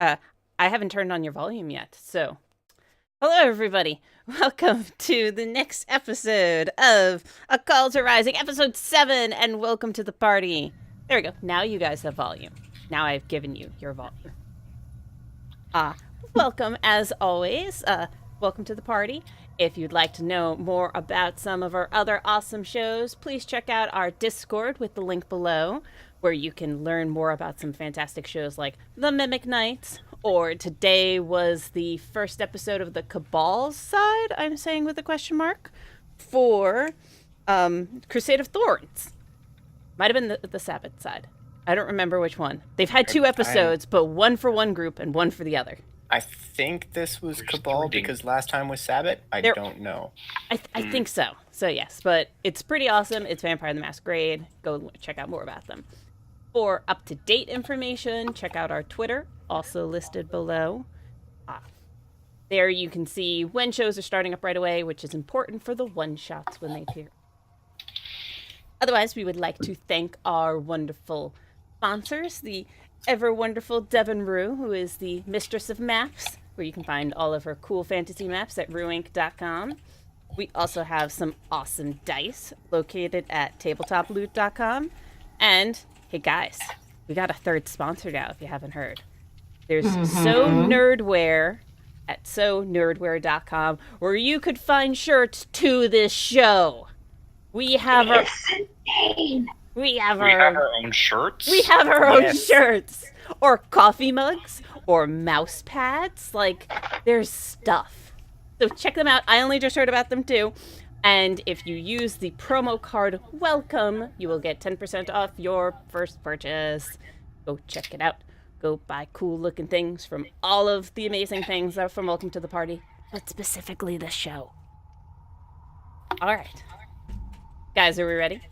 Uh, I haven't turned on your volume yet, so. Hello, everybody. Welcome to the next episode of A Call to Rising, episode 7, and welcome to the party. There we go. Now you guys have volume. Now I've given you your volume. Welcome, as always. Welcome to the party. If you'd like to know more about some of our other awesome shows, please check out our Discord with the link below, where you can learn more about some fantastic shows like The Mimic Knights, or today was the first episode of the Cabal side, I'm saying with a question mark, for Crusade of Thorns. Might have been the Sabbath side. I don't remember which one. They've had two episodes, but one for one group and one for the other. I think this was Cabal because last time was Sabbath. I don't know. I think so. So yes, but it's pretty awesome. It's Vampire the Masquerade. Go check out more about them. For up-to-date information, check out our Twitter, also listed below. There you can see when shows are starting up right away, which is important for the one-shots when they appear. Otherwise, we would like to thank our wonderful sponsors, the ever-wonderful Devon Rue, who is the mistress of maps, where you can find all of her cool fantasy maps at rueinc.com. We also have some awesome dice located at tabletoploot.com. And, hey guys, we got a third sponsor now, if you haven't heard. There's So Nerdwear at sonerdwear.com, where you could find shirts to this show. We have our own shirts. We have our own shirts, or coffee mugs, or mouse pads. Like, there's stuff. So check them out. I only just heard about them too. And if you use the promo code WELCOME, you will get 10% off your first purchase. Go check it out. Go buy cool looking things from all of the amazing things that are from Welcome to the Party, but specifically this show. All right. Guys, are we ready?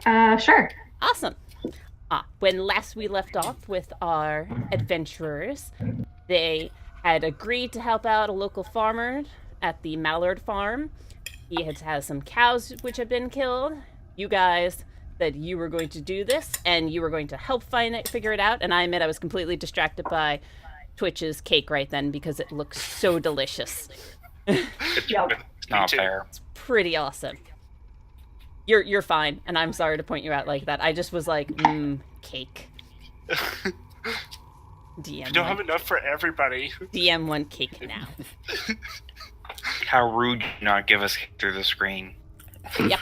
Sure. Awesome. When last we left off with our adventurers, they had agreed to help out a local farmer at the Mallard farm. He has some cows which had been killed. You guys said you were going to do this, and you were going to help figure it out, and I admit I was completely distracted by Twitch's cake right then because it looks so delicious. It's not fair. It's pretty awesome. You're fine, and I'm sorry to point you out like that. I just was like, cake. DM. You don't have enough for everybody. DM one cake now. How rude to not give us through the screen. Yep.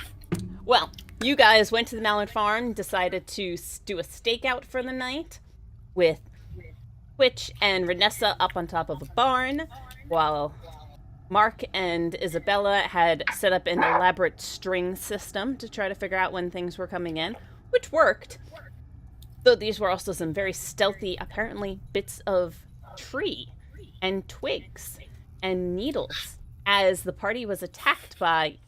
Well, you guys went to the Mallard Farm, decided to do a stakeout for the night with Twitch and Renessa up on top of a barn, while Mark and Isabella had set up an elaborate string system to try to figure out when things were coming in, which worked. Though these were also some very stealthy, apparently, bits of tree and twigs and needles as the party was attacked by,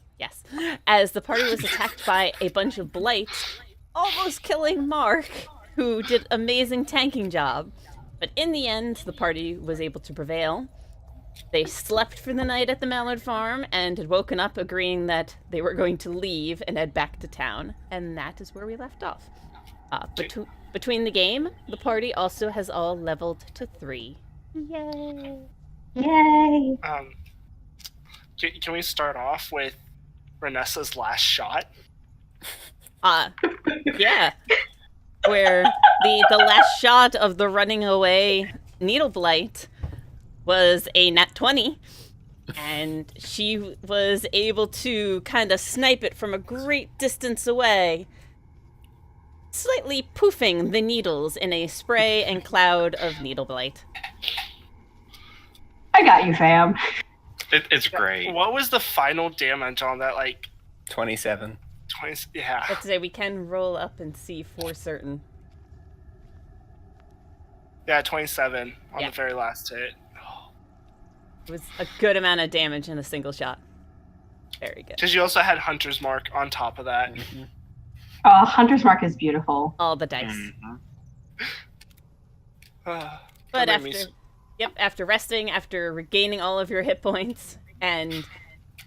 a bunch of blights, almost killing Mark, who did amazing tanking job. But in the end, the party was able to prevail. They slept for the night at the Mallard Farm and had woken up agreeing that they were going to leave and head back to town. And that is where we left off. Between the game, the party also has all leveled to 3. Yay! Yay! Can we start off with Renessa's last shot? Yeah. Where the last shot of the running away Needle Blight was a nat 20, and she was able to kind of snipe it from a great distance away, slightly poofing the needles in a spray and cloud of needle blight. I got you, fam. It's great. What was the final damage on that? 27. 20? Yeah. Let's say we can roll up and see for certain. Yeah, 27 on the very last hit. It was a good amount of damage in a single shot. Very good. Because you also had Hunter's Mark on top of that. Mm-hmm. Oh, Hunter's Mark is beautiful. All the dice. But after resting, after regaining all of your hit points, and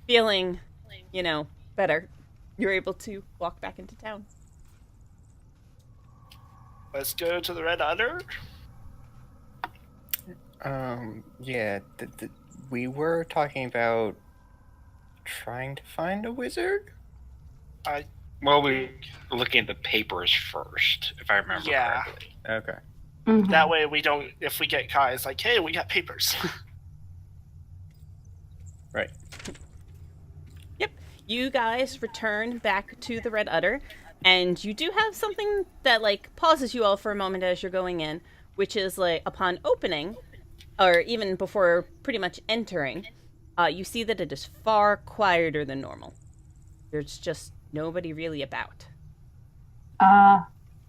feeling, better, you're able to walk back into town. Let's go to the Red Otter. Yeah, we were talking about trying to find a wizard? Well, we were looking at the papers first, if I remember Yeah. correctly. Okay. Mhm. That way we don't, if we get caught, it's like, hey, we got papers. Right. Yep. You guys return back to the Red Udder, and you do have something that, like, pauses you all for a moment as you're going in, which is, like, upon opening, or even before pretty much entering, you see that it is far quieter than normal. There's just nobody really about.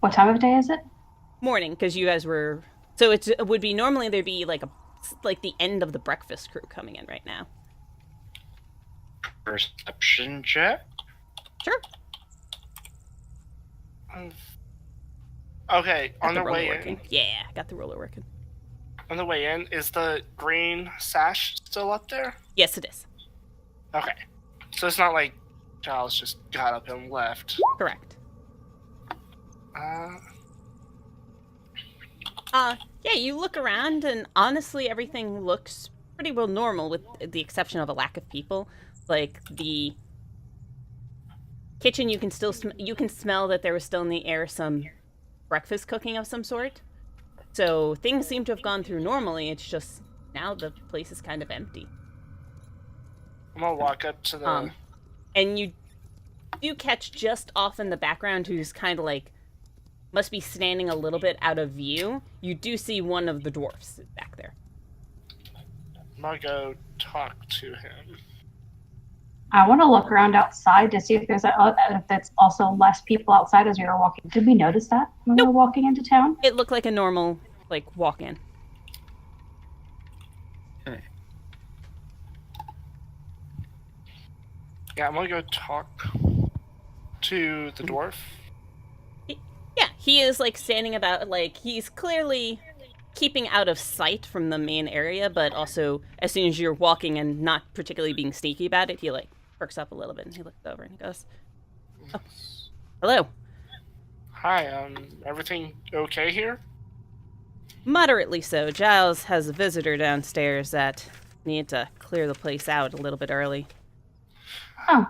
What time of day is it? Morning, because you guys were... So it would be normally there'd be, like, the end of the breakfast crew coming in right now. Perception check? Sure. Okay, Got on the roller way working. in. Yeah, got the roller working. On the way in, is the green sash still up there? Yes, it is. Okay. So it's not like Giles just got up and left. Correct. Yeah, you look around, and honestly, everything looks pretty well normal, with the exception of a lack of people. Like, the kitchen, you can still you can smell that there was still in the air some breakfast cooking of some sort. So things seem to have gone through normally. It's just now the place is kind of empty. I'm gonna walk up to the. And you do catch just off in the background who's kind of like must be standing a little bit out of view. You do see one of the dwarfs back there. I'm gonna go talk to him. I want to look around outside to see if it's also less people outside as we were walking. Did we notice that when we were walking into town? It looked like a normal, like, walk-in. Yeah, I'm gonna go talk to the dwarf. Yeah, he is, like, standing about, like, he's clearly keeping out of sight from the main area, but also, as soon as you're walking and not particularly being sneaky about it, he, like, perks up a little bit, and he looks over and he goes, oh, hello. Hi, everything okay here? Moderately so. Giles has a visitor downstairs that need to clear the place out a little bit early. Oh.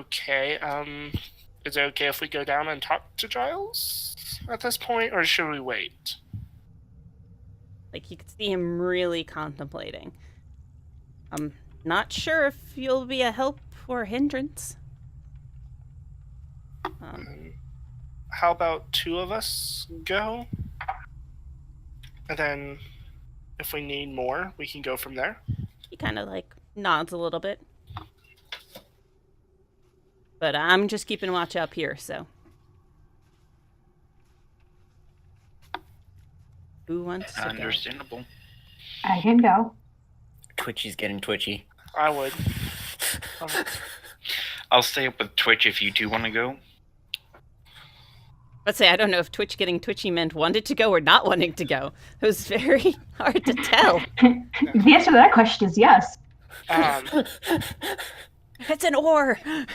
Okay, is it okay if we go down and talk to Giles at this point, or should we wait? Like, you could see him really contemplating. I'm not sure if you'll be a help or a hindrance. How about two of us go? And then, if we need more, we can go from there. He kind of, like, nods a little bit. But I'm just keeping watch up here, so. Who wants to go? Understandable. I can go. Twitchy's getting twitchy. I would. I'll stay up with Twitch if you two want to go. Let's say, I don't know if Twitch getting twitchy meant wanted to go or not wanting to go. It was very hard to tell. The answer to that question is yes. It's an or. I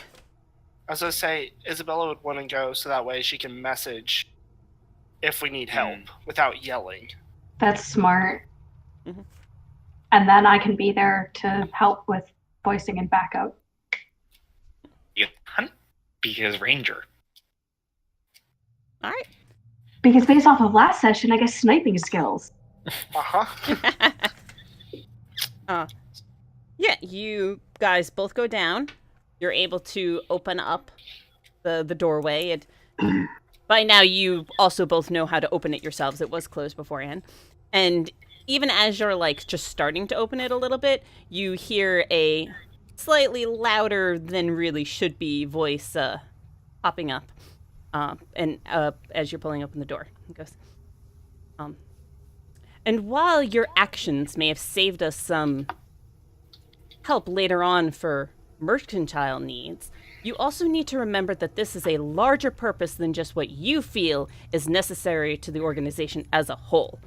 was gonna say, Isabella would want to go so that way she can message if we need help without yelling. That's smart. Mm-hmm. And then I can be there to help with voicing and backup. You hunt because Ranger. All right. Because based off of last session, I guess sniping skills. Uh-huh. Yeah, you guys both go down. You're able to open up the doorway. By now, you also both know how to open it yourselves. It was closed beforehand. And even as you're, like, just starting to open it a little bit, you hear a slightly louder than really should be voice popping up. As you're pulling open the door. It goes, and while your actions may have saved us some help later on for mercantile needs, you also need to remember that this is a larger purpose than just what you feel is necessary to the organization as a whole.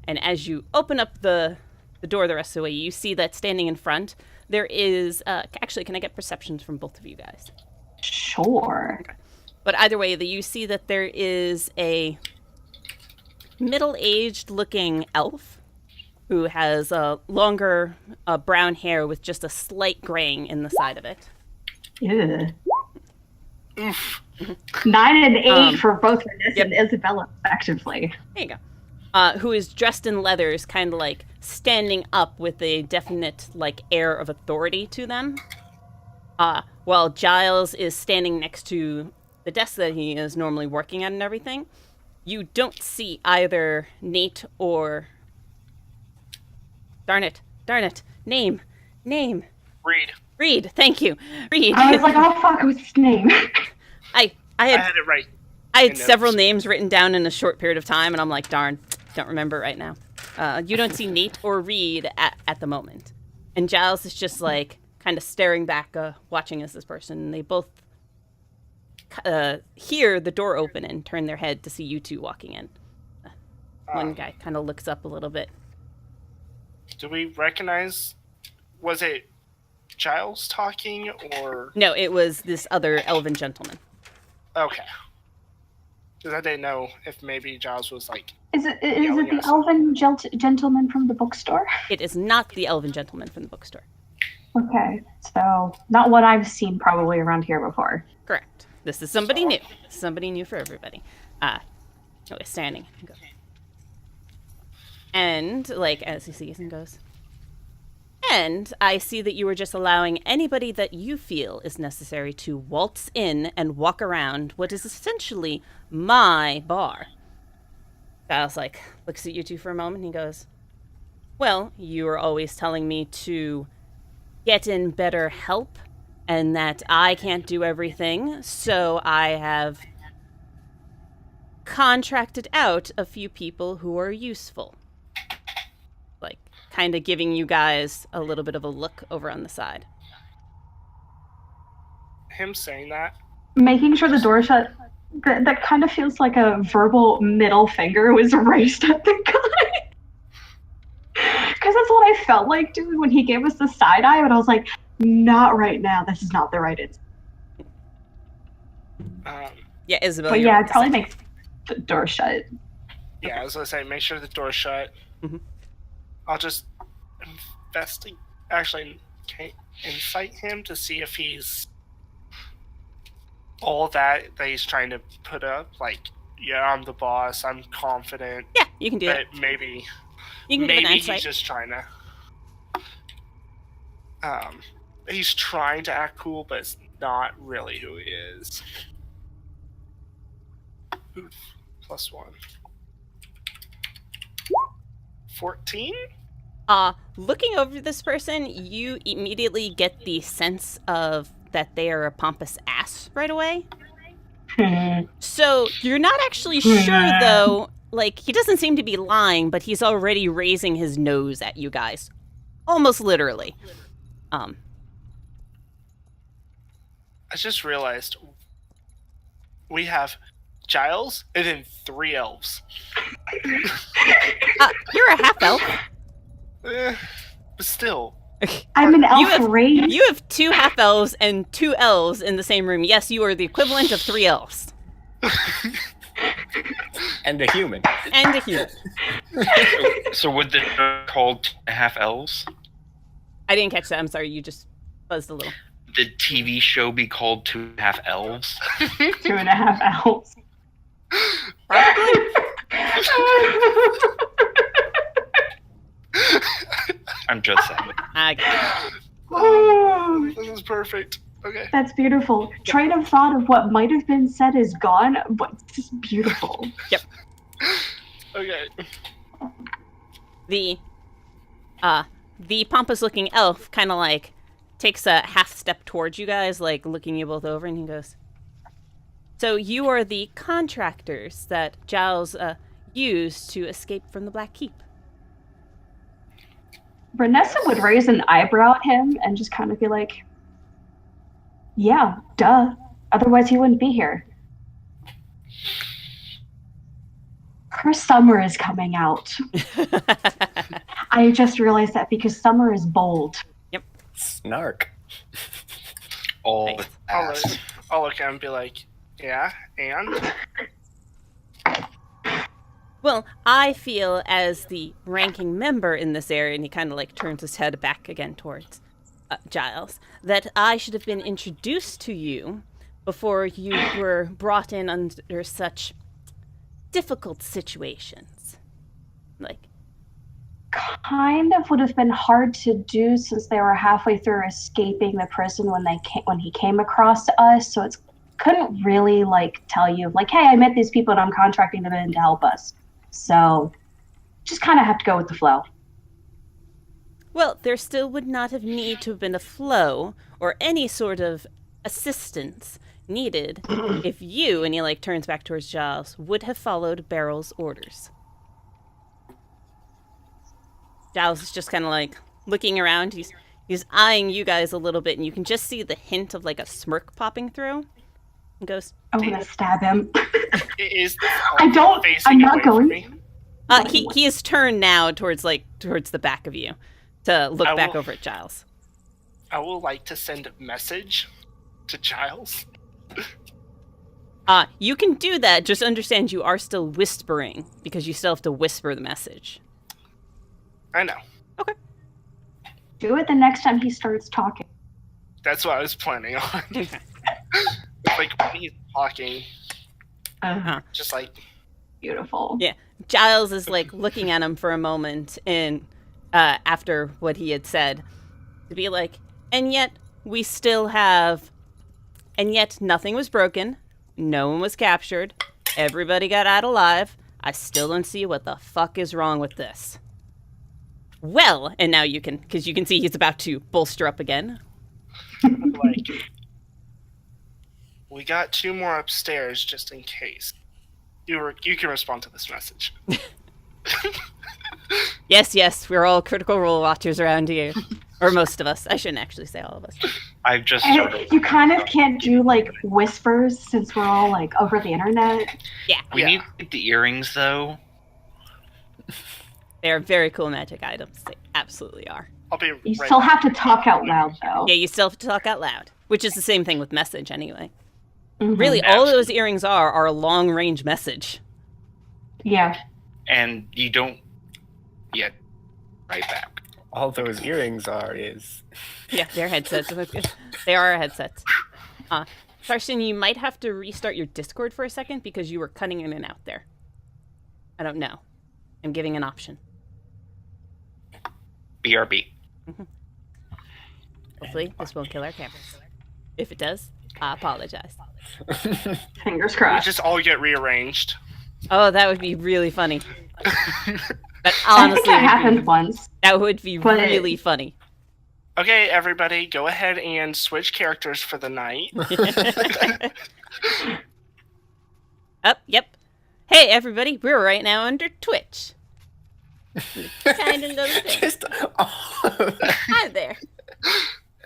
And as you open up the door the rest of the way, you see that standing in front, there is... actually, can I get perceptions from both of you guys? Sure. Okay. But either way, you see that there is a middle-aged looking elf who has longer brown hair with just a slight graying in the side of it. Ew. Oof. 9 and 8 for both Vanessa Yep. and Isabella, effectively. There you go. Who is dressed in leathers, kind of like standing up with a definite like air of authority to them. While Giles is standing next to the desk that he is normally working at and everything. You don't see either Nate or... Darn it. Name. Reed. Thank you. Reed. I was like, oh fuck, what's his name? I I had had it right. several names written down in a short period of time, and I'm like, darn, don't remember right now. You don't see Nate or Reed at the moment. And Giles is just like kind of staring back, watching as this person. And they both hear the door open and turn their head to see you two walking in. One guy kind of looks up a little bit. Do we recognize? Was it Giles talking or? No, it was this other elven gentleman. Okay. Because I didn't know if maybe Giles was like. Is it Yelling the at us. elven gentleman from the bookstore? It is not the elven gentleman from the bookstore. Okay, so not what I've seen probably around here before. Correct. This is somebody new. Somebody new for everybody. Standing. Go. And, like, as he sees and goes, and I see that you were just allowing anybody that you feel is necessary to waltz in and walk around what is essentially my bar. Giles, like, looks at you two for a moment and he goes, well, you were always telling me to get in better help and that I can't do everything, so I have contracted out a few people who are useful. Like, kind of giving you guys a little bit of a look over on the side. Him saying that. Making sure the door shut, that kind of feels like a verbal middle finger was raised at the guy. Because that's what I felt like doing when he gave us the side eye, but I was like, not right now, this is not the right instant. Yeah, Isabel. But you're yeah, right it to probably say. makes the door shut. Yeah, I was gonna say make sure the door's shut. Mhm. I'll just incite him to see if he's all that he's trying to put up. Like, yeah, I'm the boss. I'm confident. Yeah, you can do that. But maybe You can give an he's insight. just trying to. He's trying to act cool, but it's not really who he is. Oof, +1. 14? Looking over this person, you immediately get the sense of that they are a pompous ass right away. So you're not actually sure, though. Like, he doesn't seem to be lying, but he's already raising his nose at you guys. Almost literally. I just realized we have Giles and then 3 elves. You're a half-elf. But still. I'm an elf have- raised. You have 2 half-elves and 2 elves in the same room. Yes, you are the equivalent of 3 elves. And a human. And a human. So would the show called Half Elves? I didn't catch that. I'm sorry. You just buzzed a little. The TV show be called 2.5 Elves? 2.5 elves. I'm just saying. I got it. Oh, This is perfect. Okay. that's beautiful. Train of thought of what might have been said is gone, but it's just beautiful. Okay. The pompous-looking elf kind of like takes a half step towards you guys, like looking you both over, and he goes, "So you are the contractors that Giles used to escape from the Black Keep?" Vanessa would raise an eyebrow at him and just kind of be like, yeah, duh. Otherwise he wouldn't be here. Her summer is coming out. I just realized that because summer is bold. Snark. All Nice. the ass. I'll look at him and be like, yeah, and? Well, I feel as the ranking member in this area, and he kind of like turns his head back again towards Giles, that I should have been introduced to you before you were brought in under such difficult situations. Like, Kind of would have been hard to do since they were halfway through escaping the prison when he came across us. So it's couldn't really like tell you like, hey, I met these people and I'm contracting them in to help us. So just kind of have to go with the flow. well, there still would not have need to have been a flow or any sort of assistance needed if you, and he like turns back towards Giles, would have followed Barrel's orders. Giles is just kind of like looking around. He's eyeing you guys a little bit, and you can just see the hint of like a smirk popping through. And goes, I'm gonna stab him. Is I don't. facing I'm not away from going. me? he is turned now towards the back of you to look back over at Giles. I will like to send a message to Giles. You can do that. Just understand you are still whispering because you still have to whisper the message. I know. Okay. Do it the next time he starts talking. That's what I was planning on. Okay. Like when he's talking, just like Beautiful. Yeah. Giles is like looking at him for a moment and after what he had said to be like, and yet we still have, and yet nothing was broken. No one was captured. Everybody got out alive. I still don't see what the fuck is wrong with this. Well, and now you can, because you can see he's about to bolster up again. like we got 2 more upstairs just in case. You can respond to this message. Yes, we're all critical role watchers around here. Or most of us. I shouldn't actually say all of us. I've just And started. you kind of can't do like whispers since we're all like over the internet. Yeah, We Yeah. need to get the earrings, though. they are very cool magic items. They absolutely are. I'll be You right still back. have to talk out loud though. Yeah, you still have to talk out loud, which is the same thing with message anyway. Mhm. Really, all those earrings are a long-range message. Yeah. And you don't yet right back. All those earrings are is. Yeah, they're headsets. They are headsets. Tarshan, you might have to restart your Discord for a second because you were cutting in and out there. I don't know. I'm giving an option. BRB. Hopefully, this won't kill our cameras. If it does, I apologize. Fingers We crossed. just all get rearranged. Oh, that would be really funny. That I think honestly, that happened once. that would be But- really funny. Okay, everybody, go ahead and switch characters for the night. Yep. Hey, everybody, we're right now under Twitch. Kind of little thing. Just Hi there.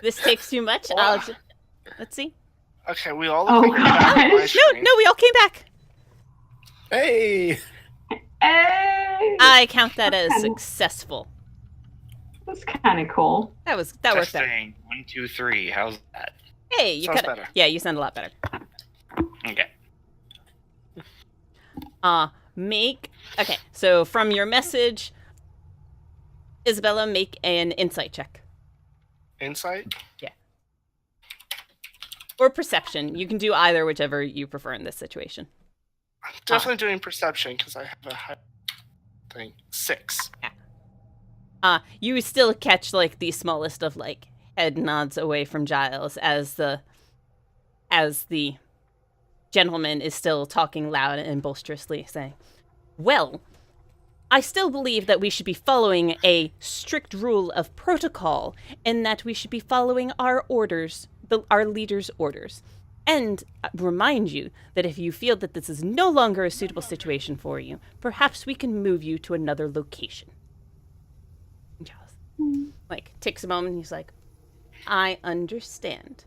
This takes too much. I'll just... Let's see. Okay, we all Oh, look like we got gosh. my No, screen. no, we all came back. hey. Hey, I count that as successful. that's kind of cool. That worked out. Testing. 1, 2, 3. How's that? Hey, you Sounds cut better. Yeah, you sound a lot better. Okay. Okay, so from your message, Isabella, make an insight check. Insight? Or perception. You can do either, whichever you prefer in this situation. I'm definitely doing perception because I have a high thing. 6. You still catch like the smallest of like head nods away from Giles as the gentleman is still talking loud and boisterously saying, well, I still believe that we should be following a strict rule of protocol and that we should be following our orders, our leader's orders. And remind you that if you feel that this is no longer a suitable situation for you, perhaps we can move you to another location. And Giles, like, takes a moment and he's like, I understand.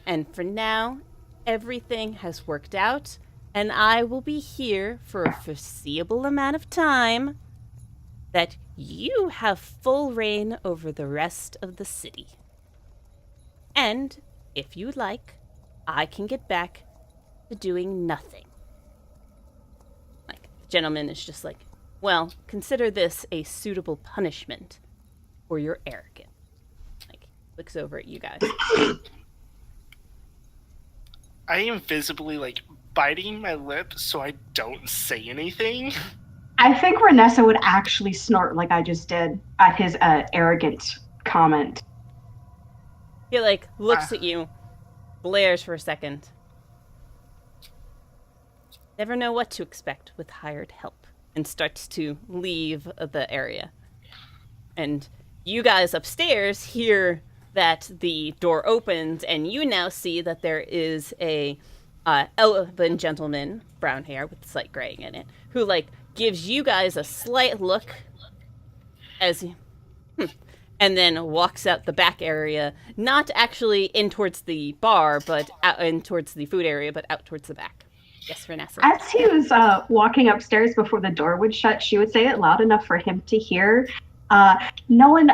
And for now, everything has worked out, and I will be here for a foreseeable amount of time that you have full reign over the rest of the city. And, if you'd like, I can get back to doing nothing. Like, the gentleman is just like, well, consider this a suitable punishment for your arrogance. Like, looks over at you guys. I am visibly, like, biting my lip so I don't say anything. I think Renessa would actually snort like I just did at his arrogant comment. He, like, looks at you, glares for a second. Never know what to expect with hired help, and starts to leave the area. And you guys upstairs hear that the door opens, and you now see that there is a elven gentleman, brown hair with slight graying in it, who, like, gives you guys a slight look as he, and then walks out the back area, not actually in towards the bar, but out in towards the food area, but out towards the back. Yes, Vanessa. As he was walking upstairs before the door would shut, she would say it loud enough for him to hear. No one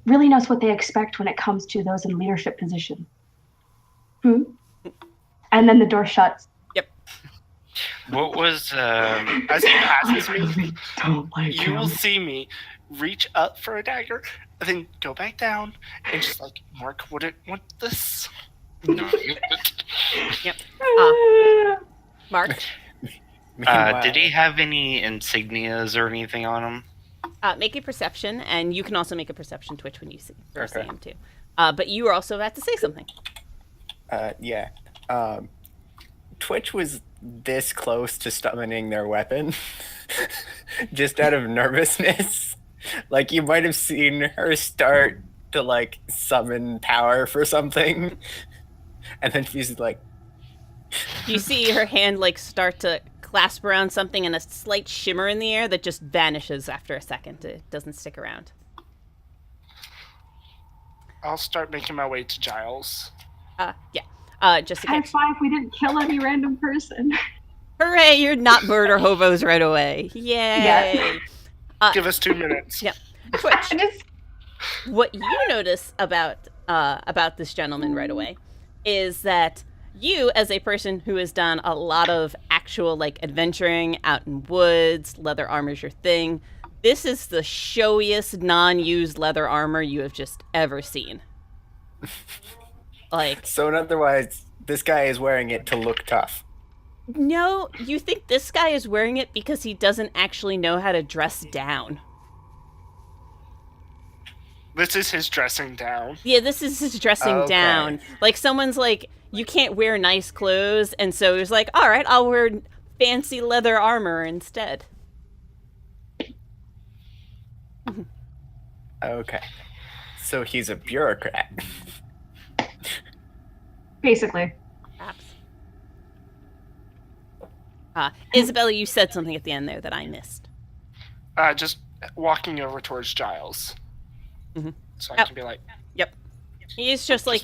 really knows what they expect when it comes to those in leadership position. And then the door shuts. Yep. What was As he passes me, Don't like you will see me reach up for a dagger, and then go back down, and just like, Mark wouldn't want this. no, Yep. Mark, did he have any insignias or anything on him? make a perception, and you can also make a perception twitch when you see Okay. him too. But you were also about to say something. Yeah. Twitch was this close to summoning their weapon, just out of nervousness. Like, you might have seen her start to, like, summon power for something, and then she's like, You see her hand like start to clasp around something, and a slight shimmer in the air that just vanishes after a second. It doesn't stick around. I'll start making my way to Giles. Yeah. Just High again. five, we didn't kill any random person. Hooray! You're not murder hobos right away. Yay! Yeah. Give us 2 minutes. Yeah. Twitch. I just What you notice about this gentleman right away is that you, as a person who has done a lot of actual like adventuring out in woods, leather armor's your thing. This is the showiest non-used leather armor you have just ever seen. Like, so in other words, this guy is wearing it to look tough. no, you think this guy is wearing it because he doesn't actually know how to dress down. This is his dressing down. Yeah, this is his dressing Okay. down. Like, someone's like, you can't wear nice clothes, and so he's like, all right, I'll wear fancy leather armor instead. Okay. So he's a bureaucrat. basically. Perhaps. Isabella, you said something at the end there that I missed. Just walking over towards Giles. Mhm. So I can be like, Yep. He's just like,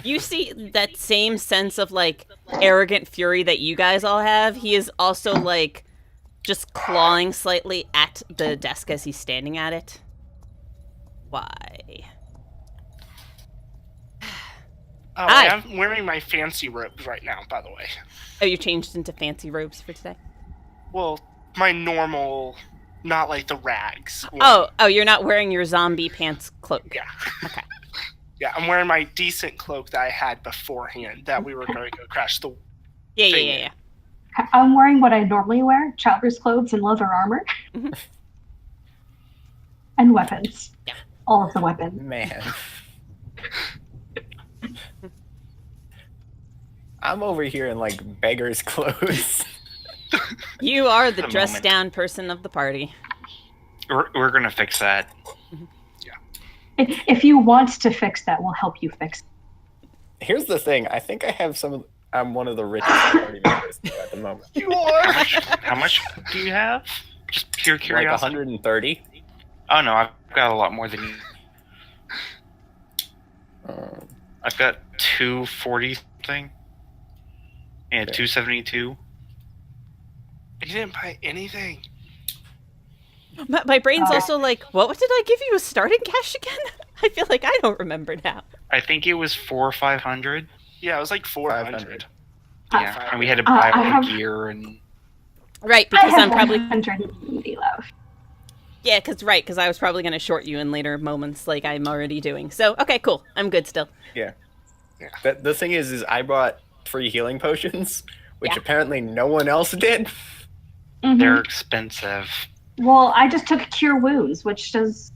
you see that same sense of like arrogant fury that you guys all have. He is also like just clawing slightly at the desk as he's standing at it. Why? oh, Hi. I'm wearing my fancy robes right now, by the way. Oh, you changed into fancy robes for today? Well, my normal, not like the rags. Oh, you're not wearing your zombie pants cloak. Yeah. Okay. Yeah, I'm wearing my decent cloak that I had beforehand that we were going to go crash the... Yeah. I'm wearing what I normally wear, traveler's clothes and leather armor. Mhm. And weapons. Yeah. All of the weapons. Man. I'm over here in, like, beggar's clothes. You are the A dressed moment. down person of the party. We're gonna fix that. If you want to fix that, we'll help you fix it. Here's the thing. I think I have I'm one of the richest party members at the moment. You are! How much do you have? Just pure Like curiosity. 130. Oh no, I've got a lot more than you. I've got 240 something. And Okay. 272. You didn't buy anything. My brain's also like, what did I give you a starting cash again? I feel like I don't remember now. I think it was 400 or 500. Yeah, it was like 400. 500. Yeah, and we had to buy I all have- the gear and Right, I because have I'm probably 180 left. yeah, because I was probably going to short you in later moments, like I'm already doing. So okay, cool. I'm good still. Yeah. Yeah. The thing is I brought 3 healing potions, which Yeah. apparently no one else did. Mhm. They're expensive. Well, I just took Cure Wounds, which does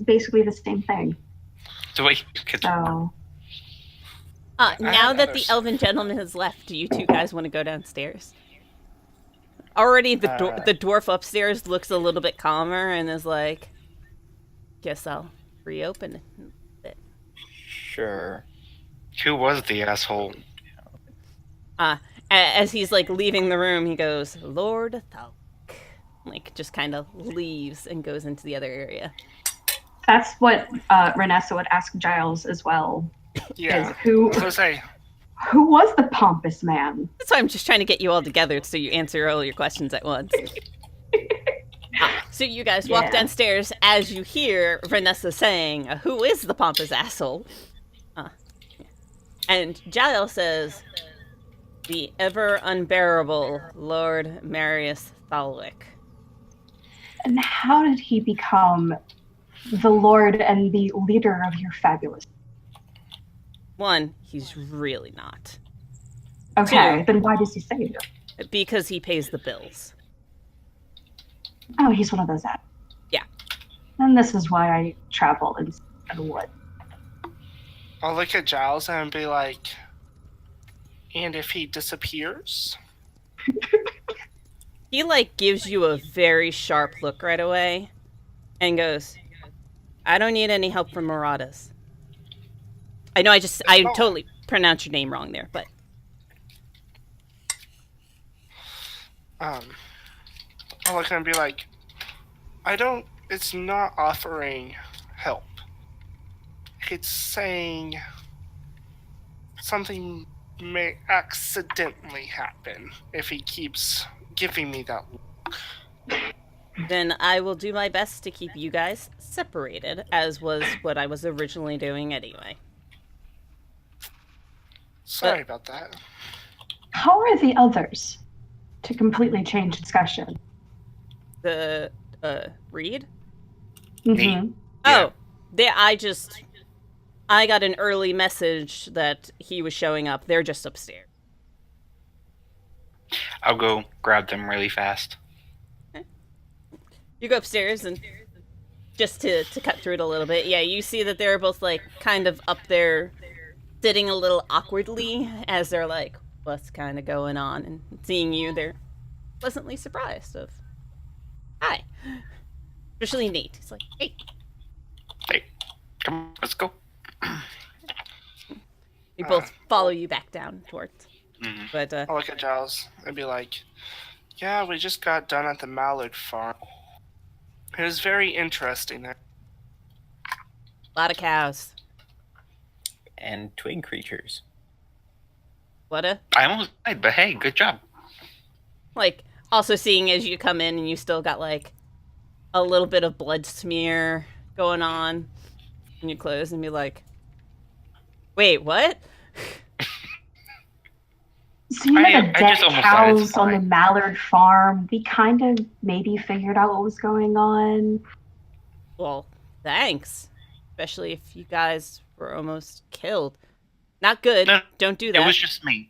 basically the same thing. So wait, kids. So I Now have that others. the elven gentleman has left, do you two guys want to go downstairs? Already, the dwarf upstairs looks a little bit calmer and is like, "Guess I'll reopen it." Sure. Who was the asshole? As he's like leaving the room, he goes, "Lord Thalk," like just kind of leaves and goes into the other area. that's what Renessa would ask Giles as well. Yeah. Is who I was gonna say, who was the pompous man? That's why I'm just trying to get you all together so you answer all your questions at once. So you guys walk Yeah. downstairs as you hear Vanessa saying, "Who is the pompous asshole?" And Giles says, "The ever unbearable Lord Marius Thalwick." And how did he become the lord and the leader of your fabulous? One, he's really not. Okay, Two. then why does he say it? Because he pays the bills. Oh, he's one of those. Yeah. And this is why I travel in the wood. I'll look at Giles and be like, and if he disappears? He like gives you a very sharp look right away and goes, "I don't need any help from Marauders." I know I totally pronounced your name wrong there, but I'll look and be like, it's not offering help. It's saying something may accidentally happen if he keeps giving me that look. then I will do my best to keep you guys separated, as was what I was originally doing anyway. Sorry about that. How are the others? To completely change discussion. The Reed? Mm-hmm. Yeah. Oh, I got an early message that he was showing up. They're just upstairs. I'll go grab them really fast. You go upstairs and just to cut through it a little bit. Yeah, you see that they're both like kind of up there sitting a little awkwardly as they're like, "What's kind of going on?" And seeing you, they're pleasantly surprised of, "Hi." Especially Nate. He's like, "Hey." Hey, come on, let's go. They both follow you back down towards. Mhm. But I'll look at Giles and be like, yeah, we just got done at the Mallard farm. It was very interesting there. a lot of cows. And twig creatures. What a I almost died, but hey, good job. like also seeing as you come in and you still got like a little bit of blood smear going on in your clothes and be like, "Wait, what?" So you know the I dead just almost died, it's cows on the fine. Mallard farm. We kind of maybe figured out what was going on. Well, thanks. Especially if you guys were almost killed. Not good. No, Don't do It that. was just me.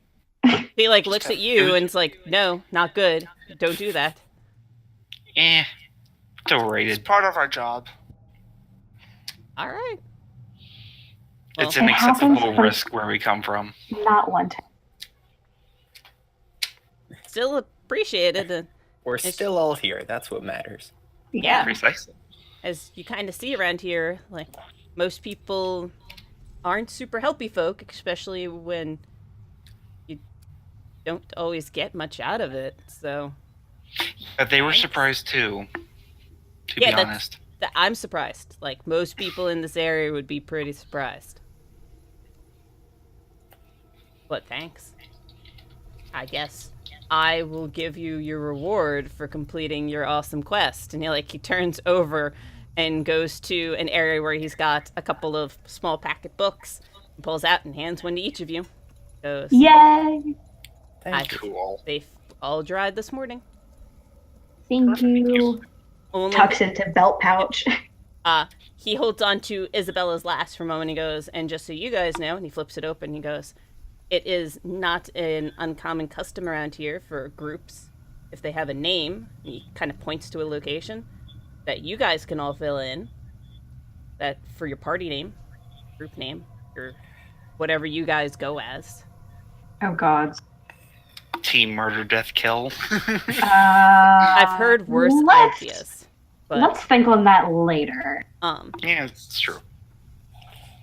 He like looks at you was- and it's like, "No, not good. Don't do that." It's It's overrated. part of our job. All right. It's Well, an It happens acceptable for- risk where we come from. Not one time. still appreciated it. We're still all here. That's what matters. Yeah. Precisely. As you kind of see around here, like most people aren't super healthy folk, especially when you don't always get much out of it. So But they were Thanks. surprised too, to Yeah, be that's- honest. I'm surprised. Like most people in this area would be pretty surprised. But thanks. I guess I will give you your reward for completing your awesome quest. And he turns over and goes to an area where he's got a couple of small packet books, and pulls out and hands one to each of you. Goes, Yay! Thank you. Cool. "They all dried this morning." Thank you. Only Tucks into belt pouch. he holds on to Isabella's last for a moment. He goes, and just so you guys know, and he flips it open. He goes, it is not an uncommon custom around here for groups, if they have a name, he kind of points to a location, that you guys can all fill in, that for your party name, group name, or whatever you guys go as. Oh God. Team murder, death, kill. I've heard worse ideas. But, let's think on that later. Yeah, it's true.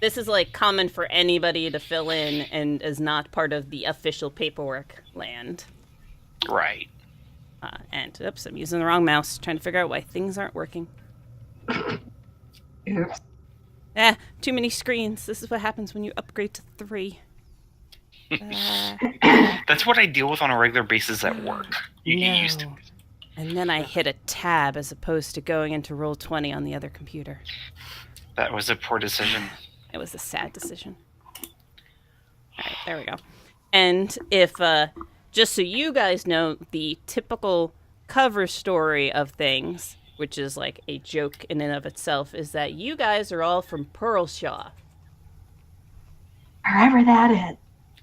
This is like common for anybody to fill in and is not part of the official paperwork land. Right. And oops, I'm using the wrong mouse, trying to figure out why things aren't working. Oops. Too many screens. This is what happens when you upgrade to 3. That's what I deal with on a regular basis at work. You get used to it. And then I hit a tab as opposed to going into Roll20 on the other computer. That was a poor decision. It was a sad decision. All right, there we go. And if, just so you guys know, the typical cover story of things, which is like a joke in and of itself, is that you guys are all from Pearlshaw. Wherever that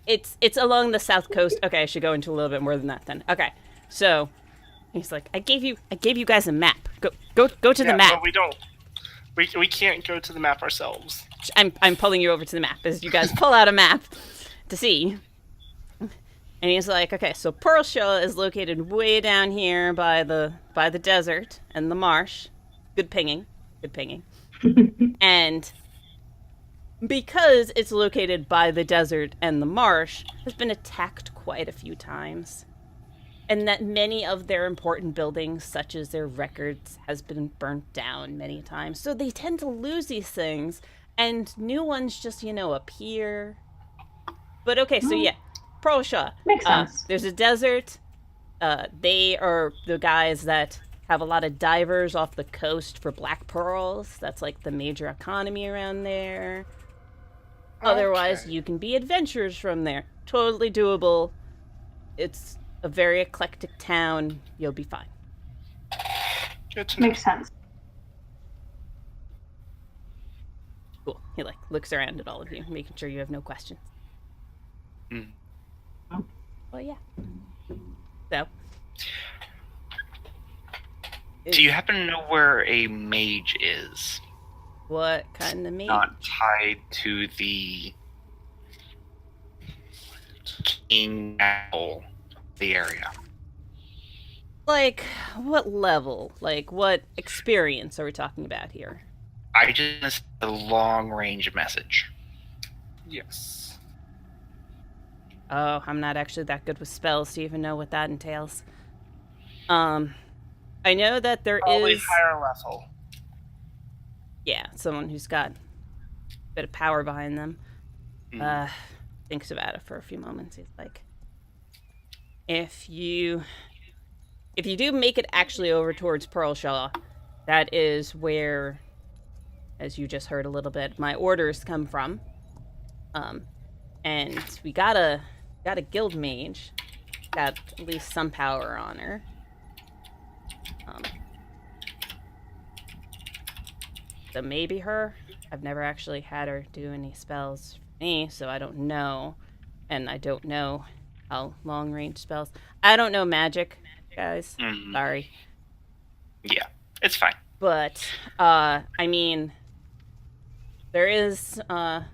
is. It's along the south coast. Okay, I should go into a little bit more than that then. Okay, so he's like, I gave you guys a map. Go to the map. But we don't. We can't go to the map ourselves. I'm pulling you over to the map as you guys pull out a map to see. And he's like, okay, so Pearlshaw is located way down here by the desert and the marsh. Good pinging. And because it's located by the desert and the marsh, has been attacked quite a few times. And that many of their important buildings, such as their records, has been burnt down many times. So they tend to lose these things, and new ones just, appear. But okay, so yeah, Pearlshaw. Makes sense. There's a desert. They are the guys that have a lot of divers off the coast for black pearls. That's like the major economy around there. Otherwise, you can be adventurers from there. Totally doable. It's a very eclectic town. You'll be fine. Good to know. Makes sense. Cool. He looks around at all of you, making sure you have no questions. Mm. Well, yeah. So. Do you happen to know where a mage is? What kind of mage? Not tied to the king apple, the area. Like, what level? Like, what experience are we talking about here? I just missed a long-range message. Yes. Oh, I'm not actually that good with spells to even know what that entails. I know that there Probably is... higher level. Yeah, someone who's got a bit of power behind them. Thinks about it for a few moments. He's like, if you do make it actually over towards Pearlshaw, that is where, as you just heard a little bit, my orders come from. And we got a guild mage, got at least some power on her. So maybe her. I've never actually had her do any spells for me, so I don't know. And I don't know how long-range spells. I don't know magic, guys. Mm. Sorry. Yeah, it's fine. But, I mean, there is a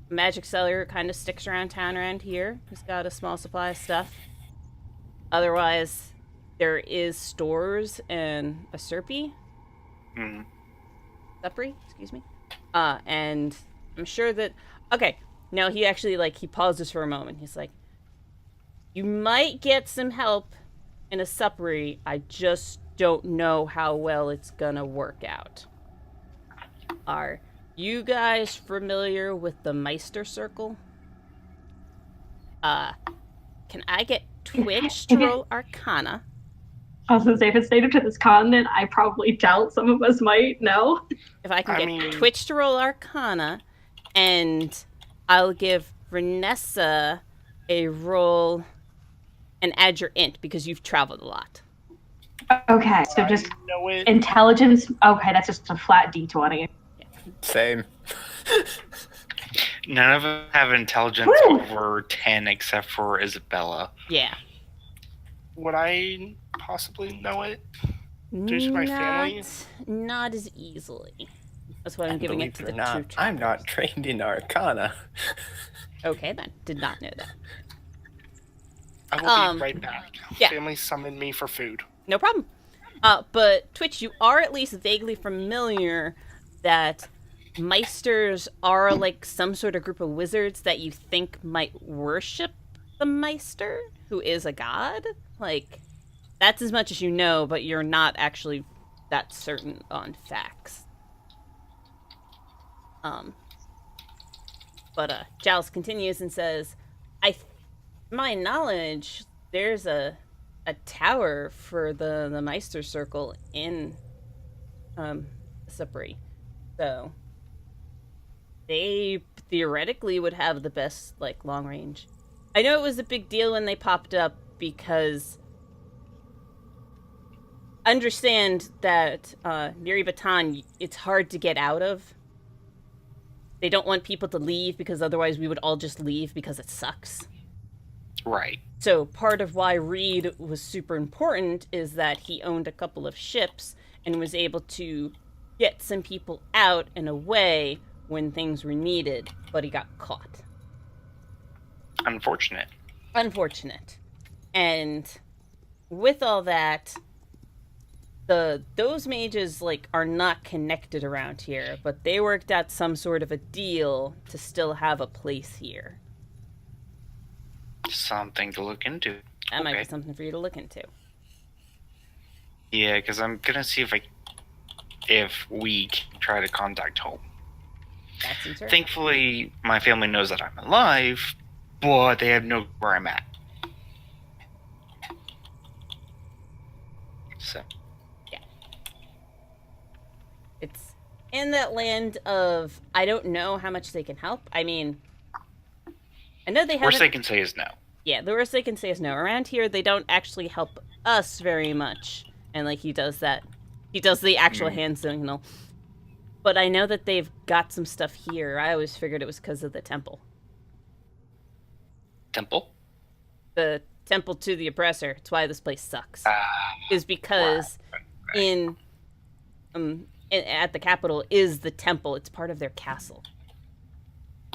magic seller kind of sticks around town around here. He's got a small supply of stuff. Otherwise, there is stores in a Serpy. Mm. Supri, excuse me. And I'm sure that... Okay, now he actually, he pauses for a moment. He's like, you might get some help in a Supri. I just don't know how well it's gonna work out. Are you guys familiar with the Meister Circle? Can I get Twitch to roll Arcana? I was gonna say, if it's native to this continent, I probably doubt some of us might know. If I can get Twitch to roll Arcana, and I'll give Vanessa a roll and add your int because you've traveled a lot. Okay, so just I know it. intelligence. Okay, that's just a flat D20. Same. None of us have intelligence Woo! over 10 except for Isabella. Yeah. Would I possibly know it? Due to my family? Not as easily. That's why I'm And giving believe it to it the or two not, travelers. I'm not trained in Arcana. Okay, then. Did not know that. I will be right back. yeah. Family summoned me for food. No problem. But Twitch, you are at least vaguely familiar that Meisters are like some sort of group of wizards that you think might worship the Meister, who is a god. Like, that's as much as you know, but you're not actually that certain on facts. But Giles continues and says, my knowledge, there's a tower for the Meister Circle in Sapri. So they theoretically would have the best like long range. I know it was a big deal when they popped up because understand that Neri Batan, it's hard to get out of. They don't want people to leave because otherwise we would all just leave because it sucks. Right. So part of why Reed was super important is that he owned a couple of ships and was able to get some people out and away when things were needed, but he got caught. Unfortunate. And with all that, those mages like are not connected around here, but they worked out some sort of a deal to still have a place here. Something to look into. That might be something for you to look into. Yeah, because I'm gonna see if we can try to contact home. That seems right. Thankfully, my family knows that I'm alive, but they have no clue where I'm at. So. Yeah. It's in that land of, I don't know how much they can help. I mean, I know they have. Worst they can say is no. Yeah, the worst they can say is no. Around here, they don't actually help us very much. And, like, he does that. He does the actual hand signal. But I know that they've got some stuff here. I always figured it was because of the temple. Temple? The temple to the oppressor. It's why this place sucks. Is because right. At the capital is the temple. It's part of their castle.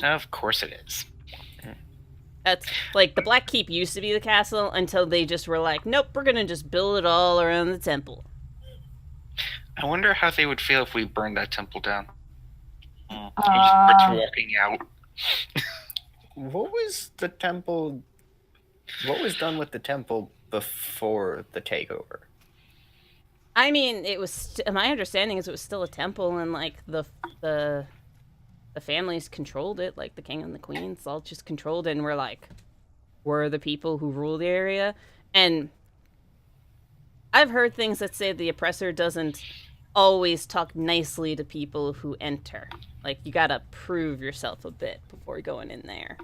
Of course it is. That's, like, the Black Keep used to be the castle until they just were like, nope, we're gonna just build it all around the temple. I wonder how they would feel if we burned that temple down. He just starts walking out. What was the temple? What was done with the temple before the takeover? I mean, it was. My understanding is it was still a temple, and like the families controlled it, like the king and the queens all just controlled it, and we're the people who rule the area. And I've heard things that say the oppressor doesn't always talk nicely to people who enter. Like, you gotta prove yourself a bit before going in there.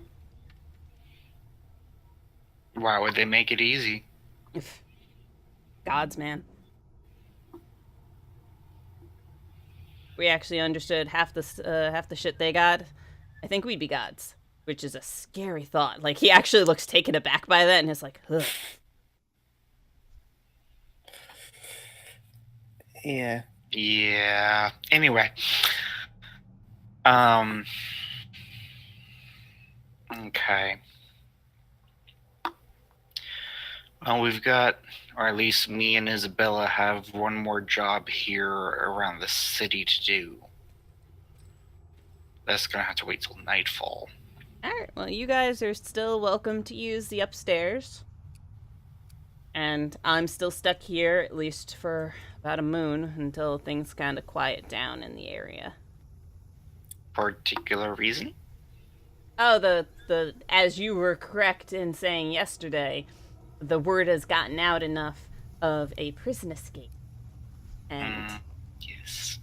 Why would they make it easy? Gods, man. We actually understood half the shit they got, I think we'd be gods, which is a scary thought. Like, he actually looks taken aback by that, and is like, ugh. Yeah. Yeah. Anyway. Okay. Well, we've got, or at least me and Isabella have one more job here around the city to do. That's gonna have to wait till nightfall. Alright, well, you guys are still welcome to use the upstairs. And I'm still stuck here, at least for about a moon, until things kind of quiet down in the area. Particular reason? Oh, the as you were correct in saying yesterday, the word has gotten out enough of a prison escape. And yes.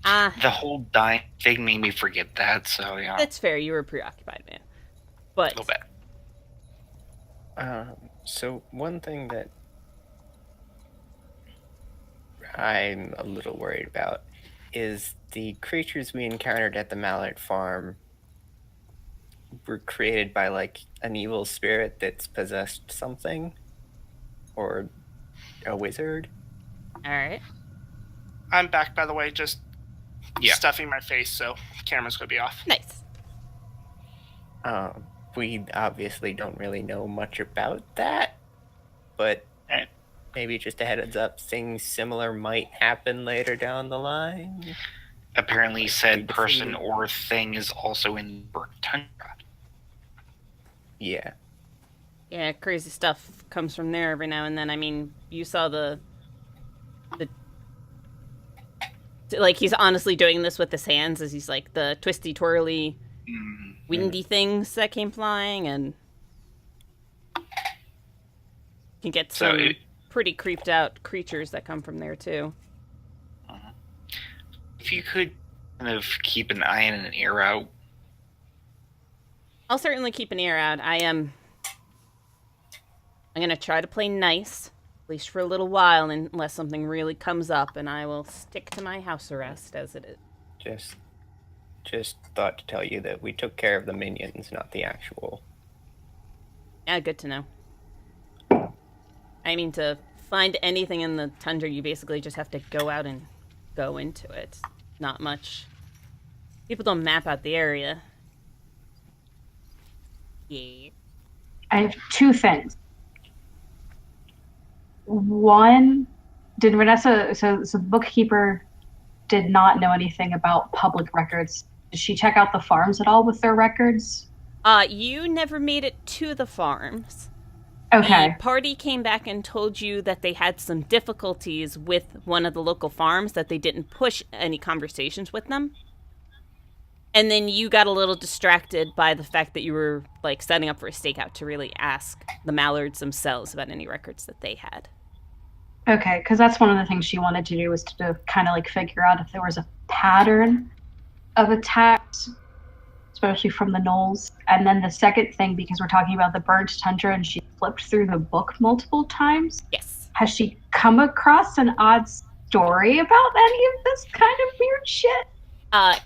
The whole dying thing made me forget that, so yeah. That's fair, you were preoccupied, man. But a little bit. So one thing that I'm a little worried about is the creatures we encountered at the Mallard Farm were created by like an evil spirit that's possessed something, or a wizard. All right. I'm back, by the way, just Yeah. stuffing my face, so the camera's going to be off. Nice. We obviously don't really know much about that, but Eh. maybe just a heads up, things similar might happen later down the line. Apparently, said We'd person see. or thing is also in burnt tundra. Yeah. Yeah, crazy stuff comes from there every now and then. I mean, you saw the like he's honestly doing this with his hands as he's like the twisty twirly windy things that came flying, and you can get So some it- pretty creeped out creatures that come from there too. If you could kind of keep an eye and an ear out. I'll certainly keep an ear out. I'm gonna try to play nice, at least for a little while, unless something really comes up, and I will stick to my house arrest as it is. Just thought to tell you that we took care of the minions, not the actual. Yeah, good to know. I mean, to find anything in the tundra, you basically just have to go out and go into it. Not much. People don't map out the area. Yeah. I have two things. One, did Vanessa, so the bookkeeper did not know anything about public records. Did she check out the farms at all with their records? You never made it to the farms. Okay. The party came back and told you that they had some difficulties with one of the local farms, that they didn't push any conversations with them. And then you got a little distracted by the fact that you were like setting up for a stakeout to really ask the Mallards themselves about any records that they had. Okay, because that's one of the things she wanted to do, was to kind of like figure out if there was a pattern of attacks, especially from the gnolls. And then the second thing, because we're talking about the burnt tundra and she flipped through the book multiple times, Yes. has she come across an odd story about any of this kind of weird shit?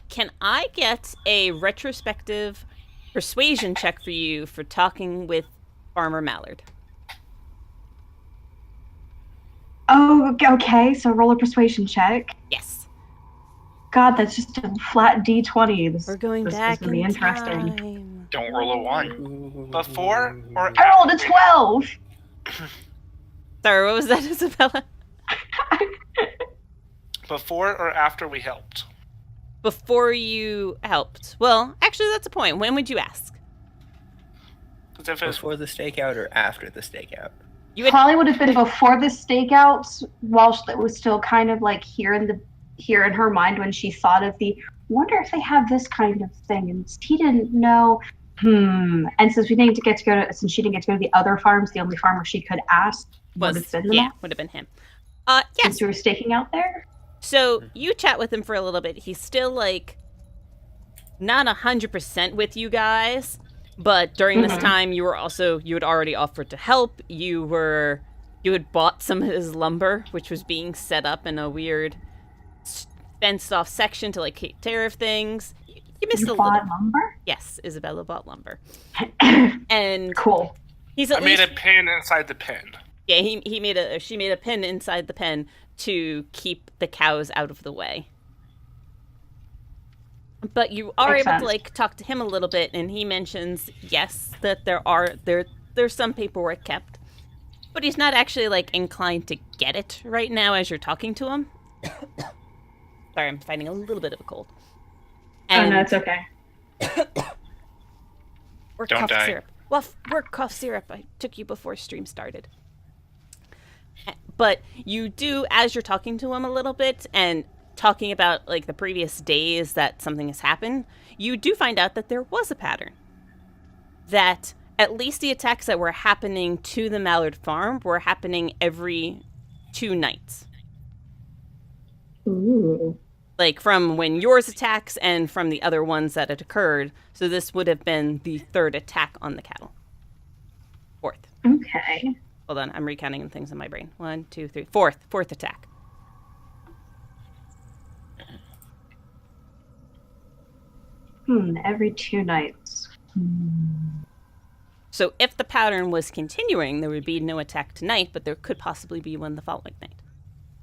Can I get a retrospective persuasion check for you for talking with Farmer Mallard? Oh, okay, so roll a persuasion check. Yes. God, that's just a flat D20. We're going this back is gonna be in interesting. time. Don't roll a 1. Before or I rolled a 12! Sorry, what was that, Isabella? before or after we helped? Before you helped. Well, actually, that's a point. When would you ask? 'Cause if it's Before the stakeout or after the stakeout? You would. Probably would have been before the stakeouts, whilst it was still kind of like here in her mind when she thought of the, wonder if they have this kind of thing, and he didn't know. And since she didn't get to go to the other farms, the only farmer she could ask would have been the man, would have been him. Yes. since you were staking out there. So you chat with him for a little bit. He's still like not 100% with you guys, but during this time you had already offered to help. You had bought some of his lumber, which was being set up in a weird fenced off section to like take care of things. You missed You a bought little. lumber? Yes, Isabella bought lumber, and Cool. he's I at made least a pin inside the pin. yeah. She made a pin inside the pen to keep the cows out of the way. But you are Makes able sense. to like talk to him a little bit, and he mentions yes that there's some paperwork kept, but he's not actually like inclined to get it right now as you're talking to him. Sorry, I'm fighting a little bit of a cold. Oh no, it's okay. We're Don't cough die. syrup. Well, we're cough syrup. I took you before stream started. But you do, as you're talking to him a little bit and talking about like the previous days that something has happened, you do find out that there was a pattern. That at least the attacks that were happening to the Mallard farm were happening every 2 nights. Ooh. Like from when yours attacks and from the other ones that had occurred. So this would have been the 3rd attack on the cattle. 4th. Okay. Hold on, I'm recounting things in my brain. 1, 2, 3. 4th attack. Every 2 nights. So if the pattern was continuing, there would be no attack tonight, but there could possibly be one the following night.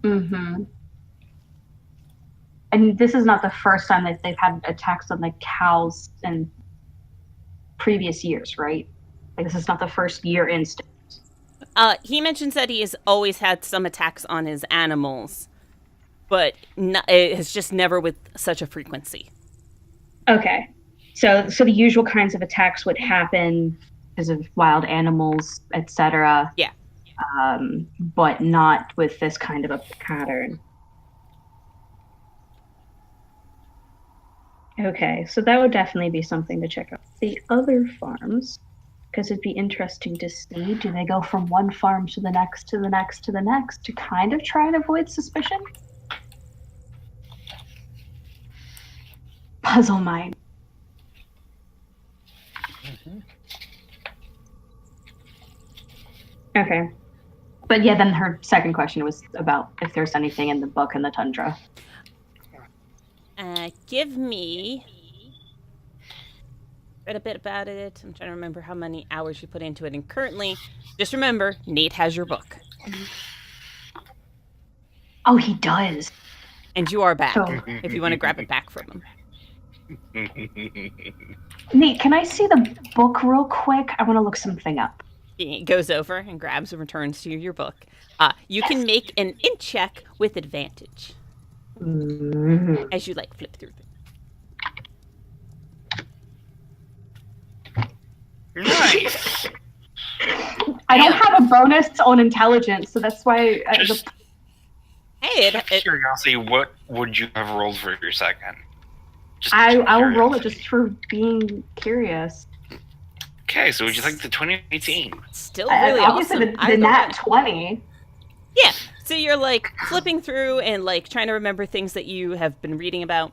Mm-hmm. And this is not the first time that they've had attacks on the cows in previous years, right? Like, this is not the first year instance. He mentions that he has always had some attacks on his animals, but it has just never with such a frequency. Okay. So the usual kinds of attacks would happen because of wild animals, etc. Yeah. But not with this kind of a pattern. Okay, so that would definitely be something to check out. The other farms, because it'd be interesting to see, do they go from one farm to the next, to the next, to the next, to kind of try and avoid suspicion? Puzzle mind. Okay. But yeah, then her second question was about if there's anything in the book in the tundra. Give me... Read a bit about it. I'm trying to remember how many hours you put into it. And currently, just remember, Nate has your book. Oh, he does. And you are back, So- if you want to grab it back from him. Nate, can I see the book real quick? I want to look something up. He goes over and grabs and returns to you your book. You can make an int check with advantage as you flip through things. Nice. I don't have a bonus on intelligence, so that's why. Hey, Out of curiosity, what would you have rolled for your second? Just I will roll it curiosity. just for being curious. Okay, so would you like the 2018? still really Obviously, awesome. the Either nat way. 20. Yeah. So you're flipping through and trying to remember things that you have been reading about.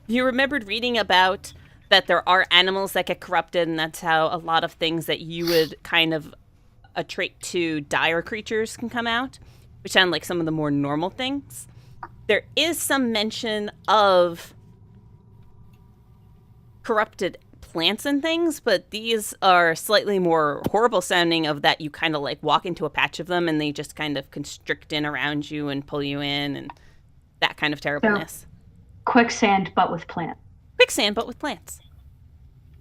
You remembered reading about that there are animals that get corrupted, and that's how a lot of things that you would kind of attrait to dire creatures can come out, which sound like some of the more normal things. There is some mention of corrupted plants and things, but these are slightly more horrible sounding of that you kind of walk into a patch of them and they just kind of constrict in around you and pull you in and that kind of terribleness. Quicksand, but with plants. Quicksand, but with plants.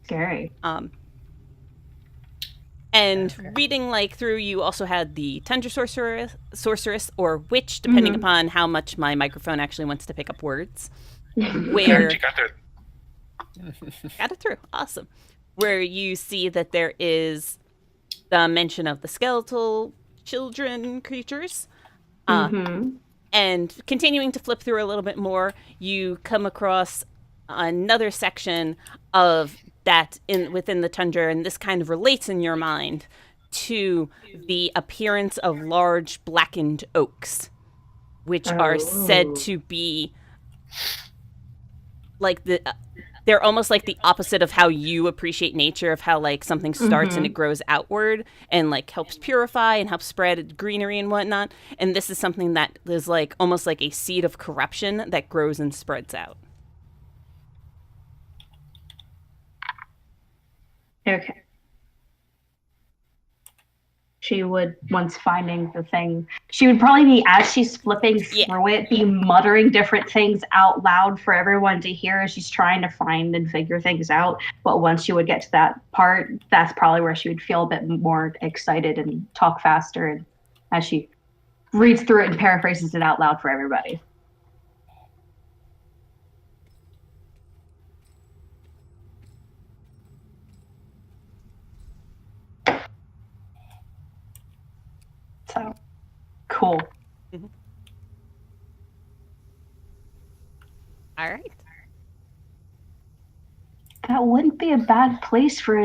Scary. And reading through, you also had the Tundra Sorceress or Witch, depending upon how much my microphone actually wants to pick up words. Where You got there. got it through. Awesome. Where you see that there is the mention of the skeletal children creatures. And continuing to flip through a little bit more, you come across another section of that within the tundra, and this kind of relates in your mind to the appearance of large blackened oaks, which are said to be they're almost like the opposite of how you appreciate nature, of how something starts and it grows outward and helps purify and helps spread greenery and whatnot. And this is something that is almost like a seed of corruption that grows and spreads out. Okay. She would, once finding the thing, she would probably be, as she's flipping through it, be muttering different things out loud for everyone to hear as she's trying to find and figure things out. But once she would get to that part, that's probably where she would feel a bit more excited and talk faster, and as she reads through it and paraphrases it out loud for everybody. So, cool. All right. That wouldn't be a bad place for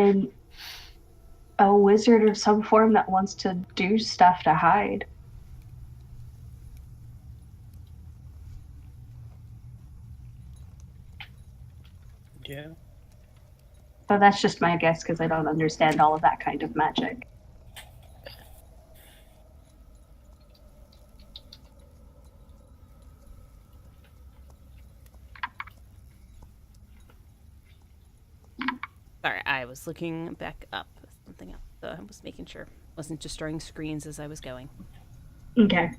a wizard of some form that wants to do stuff to hide. Yeah. But that's just my guess because I don't understand all of that kind of magic. Sorry, I was looking back up something else. So I was making sure. Wasn't destroying screens as I was going. Okay.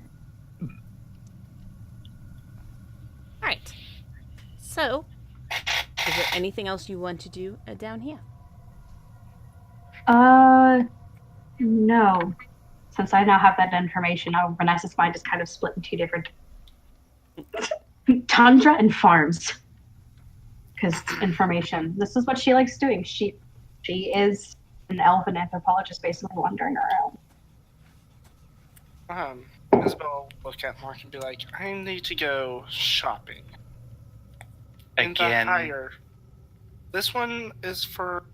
All right. So, is there anything else you want to do down here? No. Since I now have that information, Vanessa's mind is kind of split in two different tundra and farms. Because information. This is what she likes doing. She is an elven anthropologist basically wandering around. Isabel will look at Mark and be like, I need to go shopping. And the Again, hire. This one is for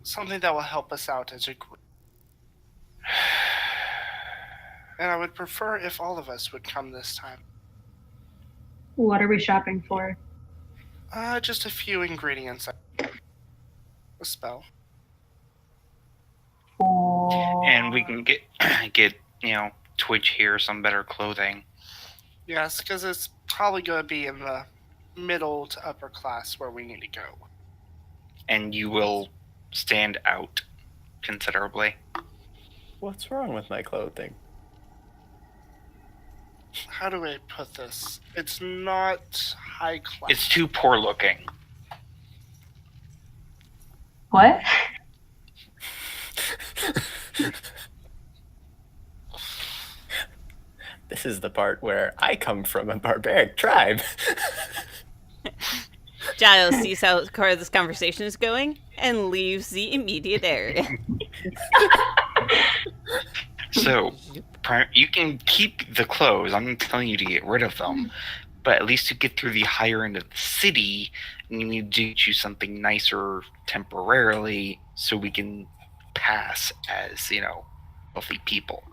something that will help us out as a group. And I would prefer if all of us would come this time. What are we shopping for? Just a few ingredients. A spell. and we can get Twitch here some better clothing. Yes, because it's probably going to be in the middle to upper class where we need to go. And you will stand out considerably. What's wrong with my clothing? How do I put this? It's not high class. It's too poor looking. What? This is the part where I come from a barbaric tribe. Giles sees how this conversation is going and leaves the immediate area. So, you can keep the clothes. I'm not telling you to get rid of them. But at least to get through the higher end of the city, you need to get you something nicer temporarily so we can pass as, wealthy people.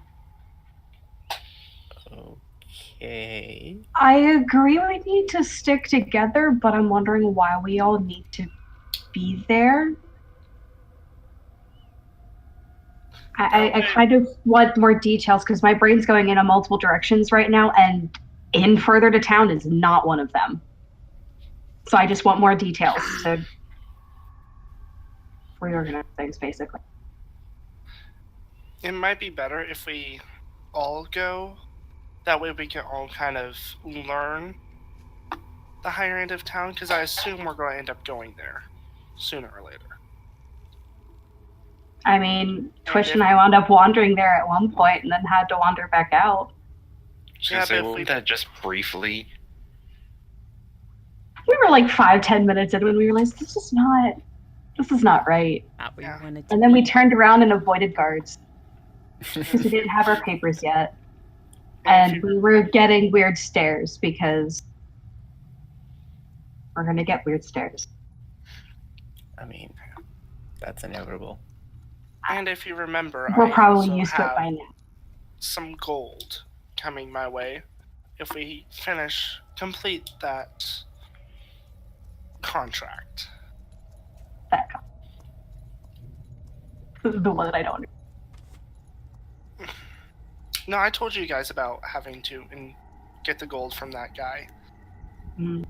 Okay. I agree we need to stick together, but I'm wondering why we all need to be there. I kind of want more details because my brain's going in multiple directions right now, and in further to town is not one of them. So I just want more details to reorganize things, basically. It might be better if we all go. That way we can all kind of learn the higher end of town, because I assume we're going to end up going there sooner or later. I mean, Twish and I wound up wandering there at one point and then had to wander back out. So wasn't that just briefly? We were like 5-10 minutes in when we realized this is not right. Not where you wanted to And then we be. turned around and avoided guards because we didn't have our papers yet. And we were getting weird stares because we're going to get weird stares. I mean, that's inevitable. And if you remember, We're I probably also used to it have by now. some gold coming my way if we complete that contract. That the one that I don't. No, I told you guys about having to get the gold from that guy. Mm.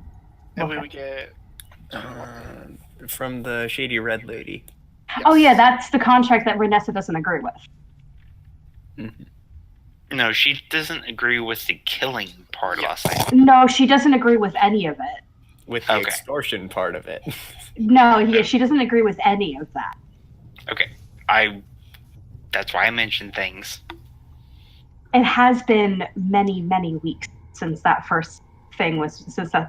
And we Okay. would get... From the Shady Red Lady. Oh yeah, that's the contract that Vanessa doesn't agree with. Mm-hmm. No, she doesn't agree with the killing part last night. No, she doesn't agree with any of it. With the Okay. extortion part of it. No, yeah, she doesn't agree with any of that. Okay, that's why I mentioned things. It has been many, many weeks since that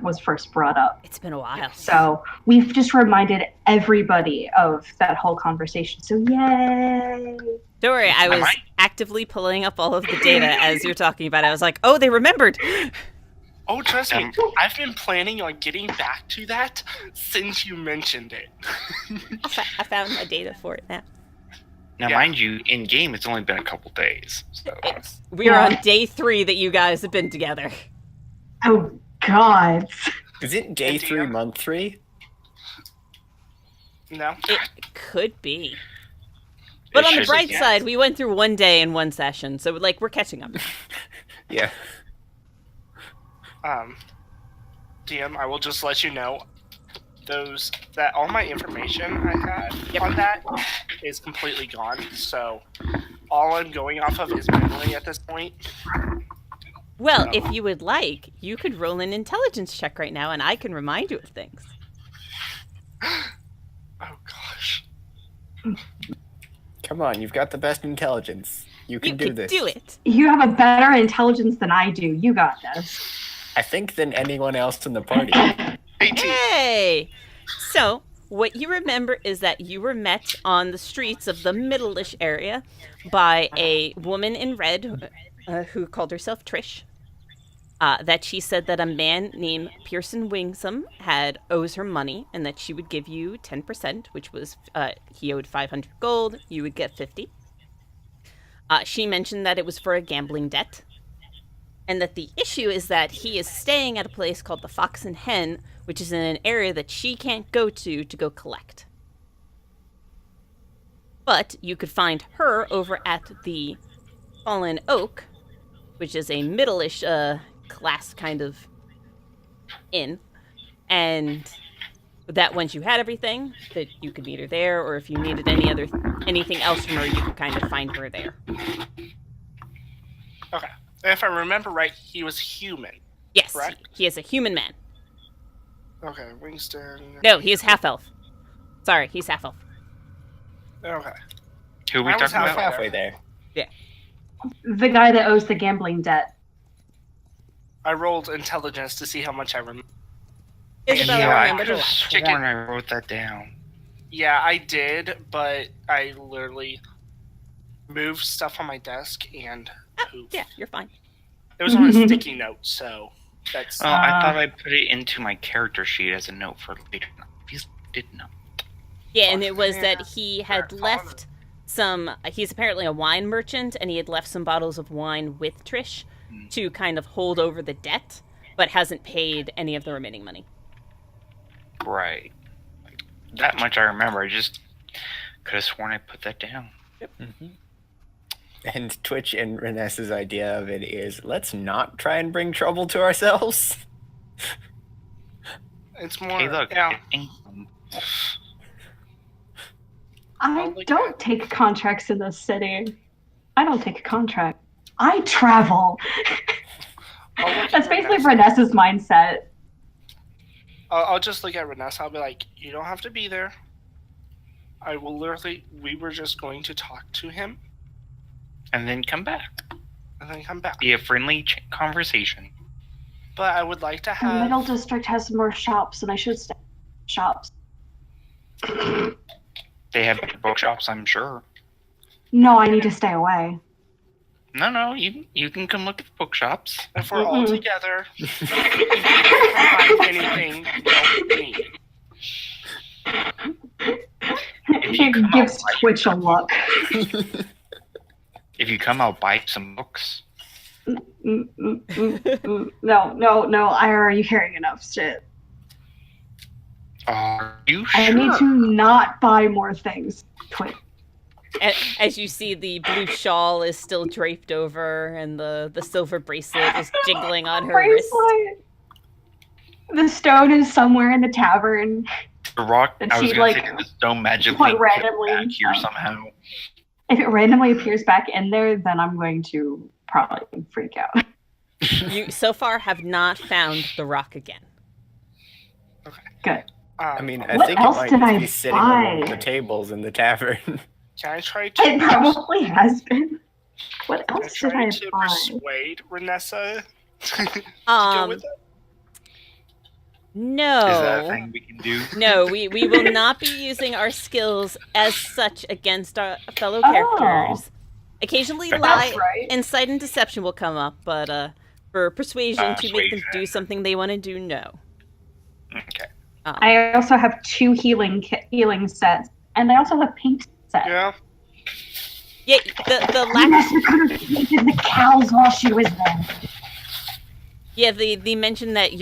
was first brought up. It's been a while. So we've just reminded everybody of that whole conversation. So yay! Don't worry, I was actively pulling up all of the data as you're talking about it. I was like, oh, they remembered. Oh, trust me, I've been planning on getting back to that since you mentioned it. I found my data for it now. Now, Yeah. mind you, in game it's only been a couple days. So We are on day 3 that you guys have been together. Oh God! Is it day And 3, month 3? No? It could be. But on the bright side, we went through one day in one session, so we're catching up. Yeah. DM, I will just let you know, that all my information I had on that is completely gone. So all I'm going off of is memory at this point. Well, if you would like, you could roll an intelligence check right now, and I can remind you of things. Oh gosh. Come on, you've got the best intelligence. You can do this. Do it. You have a better intelligence than I do. You got this. I think than anyone else in the party. 18. Hey! So, what you remember is that you were met on the streets of the middle-ish area by a woman in red who called herself Trish. That she said that a man named Pearson Wingsome owes her money and that she would give you 10%, which was he owed 500 gold, you would get 50. She mentioned that it was for a gambling debt. And that the issue is that he is staying at a place called the Fox and Hen, which is in an area that she can't go to go collect. But you could find her over at the Fallen Oak, which is a middle-ish class kind of inn. And that once you had everything, that you could meet her there, or if you needed anything else from her, you could kind of find her there. Okay. If I remember right, he was human. Yes, correct? he is a human man. Okay, Wingston. No, he is half-elf. Sorry, he's half-elf. Okay. Who are we I was talking about? Halfway there. The guy that owes the gambling debt. I rolled intelligence to see how much I remember. Isabella Yeah, I remembered could a have lot. sworn I wrote that down. Yeah, I did, but I literally moved stuff on my desk and poof. Yeah, you're fine. It was on a sticky note, so that's. Oh, I thought I put it into my character sheet as a note for later. Because I didn't know. Yeah, and it was that he Yeah, had left he's apparently a wine merchant, and he had left some bottles of wine with Trish to kind of hold over the debt, but hasn't paid any of the remaining money. Right. Like, that much I remember. I just could have sworn I put that down. And Twitch and Renes's idea of it is, let's not try and bring trouble to ourselves. It's more. Hey, look. Yeah. I Oh my don't God. take contracts in this city. I don't take a contract. I travel. I'll look at That's basically Renessa. Vanessa's mindset. I'll just look at Renessa. I'll be like, you don't have to be there. I will literally. We were just going to talk to him And then come back. and then come back. Be a friendly conversation. But I would like to The have. middle district has more shops, and I should stay in shops. They have bookshops, I'm sure. No, I need to stay away. No, you can come look at the bookshops. If we're all Mm-mm. together, we can find anything we need. you come Gives out, like- Twitch a look. If you come, I'll buy some books. No, Ira, are you carrying enough shit? Are you sure? I need to not buy more things. Twitch. As you see, the blue shawl is still draped over, and the silver bracelet is jiggling on her wrist. Bracelet. The stone is somewhere in the tavern. The rock, And I was she, going to like, say the stone magically quite put randomly, back here somehow. If it randomly appears back in there, then I'm going to probably freak out. You so far have not found the rock again. Good. I mean, I What think it else might did just I be sitting on buy? the tables in the tavern. Can I try to? It probably has been. What Can I else did try I to buy? persuade Renessa to go Um, with it? no. Is that a thing we can do? No, we will not be using our skills as such against our fellow Oh. characters. Occasionally, That's That's right. insight and deception will come up, but for persuasion to make them do Persuasion. something they want to do, no. Okay. I also have 2 healing sets, and I also have a paint set. Yeah. Yeah, the lack. Vanessa could have painted the cows while she was there. Yeah, the mention that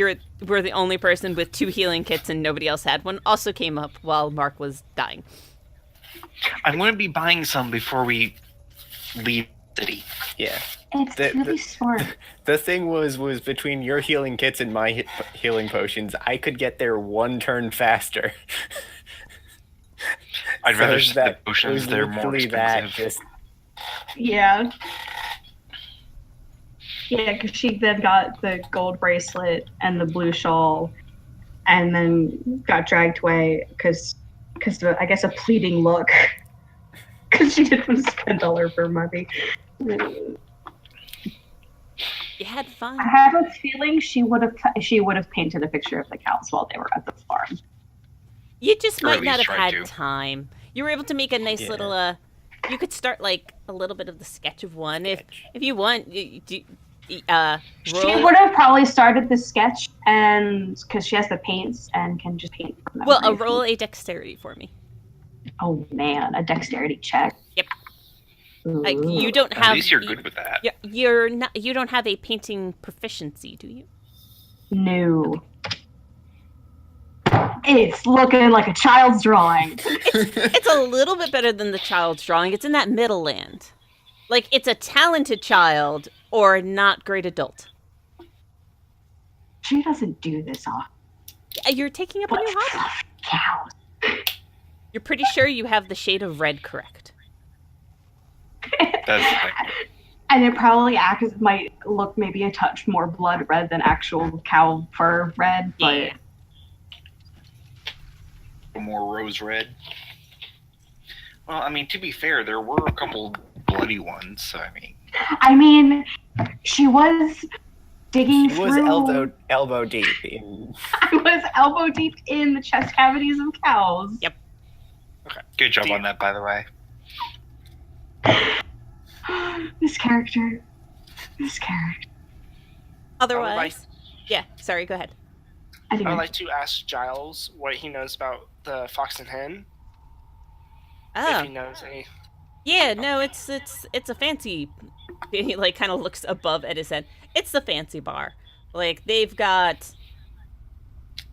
we're the only person with 2 healing kits and nobody else had one also came up while Mark was dying. I'm going to be buying some before we leave city. Yeah. It's really smart. The thing was between your healing kits and my healing potions, I could get there one turn faster. I'd So rather it's spend the that- it potions, was they're more literally that, expensive. just Yeah. Yeah, because she then got the gold bracelet and the blue shawl, and then got dragged away because I guess a pleading look, because she didn't spend all of her money. You had fun. I have a feeling she would have painted a picture of the cows while they were at the farm. You just Or might at not have least had tried to. time. You were able to make a nice Yeah. little. You could start like a little bit of the sketch of one sketch. if you want. She Roll. would have probably started the sketch, and because she has the paints and can just paint from Well, memory. roll a dexterity for me. Oh man, a dexterity check. Yep. Ooh. Like you don't At have. least you're good with that. You're not. You don't have a painting proficiency, do you? No. It's looking like a child's drawing. It's a little bit better than the child's drawing. It's in that middle land. Like it's a talented child or not great adult. She doesn't do this often. Yeah, you're taking up a But new hobby. cows. You're pretty sure you have the shade of red correct. That's the thing. And it probably might look maybe a touch more blood red than actual cow fur red, but Yeah. More rose red. Well, I mean, to be fair, there were a couple bloody ones, so I mean. I mean, she was digging It was through. elbow deep in. I was elbow deep in the chest cavities of cows. Yep. Good job Deal. on that, by the way. This character. Otherwise, yeah. Sorry, go ahead. I Anyway, would like to ask Giles what he knows about the fox and hen. If Oh, he knows any. yeah. No, it's a fancy. He like kind of looks above at his head. It's the fancy bar. Like they've got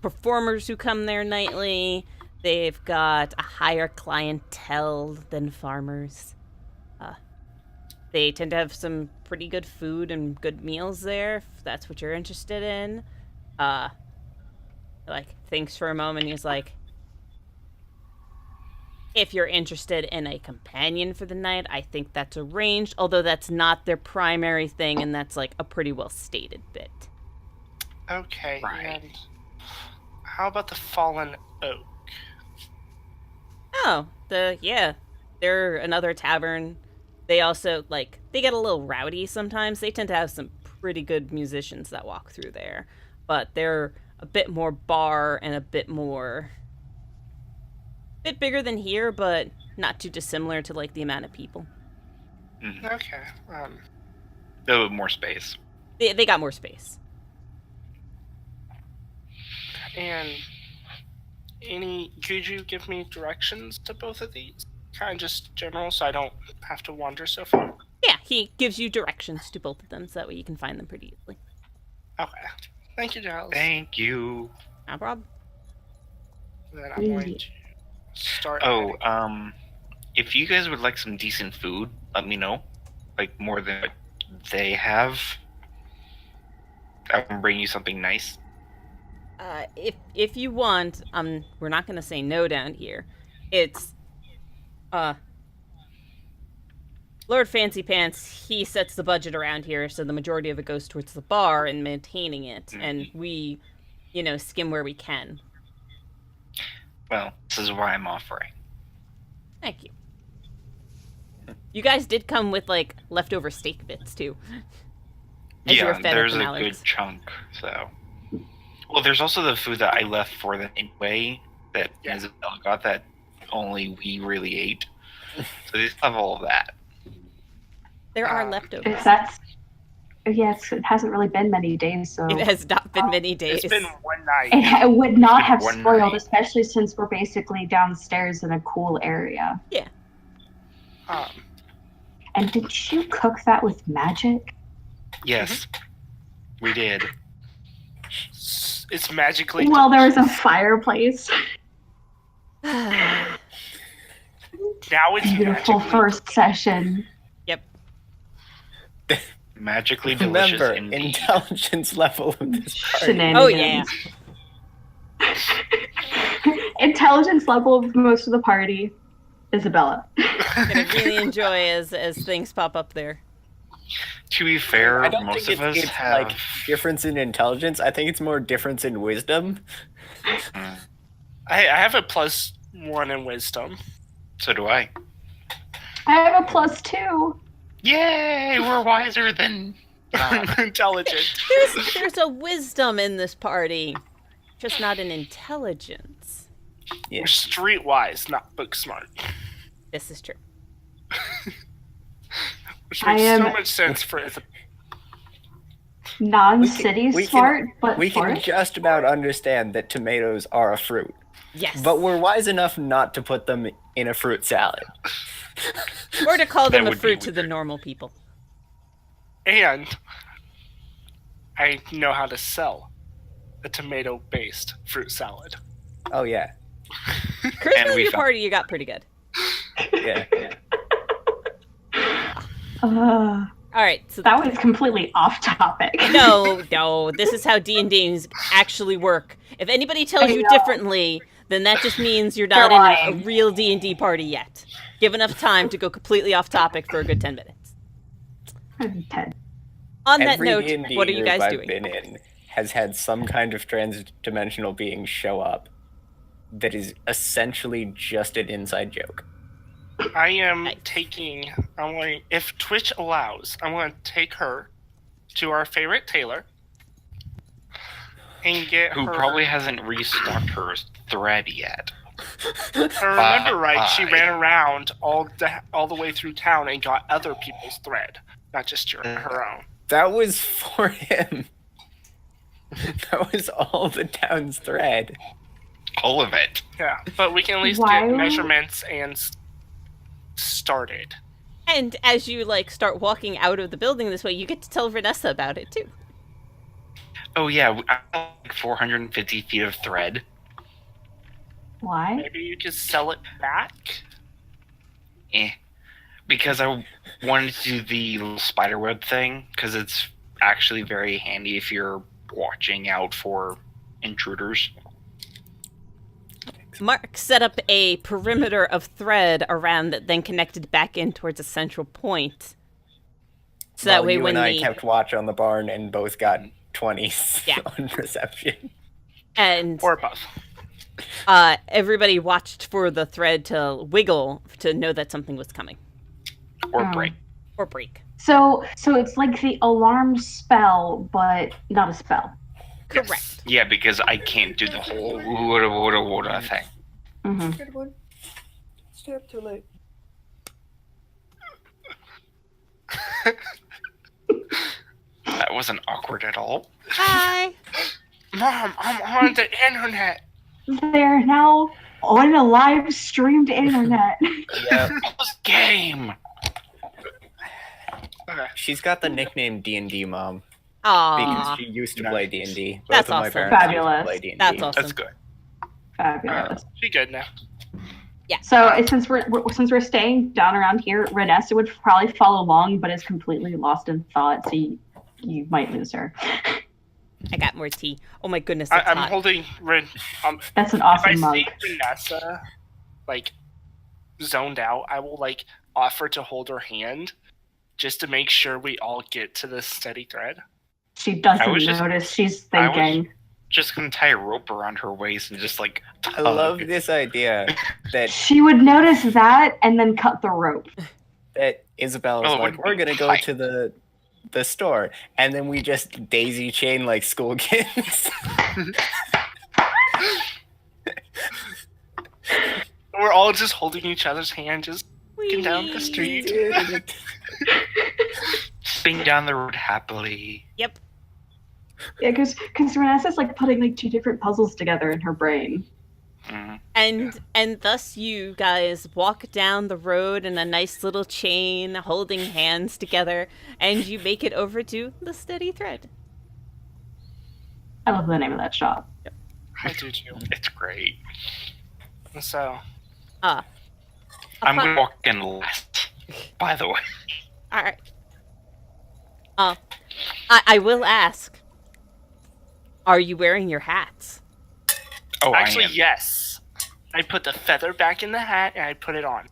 performers who come there nightly. They've got a higher clientele than farmers. They tend to have some pretty good food and good meals there, if that's what you're interested in. Like, thinks for a moment, he's like, if you're interested in a companion for the night, I think that's arranged, although that's not their primary thing, and that's, like, a pretty well-stated bit. Okay, Right. and how about the fallen oak? Oh, they're another tavern. They also, like, they get a little rowdy sometimes. They tend to have some pretty good musicians that walk through there. But they're a bit more bar and a bit bigger than here, but not too dissimilar to, like, the amount of people. Okay. A little bit more space. They got more space. And could you give me directions to both of these? Kind of just general, so I don't have to wander so far. Yeah, he gives you directions to both of them, so that way you can find them pretty easily. Okay. Thank you, Giles. Thank you. No problem. Then I'm going to start. Oh, adding- if you guys would like some decent food, let me know. Like more than what they have. I can bring you something nice. If you want, we're not gonna say no down here. It's, Lord Fancy Pants, he sets the budget around here, so the majority of it goes towards the bar and maintaining it, and we, skim where we can. Well, this is why I'm offering. Thank you. You guys did come with, like, leftover steak bits, too. As you were Yeah, fed at there's the a Mallards. good chunk, so. Well, there's also the food that I left for them anyway, that Yeah. Isabel got that only we really ate. So they have all of that. There are Um, leftovers. yes, it hasn't really been many days, so It has not been many days. It's been one night. it would not Been have one spoiled, night. especially since we're basically downstairs in a cool area. Um, And did you cook that with magic? Yes, we did. it's magically. Well, there was a fireplace. Now it's Beautiful magically. first session. Magically delicious Remember, indeed. intelligence level of this party. Shenanigans. Oh, yeah. Intelligence level of most of the party, Isabella. Gonna really enjoy as things pop up there. To be fair, I don't most think of us it's have. like difference in intelligence. I think it's more difference in wisdom. I have a +1 in wisdom. So do I. I have a +2. Yay! We're wiser than. Intelligent. There's a wisdom in this party, just not an intelligence. Yeah. We're streetwise, not book smart. This is true. Which I makes am- so much sense for Isabella. Non-city we can- smart, but We can forest. just about understand that tomatoes are a fruit, Yes. but we're wise enough not to put them in a fruit salad. Or to call them That a would be fruit to the weird. normal people. And I know how to sell a tomato-based fruit salad. Oh yeah, Charisma And in we your found- party, you got pretty good. yeah. Uh, All right, so that was completely off topic. no, this is how D&Ds actually work. If anybody tells I you know. differently, then that just means you're They're not in a lying. real D&D party yet. Give enough time to go completely off topic for a good 10 minutes. Ted. On that Every note, D&D what are you group guys I've doing? been in has had some kind of trans-dimensional being show up that is essentially just an inside joke. I am Nice. taking. I'm going. If Twitch allows, I'm going to take her to our favorite tailor and get Who her. probably hasn't restocked her thread yet. If I remember right, she Bye. ran around all the way through town and got other people's thread, not just her own. That was for him. That was all the town's thread. All of it. Yeah, but we can at least Why get would- measurements and started. And as you start walking out of the building this way, you get to tell Vanessa about it too. Oh yeah, I have like 450 feet of thread. Why? Maybe you could sell it back. Because I wanted to do the little spiderweb thing, because it's actually very handy if you're watching out for intruders. Mark set up a perimeter of thread around that, then connected back in towards a central point. So that Well, way you when and I kept watch on the barn and both got 20s Yeah. on perception. and Or above. everybody watched for the thread to wiggle to know that something was coming Or Oh. break. or break. So it's like the alarm spell, but not a spell. Correct. Yeah, because I can't do the whole woda thing. Mm-hmm. Good one. Stay up too late. That wasn't awkward at all. Hi. Mom, I'm on the internet. They're now on a live streamed internet. Yeah, Game. Okay. she's got the nickname D&D Mom because Aw. she used to Nice. play D&D. Both That's of my awesome. parents used to Fabulous. play D&D. That's awesome. That's good. Fabulous. She good now. So since we're staying down around here, Renessa would probably follow along, but is completely lost in thought. So you might lose her. I got more tea. Oh my goodness, that's I'm hot. holding Ren. That's an If I awesome mug. see Vanessa zoned out, I will offer to hold her hand, just to make sure we all get to this steady thread. She doesn't I was just- notice. She's I was- thinking. Just gonna tie a rope around her waist and just I love this idea that She would notice that and then cut the rope. Isabella's Oh, it like, would we're be gonna go tight. to the store, and then we just daisy chain like school kids. We're all just holding each other's hand, just walking down the Whee! street. spin down the road happily. Yep. Yeah, because Renessa's putting two different puzzles together in her brain. Mhm. And thus you guys walk down the road in a nice little chain, holding hands together, and you make it over to the steady thread. I love the name of that shop. I do too. It's great. So, I'm gonna walk in last, by the way. All right. I will ask, are you wearing your hats? Oh, Actually, I am. yes. I put the feather back in the hat and I put it on.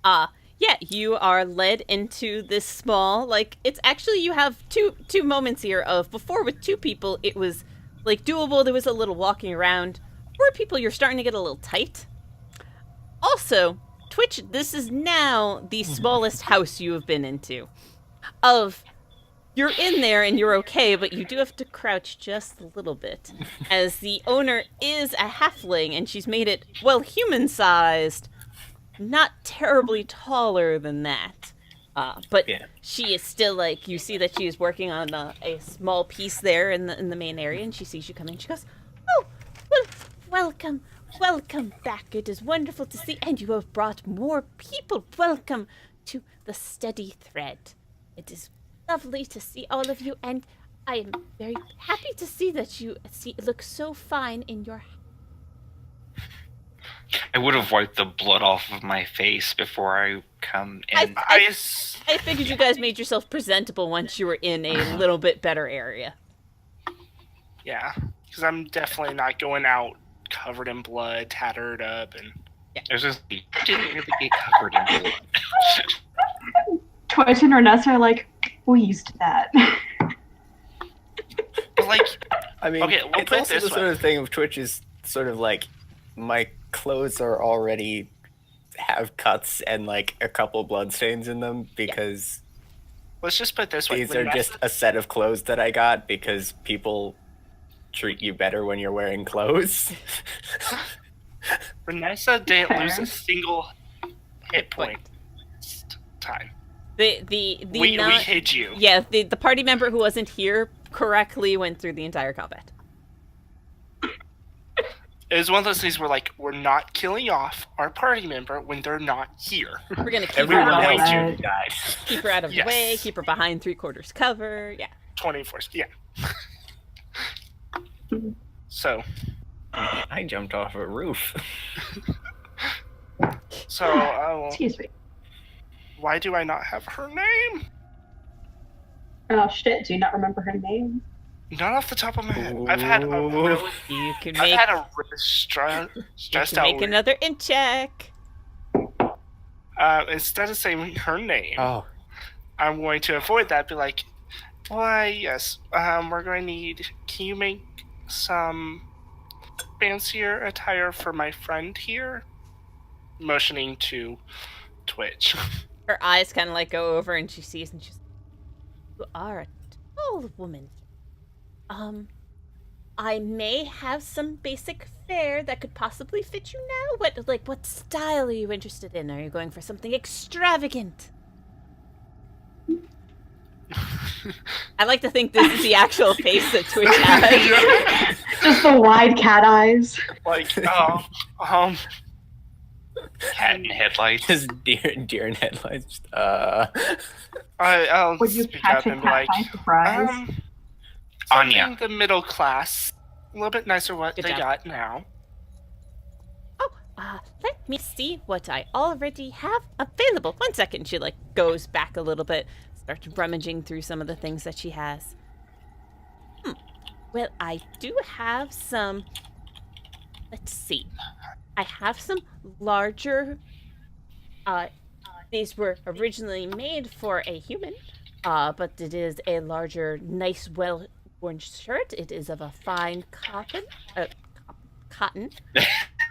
Yeah, you are led into this small, like, it's actually, you have two moments here of, before with 2 people, it was, like, doable, there was a little walking around. 4 people, you're starting to get a little tight. Also, Twitch, this is now the smallest house you have been into. You're in there and you're okay, but you do have to crouch just a little bit, as the owner is a halfling, and she's made it, well, human-sized, not terribly taller than that. But Yeah. she is still, like, you see that she is working on a small piece there in the main area, and she sees you come in. She goes, "Oh, well, welcome back. It is wonderful to see, and you have brought more people. Welcome to the Steady Thread. It is lovely to see all of you, and I am very happy to see that you look so fine in your." I would have wiped the blood off of my face before I come in. I figured you guys made yourself presentable once you were in a little bit better area. Yeah, because I'm definitely not going out covered in blood, tattered up, and I was just, you didn't really get covered in blood. Twitch and Renessa are like, we used to that. but like, I mean, Okay, we'll it's put it also this the sort way. of thing of Twitch is sort of like my clothes are already have cuts and like a couple bloodstains in them because let's just put it this way. these are just a set of clothes that I got because people treat you better when you're wearing clothes. Renessa didn't lose Fair. a single hit point this time. We We hid you. Yeah, the party member who wasn't here correctly went through the entire combat. It was one of those things where, like, we're not killing off our party member when they're not here. We're gonna keep Everyone her going else out, to. died. keep her out of the Yes. way, keep her behind 3/4 cover. Yeah. 24. Yeah. So, I jumped off a roof. Excuse me. why do I not have her name? Oh shit, do you not remember her name? Not off the top of my head. I've had a really, You can I've make had a really stressed out make week. another int check. Instead of saying her name, Oh, I'm going to avoid that. Be like, why, yes, we're going to need. Can you make some fancier attire for my friend here? Motioning to Twitch. Her eyes kind of like go over, and she sees, and she's, "You are a tall woman. I may have some basic fare that could possibly fit you now. What style are you interested in? Are you going for something extravagant?" I like to think this is the actual face that Twitch has. Just the wide cat eyes. Like, Cat in headlights. just deer in headlights. I'll Would you speak catch up a and be cat like, by surprise? Anya. something the middle class, a little bit nicer what Good they job. got now. Let me see what I already have available. 1 second. She goes back a little bit, starts rummaging through some of the things that she has. Well, I do have some. Let's see. I have some larger. These were originally made for a human, but it is a larger, nice, well-worn shirt. It is of a fine cotton. Cotton.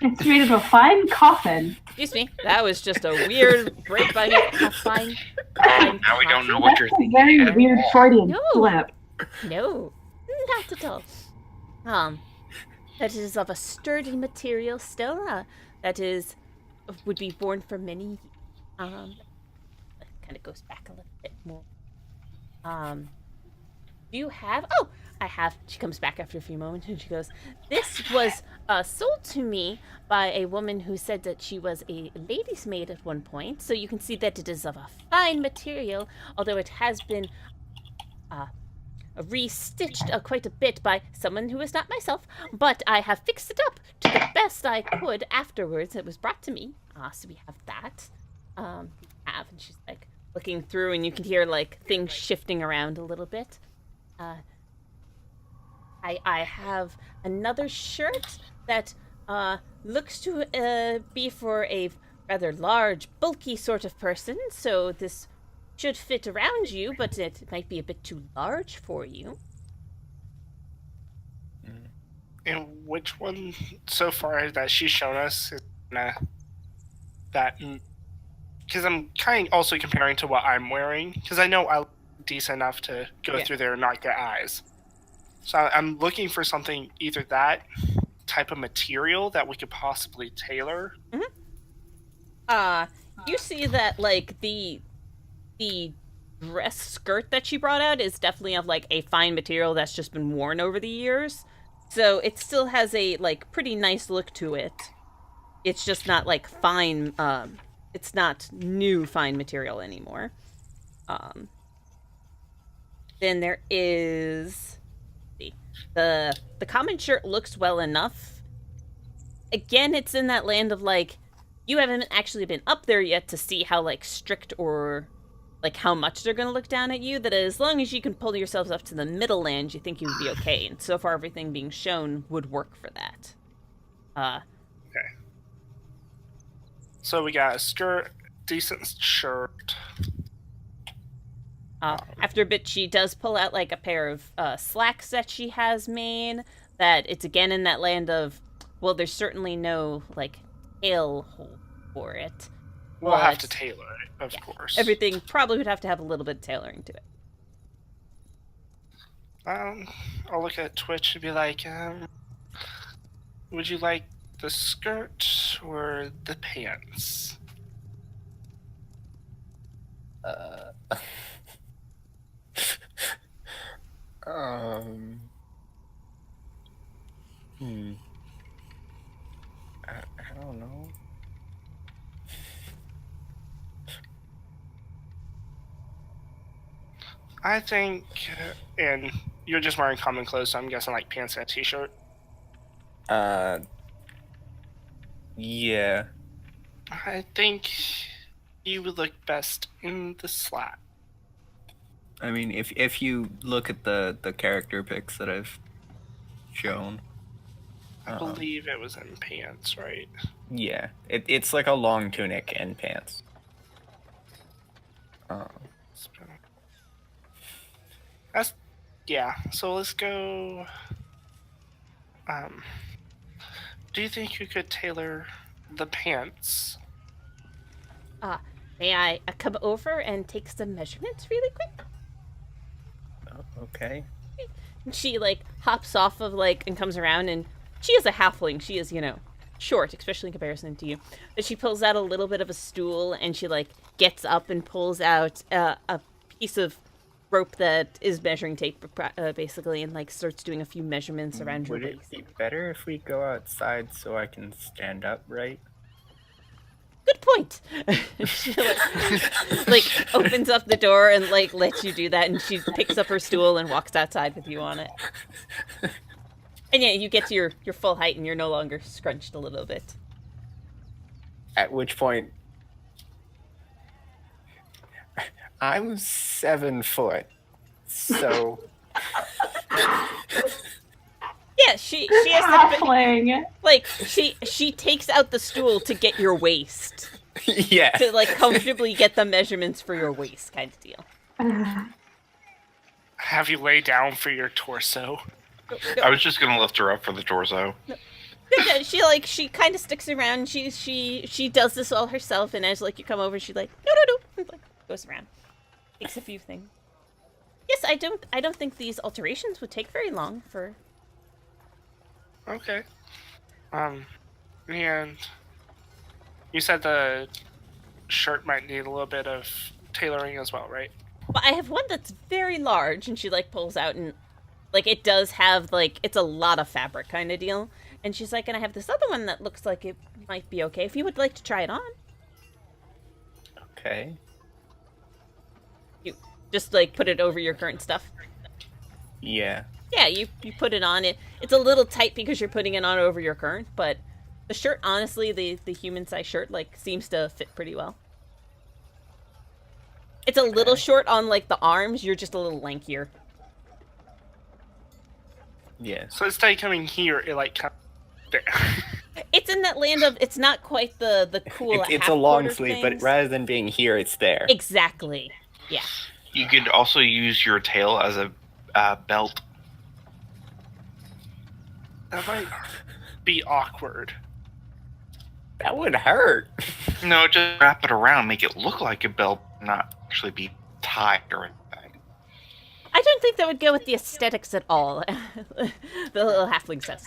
It's made of a fine coffin. Excuse me. That was just a weird break by me. A fine Now we don't know what That's you're a thinking. very at weird all. Freudian No. slip. No, not at all. That is of a sturdy material still. That would be worn for many. Kind of goes back a little bit more. Do you have? Oh, I have. She comes back after a few moments and she goes, "This was sold to me by a woman who said that she was a lady's maid at one point. So you can see that it is of a fine material, although it has been restitched quite a bit by someone who is not myself. But I have fixed it up to the best I could afterwards. It was brought to me. So we have that. And she's like, looking through, and you can hear like things shifting around a little bit. I have another shirt that looks to be for a rather large, bulky sort of person, so this should fit around you, but it might be a bit too large for you. And which one so far that she's shown us is that? Because I'm kind of also comparing to what I'm wearing, because I know I'm decent enough to go through there and not get eyes. So I'm looking for something, either that type of material that we could possibly tailor. You see that like the dress skirt that she brought out is definitely of like a fine material that's just been worn over the years. So it still has a like pretty nice look to it. It's just not like fine it's not new fine material anymore. Then there is the common shirt looks well enough. Again, it's in that land of like you haven't actually been up there yet to see how like strict or like how much they're gonna look down at you. That as long as you can pull yourselves up to the middle land, you think you would be okay. And so far, everything being shown would work for that. Okay. So we got a skirt, decent shirt. After a bit, she does pull out like a pair of slacks that she has made. That it's again in that land of, well, there's certainly no like tail hole for it. We'll have to tailor it, of course. Everything probably would have to have a little bit of tailoring to it. I'll look at Twitch and be like, would you like the skirt or the pants? I don't know. I think, and you're just wearing common clothes, so I'm guessing like pants and a t-shirt. Yeah. I think you would look best in the slack. I mean, if you look at the character pics that I've shown, I believe it was in pants, right? yeah, it's like a long tunic and pants. That's, yeah. So let's go. Do you think you could tailor the pants? May I come over and take some measurements really quick? Okay. And she like hops off of like and comes around, and she is a halfling. She is, short, especially in comparison to you. But she pulls out a little bit of a stool, and she like gets up and pulls out a piece of rope that is measuring tape, basically, and like starts doing a few measurements around your Would waist. it be better if we go outside so I can stand up, right? Good point. She like opens up the door and like lets you do that, and she picks up her stool and walks outside with you on it. And yeah, you get to your full height, and you're no longer scrunched a little bit. At which point, I'm 7 foot, so Yeah, she has to Halfling. like she takes out the stool to get your waist, yeah. to like comfortably get the measurements for your waist, kind of deal. Have you lay down for your torso? I was just gonna lift her up for the torso. Yeah, she kind of sticks around. She does this all herself, and as like you come over, she like no, and, like goes around, takes a few things. Yes, I don't think these alterations would take very long for. Okay. And you said the shirt might need a little bit of tailoring as well, right? Well, I have one that's very large, and she like pulls out, and like it does have like it's a lot of fabric kind of deal. And she's like, and I have this other one that looks like it might be okay if you would like to try it on. Okay. You just like put it over your current stuff. Yeah. Yeah, you put it on. It's a little tight because you're putting it on over your current, but the shirt, honestly, the human size shirt like seems to fit pretty well. It's a little short on, like, the arms. You're just a little lankier. Yeah. So instead of coming here, it like comes there. It's in that land of, it's not quite the cool It's a long half-quarter sleeve, things. but rather than being here, it's there. Exactly. Yeah. You could also use your tail as a belt. That might be awkward. That would hurt. No, just wrap it around, make it look like a belt, not actually be tied or anything. I don't think that would go with the aesthetics at all. The little halfling says.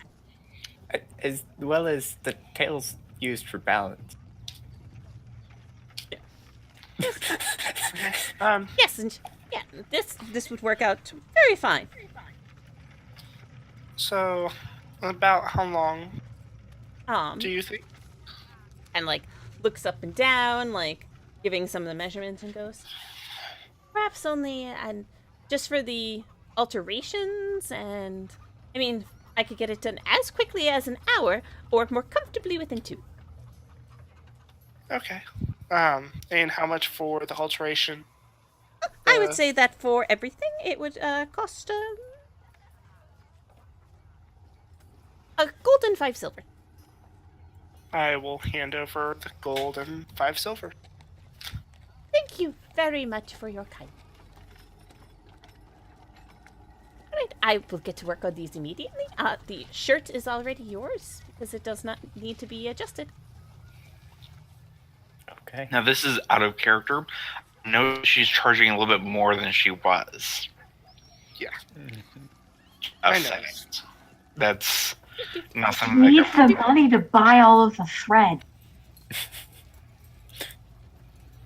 As well as the tail's used for balance. Yes, and yeah, this would work out very fine. So, about how long do you think? And like looks up and down, like giving some of the measurements, and goes, perhaps only, and just for the alterations, and I mean, I could get it done as quickly as an hour, or more comfortably within 2. Okay. And how much for the alteration? I would say that for everything, it would cost a gold and 5 silver. I will hand over the gold and 5 silver. Thank you very much for your kindness. Alright, I will get to work on these immediately. The shirt is already yours, because it does not need to be adjusted. Okay. Now this is out of character. No, she's charging a little bit more than she was. Yeah. A I know. second. That's not something that Needs the money to buy all of the thread.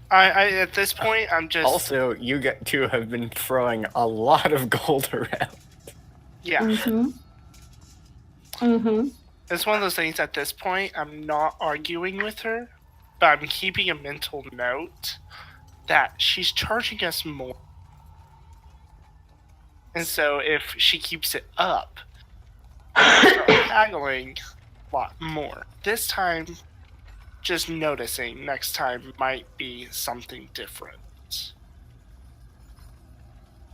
I at this point, I'm just... Also, you get to have been throwing a lot of gold around. Yeah. Mm-hmm. Mm-hmm. It's one of those things at this point, I'm not arguing with her, but I'm keeping a mental note that she's charging us more. And so if she keeps it up, we'll start haggling a lot more. This time, just noticing next time might be something different.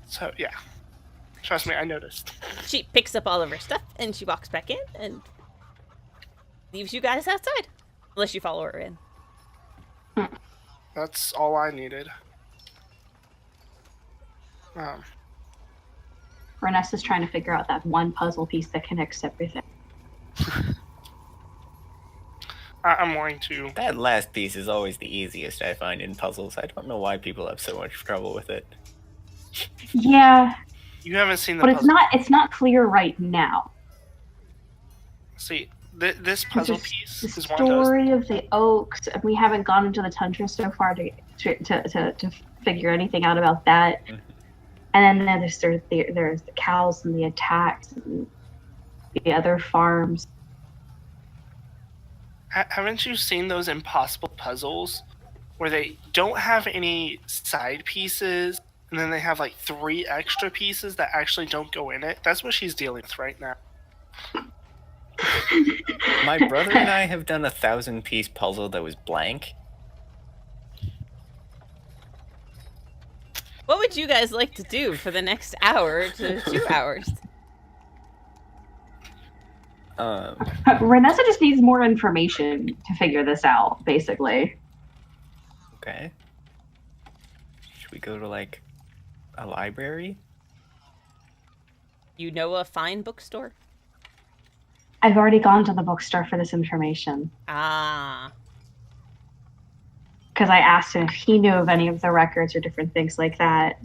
So, yeah. Trust me, I noticed. She picks up all of her stuff, and she walks back in, and leaves you guys outside. Unless you follow her in. That's all I needed. Renessa's trying to figure out that one puzzle piece that connects everything. I'm going to... That last piece is always the easiest I find in puzzles. I don't know why people have so much trouble with it. Yeah, You haven't seen the but puzzle. it's not clear right now. See, this puzzle piece The is one of those... story of the oaks, and we haven't gone into the tundra so far to figure anything out about that. Mhm. And then there's the cows and the attacks and the other farms. Haven't you seen those impossible puzzles where they don't have any side pieces, and then they have like 3 extra pieces that actually don't go in it? That's what she's dealing with right now. My brother and I have done a 1,000-piece puzzle that was blank. What would you guys like to do for the next hour to 2 hours? Renessa just needs more information to figure this out, basically. Okay. Should we go to, like, a library? You know a fine bookstore? I've already gone to the bookstore for this information. Ah. Because I asked him if he knew of any of the records or different things like that.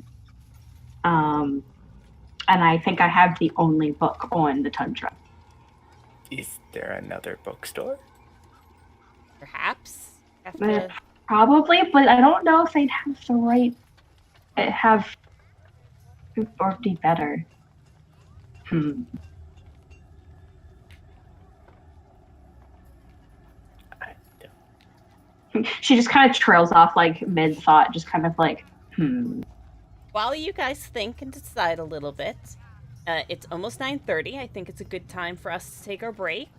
And I think I have the only book on the tundra. Is there another bookstore? Perhaps? Have to... Probably, but I don't know if they'd have the right... Or be better. I don't. She just kind of trails off, like, mid-thought, just kind of like, While you guys think and decide a little bit, it's almost 9:30. I think it's a good time for us to take our break.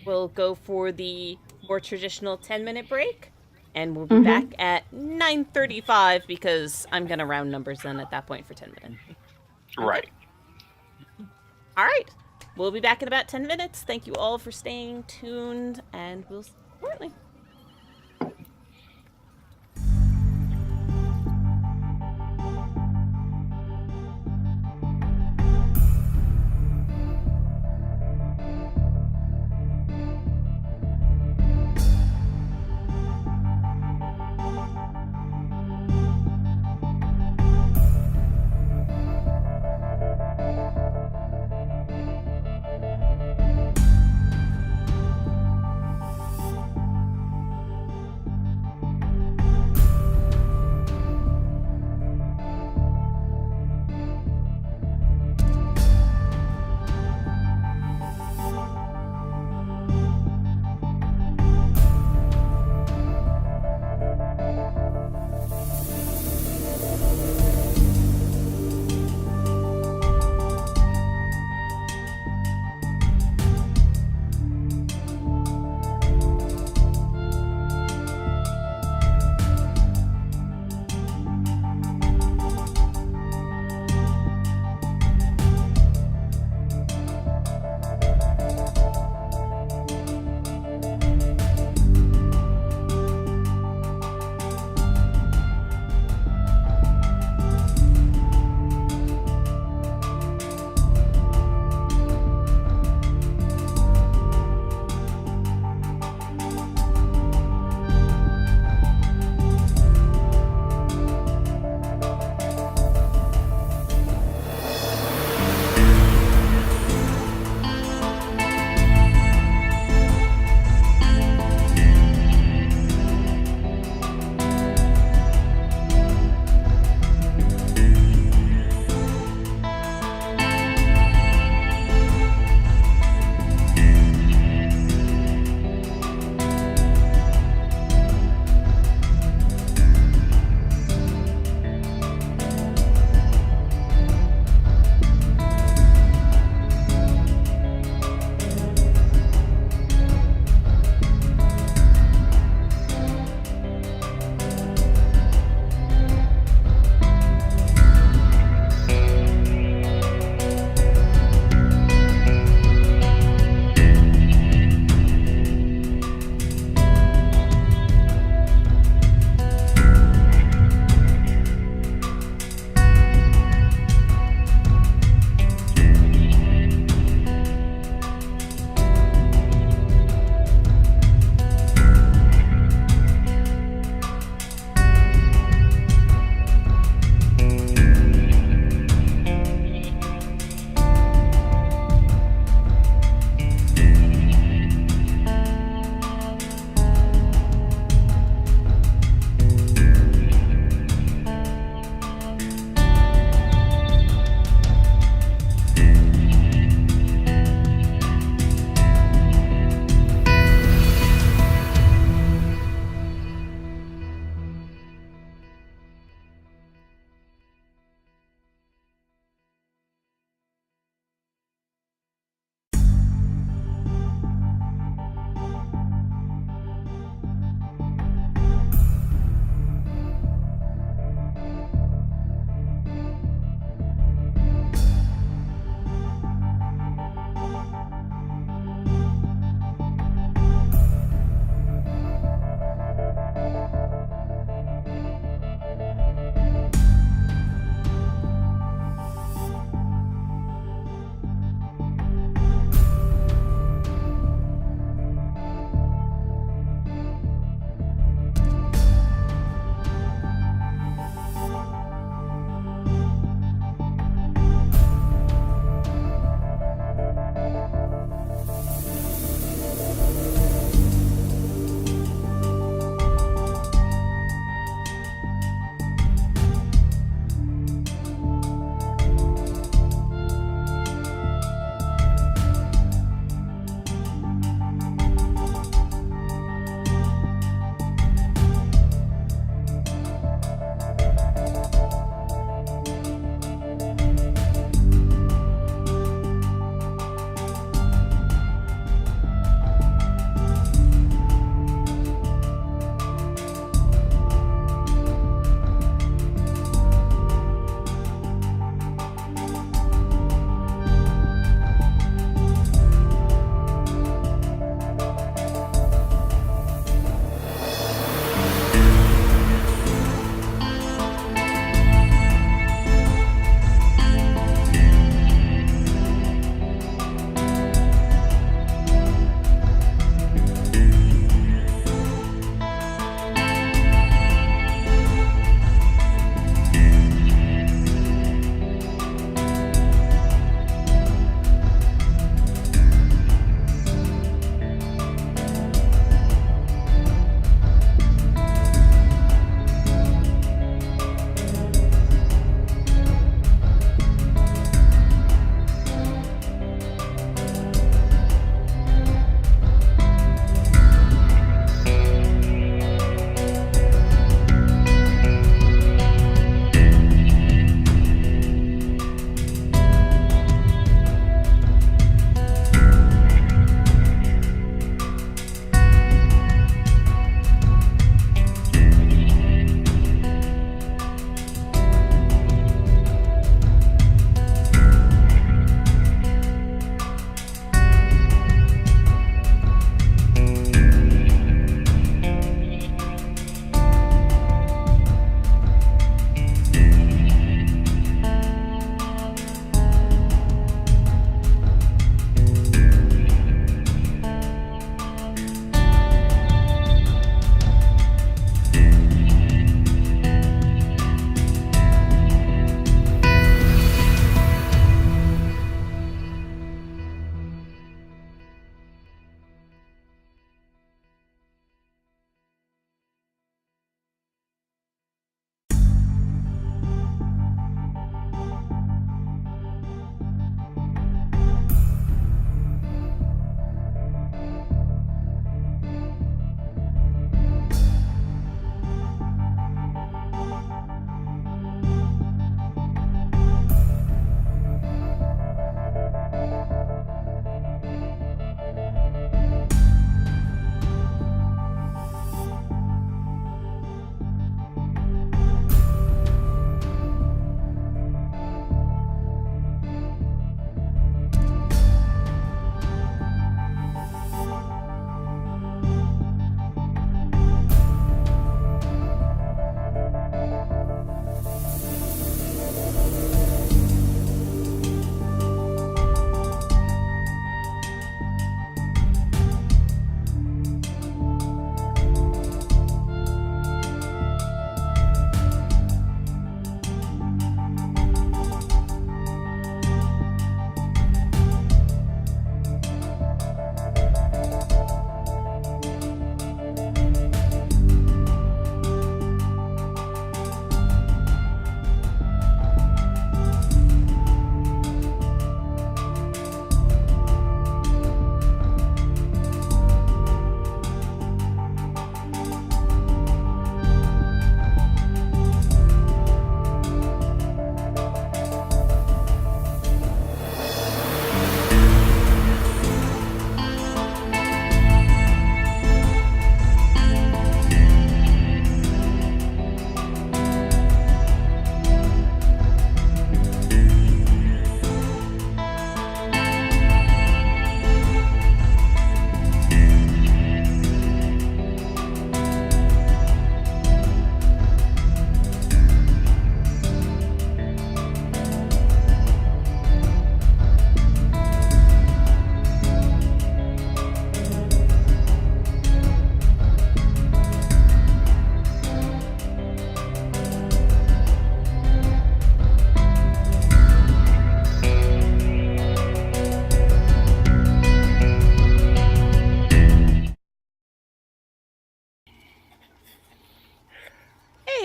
We'll go for the more traditional 10-minute break, And we'll be back at 9:35 because I'm going to round numbers then at that point for 10 minutes. Right. All right. We'll be back in about 10 minutes. Thank you all for staying tuned, and we'll see you shortly.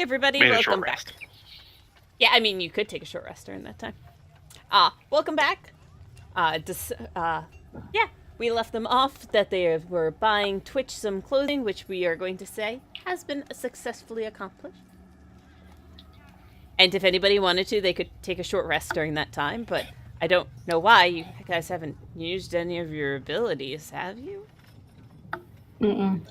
everybody, We had a short welcome rest. back. Yeah, I mean, you could take a short rest during that time. Welcome back. Yeah, we left them off that they were buying Twitch some clothing, which we are going to say has been successfully accomplished. And if anybody wanted to, they could take a short rest during that time, but I don't know why. You guys haven't used any of your abilities, have you? Mm-mm.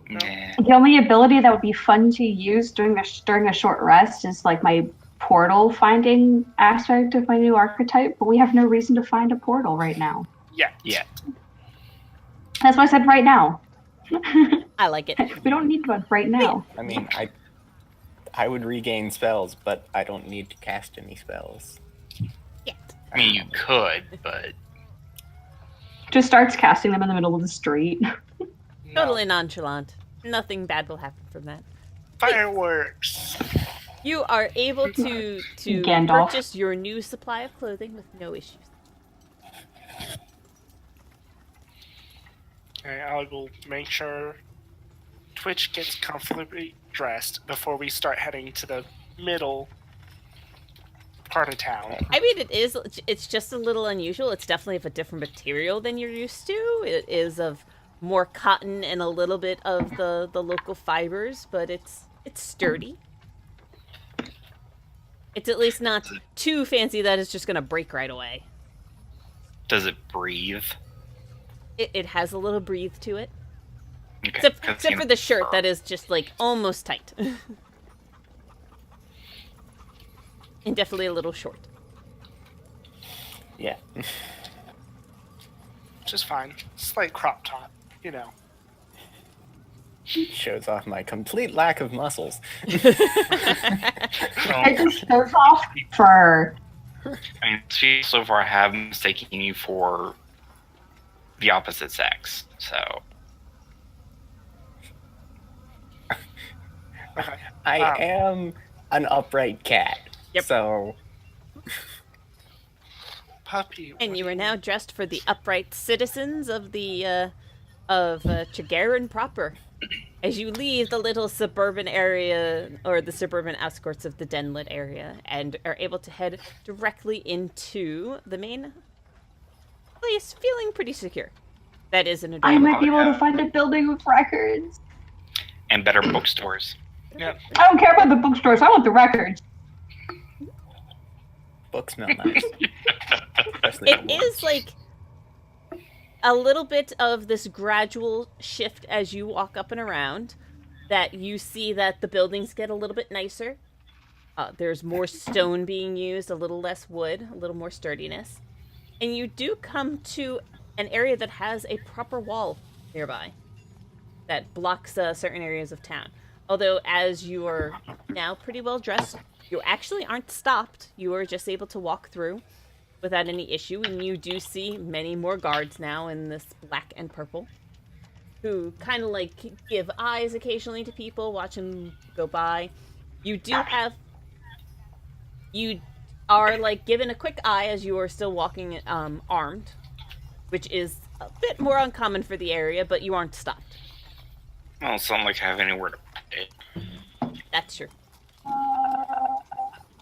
Nah. The only ability that would be fun to use during a short rest is like my portal finding aspect of my new archetype, but we have no reason to find a portal right now. Yeah. That's why I said right now. I like it. We don't need one right now. I mean, I would regain spells, but I don't need to cast any spells. Yeah. I mean, you could, but Just starts casting them in the middle of the street. No. Totally nonchalant. Nothing bad will happen from that. Fireworks. You are able to Gandalf. purchase your new supply of clothing with no issues. Okay, I will make sure Twitch gets comfortably dressed before we start heading to the middle part of town. I mean, it's just a little unusual. It's definitely of a different material than you're used to. It is of more cotton and a little bit of the local fibers, but it's sturdy. It's at least not too fancy that it's just going to break right away. does it breathe? It has a little breathe to it. Okay. Except for the shirt that is just like almost tight. And definitely a little short. Yeah. Which is fine. Slight crop top, you know. Shows off my complete lack of muscles. I just shows off fur. I mean, so far I have mistaken you for the opposite sex, so I am an upright cat. Yep. So Puppy. And what you do are now dressed for the upright citizens of the Chagarin proper. As you leave the little suburban area or the suburban outskirts of the Denlit area and are able to head directly into the main place, feeling pretty secure. That is an I adorable. might be able to find a building with records. and better bookstores. Yep. I don't care about the bookstores. I want the records. books smell nice. Especially It the is ones. like a little bit of this gradual shift as you walk up and around that you see that the buildings get a little bit nicer. There's more stone being used, a little less wood, a little more sturdiness. And you do come to an area that has a proper wall nearby that blocks certain areas of town. Although, as you are now pretty well dressed, you actually aren't stopped. You are just able to walk through without any issue, and you do see many more guards now in this black and purple who kind of like give eyes occasionally to people, watch them go by. You are like given a quick eye as you are still walking armed, which is a bit more uncommon for the area, but you aren't stopped. Well, it's not like I have anywhere to put it. That's true.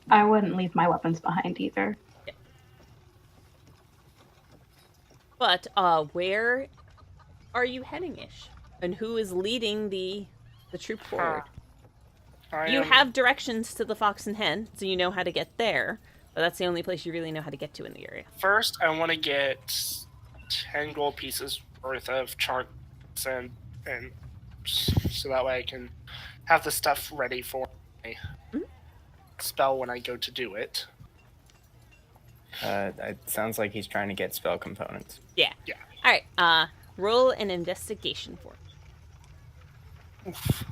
I wouldn't leave my weapons behind either. But where are you heading-ish? And who is leading the troop forward? You have directions to the Fox and Hen, so you know how to get there. But that's the only place you really know how to get to in the area. First, I want to get 10 gold pieces worth of charts and so that way I can have the stuff ready for my spell when I go to do it. It sounds like he's trying to get spell components. Yeah. Yeah. All right. Roll an investigation for it. Oof.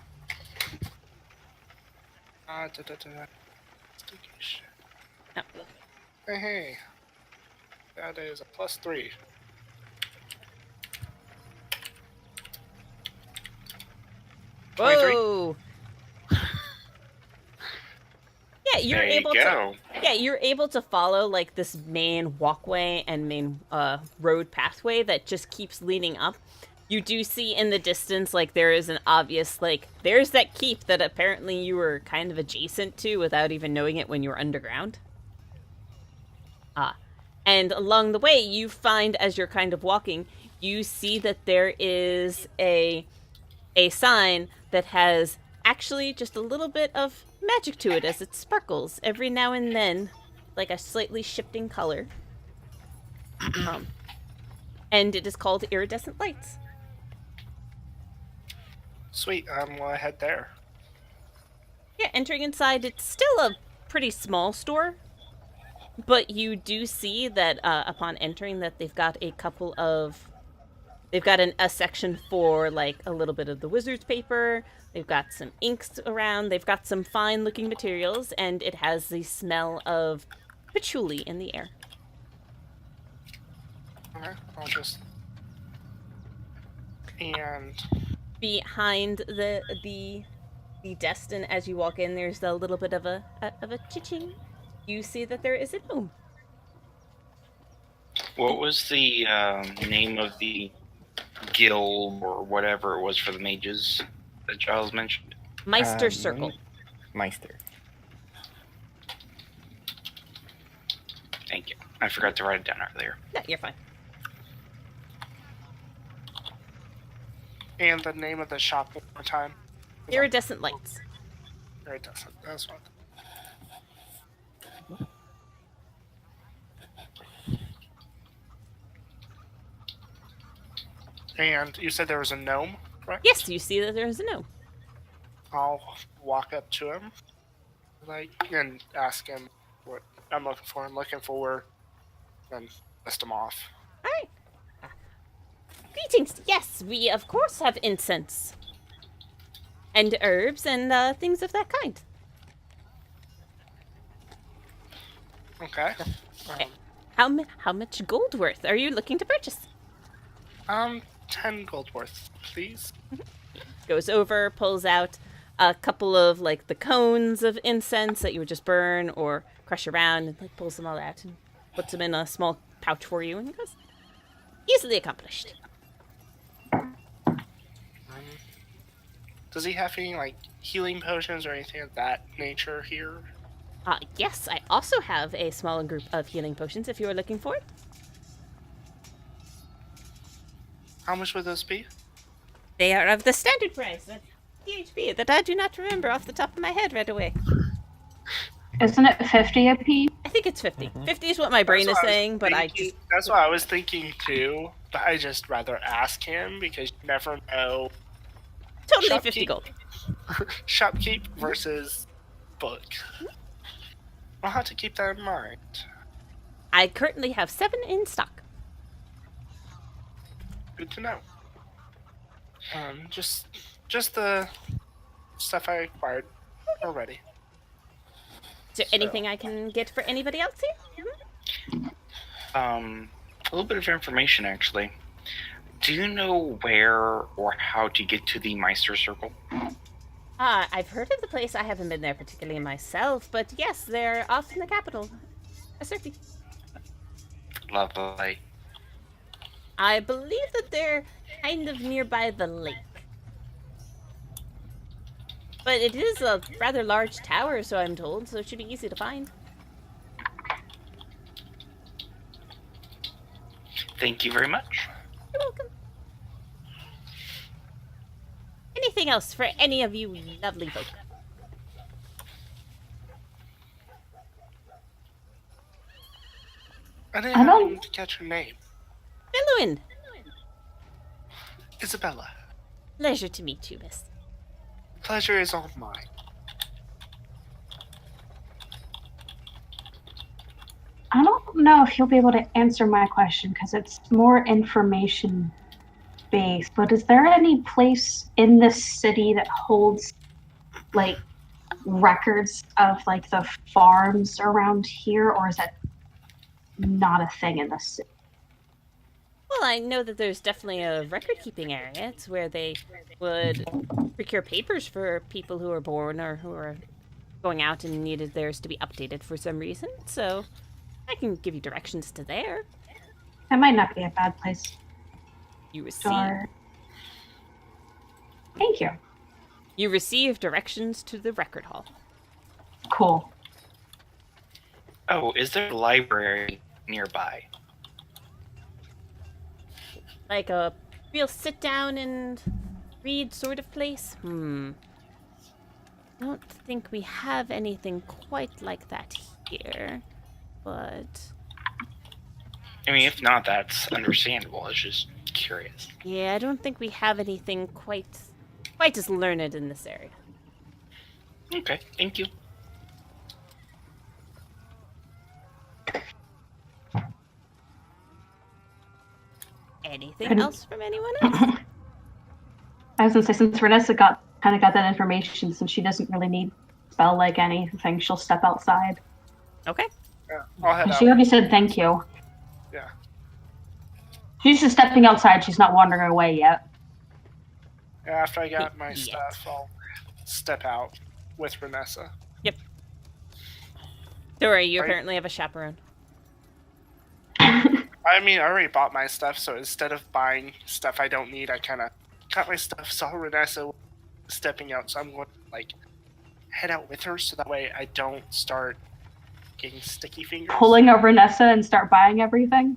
Investigation. No. Hey. That is a +3. Whoa! Yeah, you're There you able to. go. Yeah, you're able to follow like this main walkway and main road pathway that just keeps leading up. You do see in the distance, like, there is an obvious, like, there's that keep that apparently you were kind of adjacent to without even knowing it when you were underground. And along the way, you find, as you're kind of walking, you see that there is a sign that has actually just a little bit of magic to it as it sparkles every now and then, like a slightly shifting color. And it is called Iridescent Lights. Sweet, we'll head there. Yeah, entering inside, it's still a pretty small store, but you do see that upon entering that they've got a couple of... They've got a section for, like, a little bit of the wizard's paper. They've got some inks around. They've got some fine-looking materials, and it has the smell of patchouli in the air. Okay, I'll just... And... Behind the desk, and as you walk in, there's a little bit of a cha-ching. You see that there is a gnome. What was the name of the guild or whatever it was for the mages that Giles mentioned? Meister Circle. Meister. Thank you. I forgot to write it down earlier. No, you're fine. And the name of the shop one more time. Iridescent Lights. Iridescent, that's what. And you said there was a gnome, right? Yes, you see that there is a gnome. I'll walk up to him, and ask him what I'm looking for. I'm looking for, and list him off. All right. Greetings. Yes, we of course have incense and herbs and things of that kind. Okay. How much gold worth are you looking to purchase? 10 gold worth, please. Goes over, pulls out a couple of, like, the cones of incense that you would just burn or crush around, and, like, pulls them all out and puts them in a small pouch for you, and he goes, easily accomplished. Does he have any, like, healing potions or anything of that nature here? Yes, I also have a small group of healing potions if you are looking for it. How much would those be? They are of the standard price, that's DHP, that I do not remember off the top of my head right away. Isn't it 50 a piece? I think it's 50. 50 is what my brain is saying, but That's what I was thinking too, but I just rather ask him because you never know. Totally 50 gold. Shopkeep versus book. I'll have to keep that in mind. I currently have 7 in stock. Good to know. Just the stuff I acquired already. Is there anything I can get for anybody else here? A little bit of information, actually. Do you know where or how to get to the Meister Circle? I've heard of the place. I haven't been there particularly myself, but yes, they're off in the capital. Certainly. Lovely. I believe that they're kind of nearby the lake. But it is a rather large tower, so I'm told, so it should be easy to find. Thank you very much. You're welcome. Anything else for any of you lovely folk? I didn't catch her name. Billowin. Isabella. Pleasure to meet you, miss. Pleasure is all mine. I don't know if you'll be able to answer my question because it's more information based, but is there any place in this city that holds like records of like the farms around here, or is that not a thing in this city? Well, I know that there's definitely a record-keeping area. It's where they would procure papers for people who are born or who are going out and needed theirs to be updated for some reason. So I can give you directions to there. That might not be a bad place. You receive. Start. Thank you. You receive directions to the record hall. Cool. Oh, is there a library nearby? Like a real sit down and read sort of place? I don't think we have anything quite like that here. But I mean, if not, that's understandable. I was just curious. yeah, I don't think we have anything quite as learned in this area. Okay, thank you. Anything else from anyone else? I was gonna say, since Vanessa kind of got that information, since she doesn't really need spell like anything, she'll step outside. Okay. Yeah, I'll head She out. already said thank you. Yeah. She's just stepping outside. She's not wandering away yet. After I got my Yet. stuff, I'll step out with Vanessa. Yep. Don't worry, you Right. apparently have a chaperone. I mean, I already bought my stuff, so instead of buying stuff I don't need, I kind of got my stuff, saw Vanessa stepping out, so I'm going to, like, head out with her so that way I don't start getting sticky fingers. Pulling a Vanessa and start buying everything.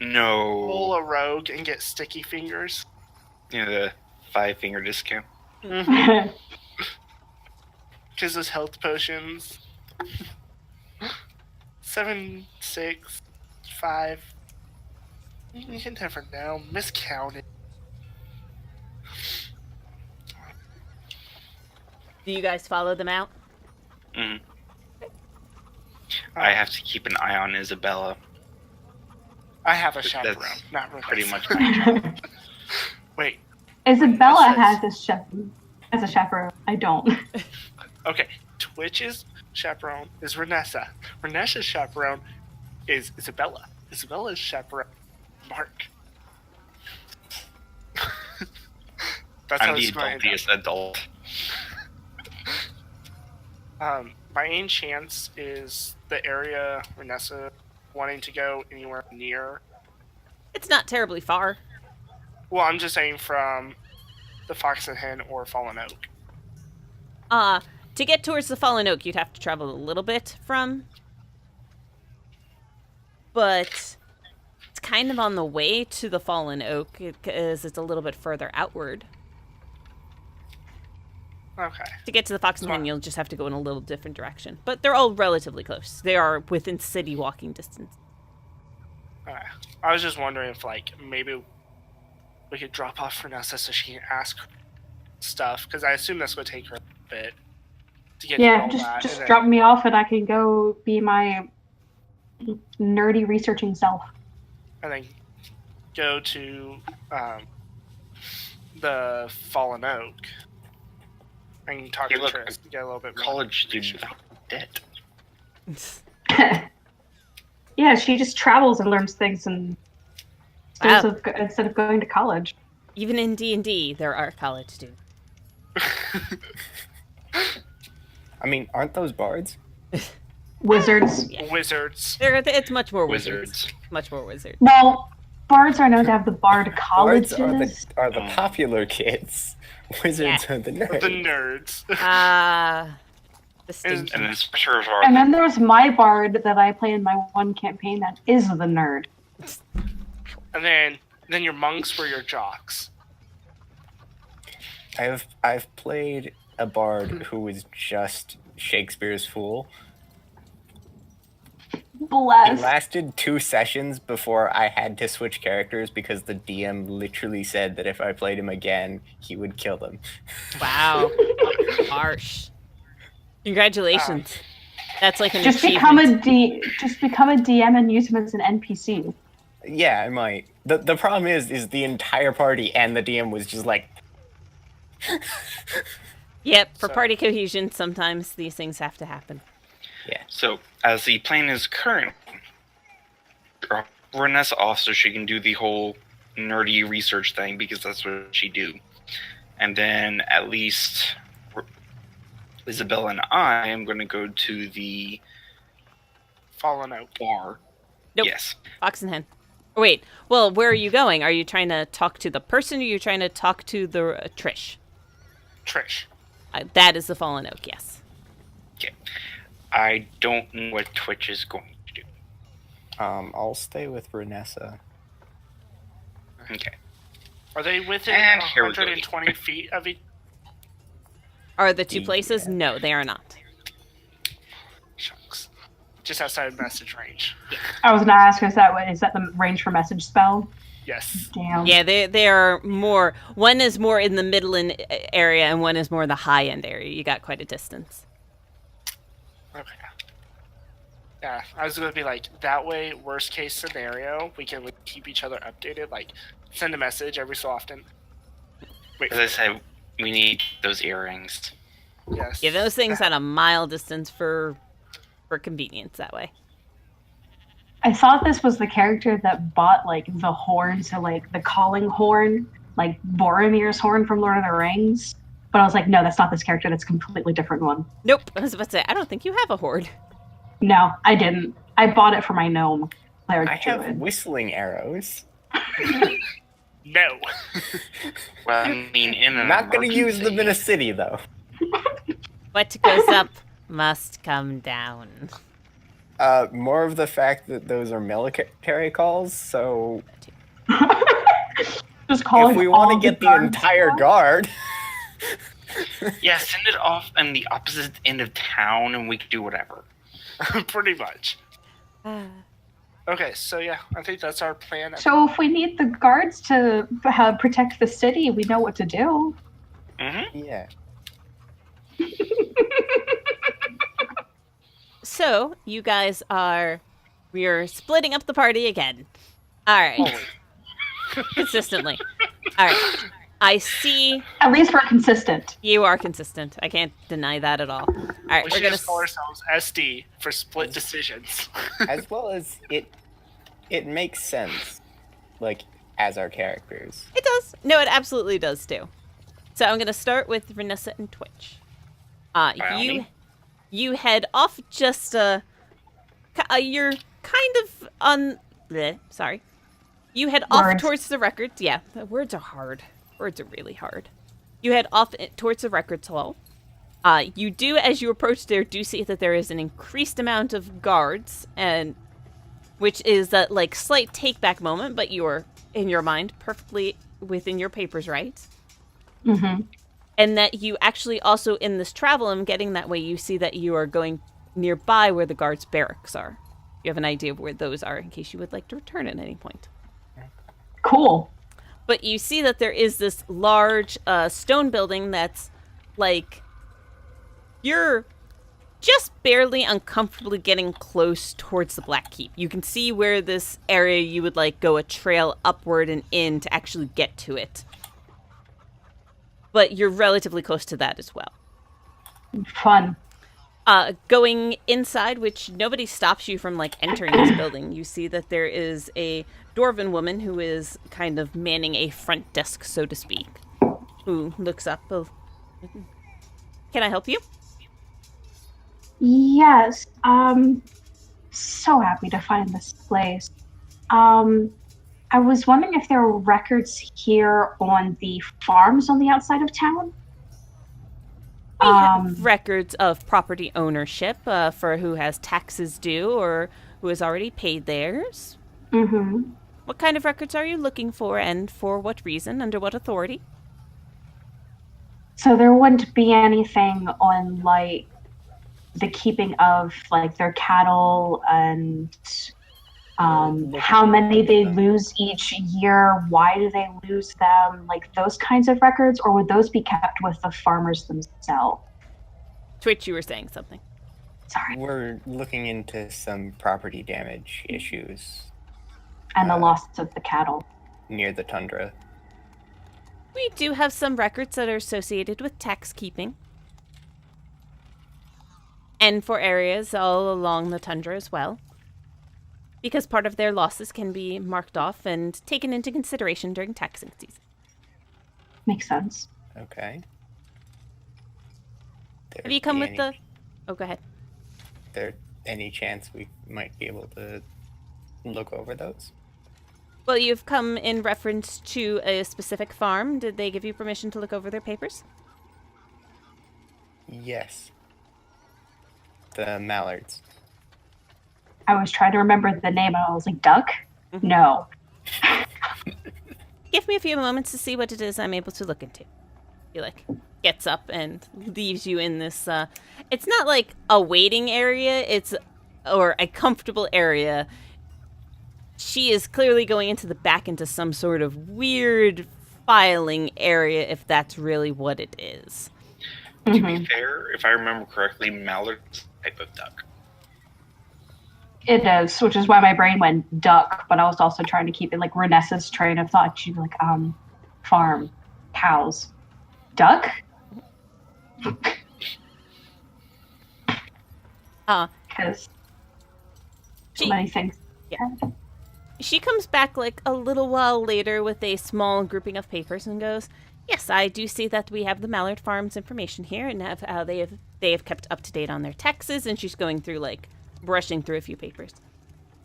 No. Pull a rogue and get sticky fingers. You know, the 5-finger discount. Because those health potions. 7, 6, 5. You can never know. Miscounted. Do you guys follow them out? Mm. I have to keep an eye on Isabella. I have a That's chaperone, not Vanessa. Pretty much my job. Wait, Isabella Vanessa's- has a chaperone. I don't. okay. Twitch's chaperone is Vanessa. Vanessa's chaperone is Isabella. Isabella's chaperone, Mark. That's how I'm the it's going to end adultiest adult. up. My main chance is the area Vanessa wanting to go anywhere near. It's not terribly far. Well, I'm just saying from the Fox and Hen or Fallen Oak. To get towards the Fallen Oak, you'd have to travel a little bit from. But it's kind of on the way to the Fallen Oak because it's a little bit further outward. Okay. To get to the Fox and Hen, Fine. you'll just have to go in a little different direction. But they're all relatively close. They are within city walking distance. Okay. I was just wondering if, like, maybe we could drop off Vanessa so she can ask stuff, because I assume that's going to take her a bit to get through Yeah, all that. just and then- drop me off and I can go be my nerdy researching self. and then go to the Fallen Oak and talk Hey, to look, Tris to get a little bit more College information. student debt. Yeah, she just travels and learns things and Wow. instead of going to college. Even in D&D, there are college students. I mean, aren't those bards? Wizards. Yeah. Wizards. It's much more wizards. Wizards. Much more wizards. Well, bards are known to have the bard Bards colleges. are the popular kids. Wizards are the nerds. The nerds. Distinction. And inspectors are And then there's my bard that I play in my one campaign that is the nerd. And then your monks were your jocks. I've played a bard who was just Shakespeare's fool. It Bless. lasted 2 sessions before I had to switch characters because the DM literally said that if I played him again, he would kill them. Wow. Harsh. Congratulations. That's like an Just achievement. become a DM and use him as an NPC. Yeah, I might. The problem is the entire party and the DM was just like, Yep, for So- party cohesion, sometimes these things have to happen. So, as the plan is current, Vanessa off so she can do the whole nerdy research thing because that's what she do. And then at least Isabella and I am going to go to the Fallen Oak. bar. Nope. Yes. Fox and Hen. Wait, well, where are you going? Are you trying to talk to the person or are you trying to talk to the Trish? Trish. That is the Fallen Oak, yes. Okay. I don't know what Twitch is going to do. I'll stay with Renessa. Okay. Are they within And here we go. 120 feet of each? Are the two places? No, they are not. Shucks. Just outside message range. I was gonna ask, is that the range for message spell? Yes. Damn. Yeah, they are more. One is more in the middle area, and one is more in the high end area. You got quite a distance. Okay. Yeah, I was gonna be like, that way, worst case scenario, we can keep each other updated. Like, send a message every so often. Wait. As I said, we need those earrings. Yes. Yeah, those things at a mile distance for convenience that way. I thought this was the character that bought like the horn, so like the calling horn, like Boromir's horn from Lord of the Rings. But I was like, no, that's not this character. That's a completely different one. Nope. I was about to say, I don't think you have a horde. No, I didn't. I bought it for my gnome. I have whistling arrows. No. Well, I mean, in an Not going to use them in a emergency. city, though. What goes up must come down. More of the fact that those are military calls, so Just calling. if we all want to get the guards entire out. guard, Yeah, send it off on the opposite end of town, and we can do whatever. Pretty much. Okay, so yeah, I think that's our plan. So if we need the guards to protect the city, we know what to do. Mm-hmm. yeah. So, you guys we're splitting up the party again. Alright. Consistently. Alright. I see At least we're consistent. you are consistent. I can't deny that at all. Alright, We we're should gonna just call ourselves SD for split decisions. As well as it makes sense, like, as our characters. It does. No, it absolutely does too. So I'm gonna start with Renessa and Twitch. You head off just you're kind of on sorry. You head off Words. towards the records. Yeah, the words are hard. Words are really hard. You head off towards the records hall. You do, as you approach there, do see that there is an increased amount of guards, and which is that like slight take back moment, but you're in your mind perfectly within your papers, right? Mm-hmm. And that you actually also in this travel, I'm getting that way, you see that you are going nearby where the guards' barracks are. You have an idea of where those are in case you would like to return at any point. Cool. But you see that there is this large stone building that's like you're just barely uncomfortably getting close towards the Black Keep. You can see where this area you would like go a trail upward and in to actually get to it. But you're relatively close to that as well. Fun. Going inside, which nobody stops you from like entering this building, you see that there is a dwarven woman who is kind of manning a front desk, so to speak, who looks up. Can I help you? Yes. So happy to find this place. I was wondering if there were records here on the farms on the outside of town. We have records of property ownership for who has taxes due or who has already paid theirs. Mm-hmm. What kind of records are you looking for, and for what reason, under what authority? So there wouldn't be anything on like the keeping of like their cattle and how many they lose each year, why do they lose them, like those kinds of records, or would those be kept with the farmers themselves? Twitch, you were saying something. Sorry. We're looking into some property damage issues And the loss of the cattle. near the tundra. We do have some records that are associated with tax keeping. And for areas all along the tundra as well. Because part of their losses can be marked off and taken into consideration during taxing season. Makes sense. Okay. Have you come with the... Oh, go ahead. There any chance we might be able to look over those? Well, you've come in reference to a specific farm. Did they give you permission to look over their papers? Yes. The mallards. I was trying to remember the name, and I was like, duck? Mhm. No. Give me a few moments to see what it is I'm able to look into. He gets up and leaves you in this. It's not like a waiting area. Or a comfortable area. She is clearly going into the back into some sort of weird filing area, if that's really what it is. To be Mhm. fair, if I remember correctly, mallard's a type of duck. It is, which is why my brain went duck, but I was also trying to keep it like Renessa's train of thought. She'd be like, farm, cows, duck? Because so She- many things. She comes back a little while later with a small grouping of papers and goes, "Yes, I do see that we have the Mallard Farms information here and have how they have kept up to date on their taxes." And she's going through brushing through a few papers.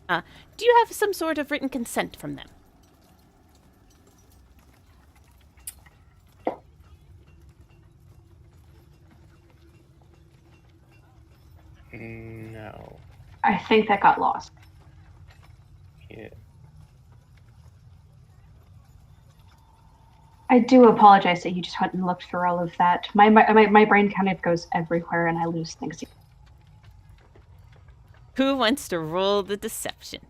Do you have some sort of written consent from them? No. I think that got lost. Yeah. I do apologize that you just went and looked through all of that. My brain kind of goes everywhere, and I lose things. Who wants to roll the deception?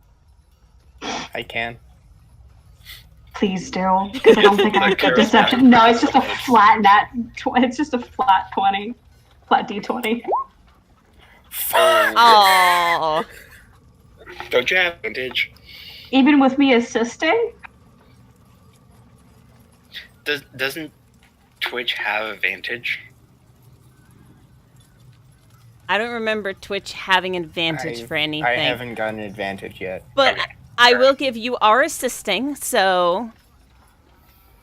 I can. Please do, because I don't think I have good deception. No, it's just a flat it's just a flat 20, flat D20. Oh, Don't you have advantage? Even with me assisting. Doesn't Twitch have advantage? I don't remember Twitch having advantage for anything. I haven't gotten an advantage yet. But Okay. I will give you our assisting, so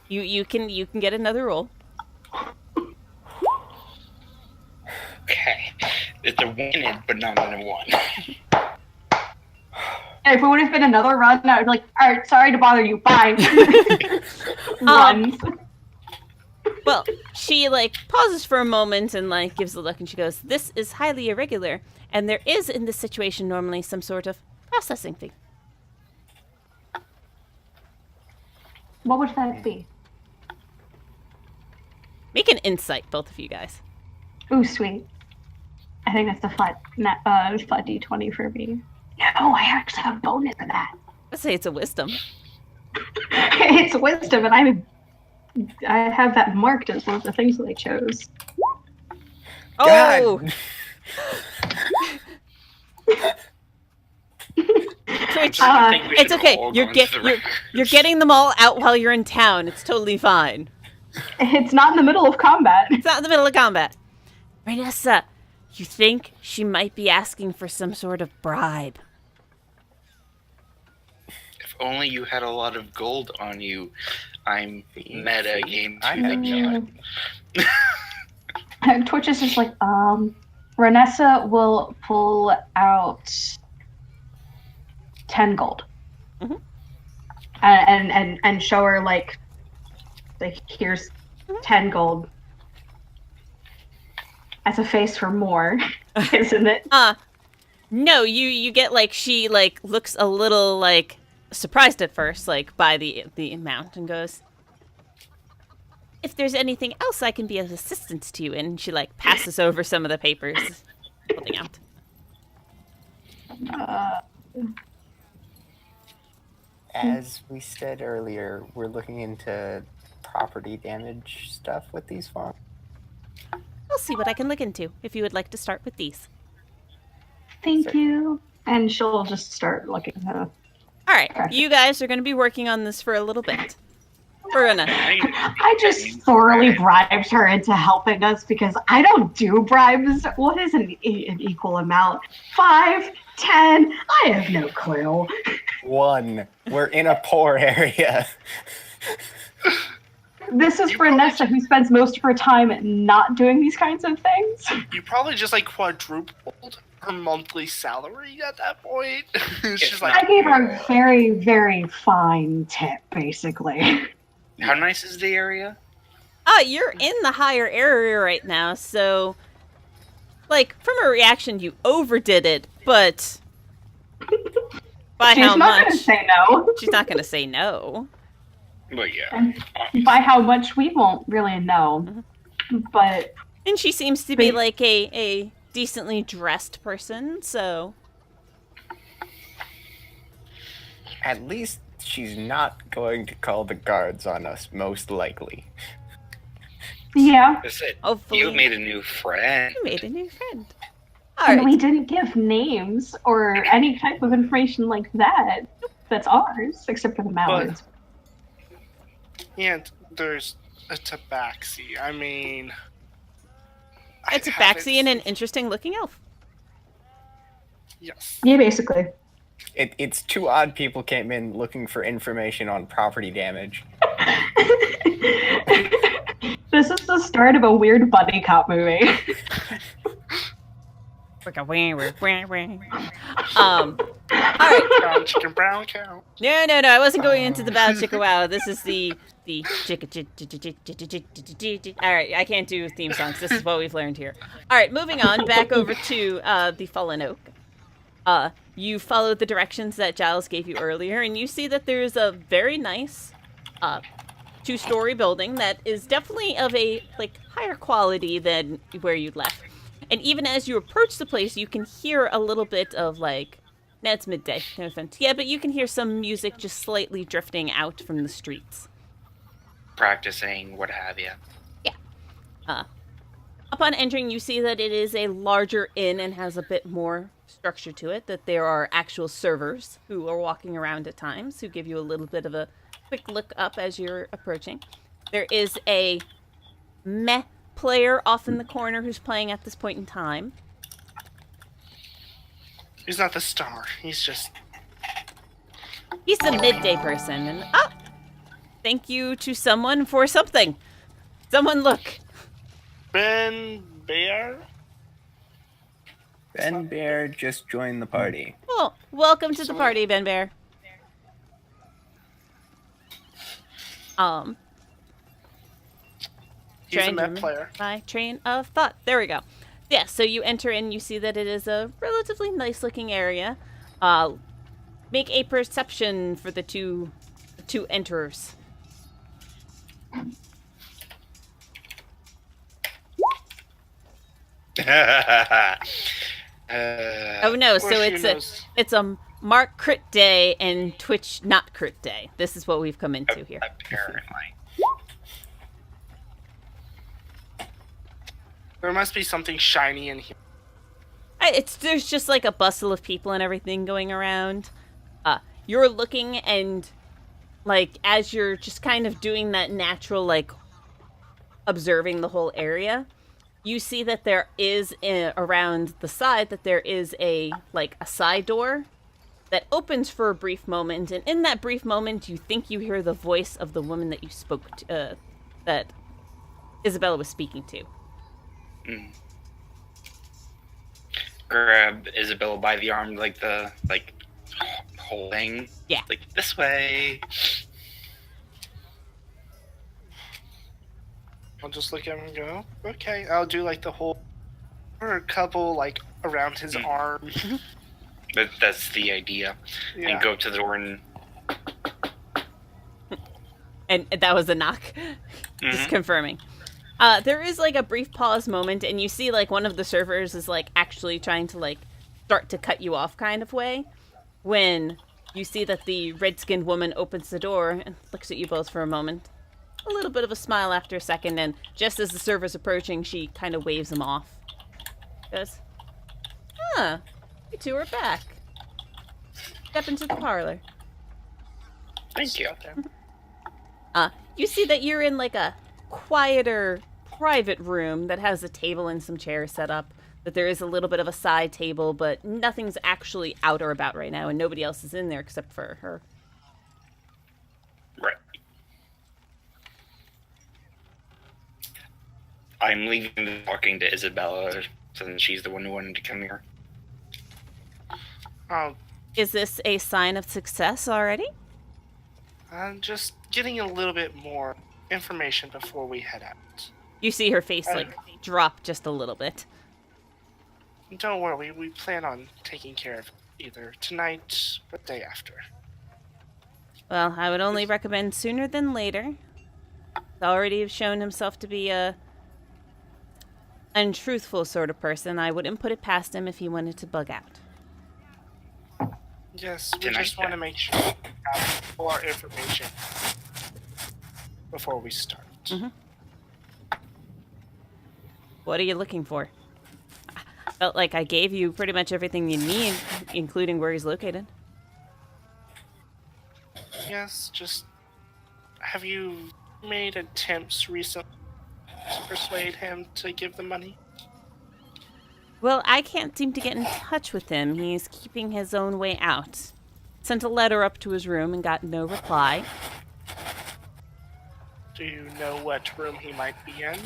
you can get another roll. Okay. It's a win, but not a one. And if it would have been another run, I would be like, all right, sorry to bother you, bye. Runs. Well, she pauses for a moment and gives a look, and she goes, "This is highly irregular, and there is in this situation normally some sort of processing fee." What would that be? Make an insight, both of you guys. Ooh, sweet. I think that's the flat D20 for me. No, I actually have a bonus for that. Let's say it's a wisdom. It's wisdom, and I have that marked as one of the things that I chose. Oh, God. Twitch. I think we It's should okay. all You're go into the you're getting them all out while you're in town. It's totally fine. It's not in the middle of combat. It's not in the middle of combat. Renessa, you think she might be asking for some sort of bribe? If only you had a lot of gold on you. I'm meta game I to have the none. Twitch is just like, Renessa will pull out 10 gold. Mhm. And show her here's 10 gold. As a face for more, isn't it? No, you get she looks a little surprised at first by the amount and goes, "If there's anything else I can be of assistance to you," and she passes over some of the papers holding out. As we said earlier, we're looking into property damage stuff with these farms. I'll see what I can look into if you would like to start with these. Thank you. And she'll just start looking at All right, you guys are going to be working on this for a little bit. We're gonna. I just thoroughly bribed her into helping us because I don't do bribes. What is an equal amount? 5, 10? I have no clue. 1. We're in a poor area. This is Renessa, who spends most of her time not doing these kinds of things. You probably just quadrupled her monthly salary at that point. She's I gave her a very, very fine tip, basically. How nice is the area? You're in the higher area right now, so Like, from her reaction, you overdid it, but by She's how not much? gonna say no. She's not going to say no. But yeah. And by how much we won't really know. But And she seems to be But- like a decently dressed person, so At least she's not going to call the guards on us, most likely. yeah. That's it. hopefully You made a new friend. you made a new friend. All And right. we didn't give names or any type of information like that. That's ours, except for the mallards. And there's a tabaxi. I mean, It's a I haven't- Baxi and an interesting looking elf. Yes. Yeah, basically. It's two odd people came in looking for information on property damage. This is the start of a weird buddy cop movie. All right. Brown chicken, brown cow. No, I wasn't going into the bad chicka wow. This is the chicka. All right, I can't do theme songs. This is what we've learned here. All right, moving on back over to the Fallen Oak. You follow the directions that Giles gave you earlier, and you see that there's a very nice two-story building that is definitely of a higher quality than where you left. And even as you approach the place, you can hear a little bit of nah, it's midday, no offense. Yeah, but you can hear some music just slightly drifting out from the streets. Practicing, what have you. Upon entering, you see that it is a larger inn and has a bit more structure to it, that there are actual servers who are walking around at times, who give you a little bit of a quick look up as you're approaching. There is a meh player off in the corner who's playing at this point in time. He's not the star. He's just. He's a midday person, and thank you to someone for something. Someone look. Ben Bear? Ben Bear just joined the party. Well, welcome to the party, Ben Bear. He's a Trying to Met player. My train of thought. There we go. Yeah, so you enter in, you see that it is a relatively nice looking area. Make a perception for the two enterers. Oh no, so it's a Mark crit day and Twitch not crit day. This is what we've come into here. Apparently. There must be something shiny in here. There's just a bustle of people and everything going around. You're looking and as you're just kind of doing that natural observing the whole area, you see that there is around the side that there is a side door that opens for a brief moment, and in that brief moment you think you hear the voice of the woman that you spoke to, that Isabella was speaking to. Grab Isabella by the arm, holding. Yeah. This way. I'll just look at him and go, okay. I'll do the whole, or a couple around his arm. That's the idea. Yeah. And go up to the door and. And that was a knock. Just confirming. There is a brief pause moment, and you see one of the servers is actually trying to start to cut you off kind of way, when you see that the red-skinned woman opens the door and looks at you both for a moment. A little bit of a smile after a second, and just as the server's approaching, she kind of waves him off. Goes, you two are back. Step into the parlor. Thank you. You see that you're in a quieter, private room that has a table and some chairs set up. That there is a little bit of a side table, but nothing's actually out or about right now, and nobody else is in there except for her. Right. I'm leaving talking to Isabella, since she's the one who wanted to come here. Oh, Is this a sign of success already? I'm just getting a little bit more information before we head out. You see her face drop just a little bit. Don't worry, we plan on taking care of it either tonight or the day after. Well, I would only recommend sooner than later. He's already shown himself to be a untruthful sort of person. I wouldn't put it past him if he wanted to bug out. Yes, we Tonight, just want to then. make sure we have all our information before we start. Mhm. What are you looking for? I felt like I gave you pretty much everything you need, including where he's located. Yes, just have you made attempts recently to persuade him to give the money? Well, I can't seem to get in touch with him. He's keeping his own way out. Sent a letter up to his room and got no reply. Do you know what room he might be in?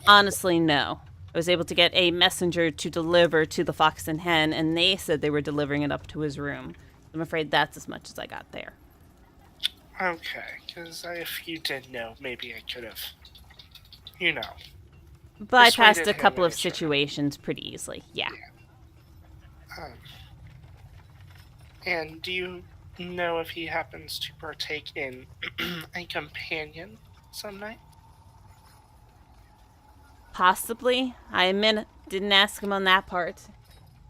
Honestly, no. I was able to get a messenger to deliver to the Fox and Hen, and they said they were delivering it up to his room. I'm afraid that's as much as I got there. Okay, because if you did know, maybe I could have, Bypassed Persuaded a him couple of eventually. situations pretty easily, yeah. Um, and do you know if he happens to partake in a companion some night? Possibly. I admit, didn't ask him on that part.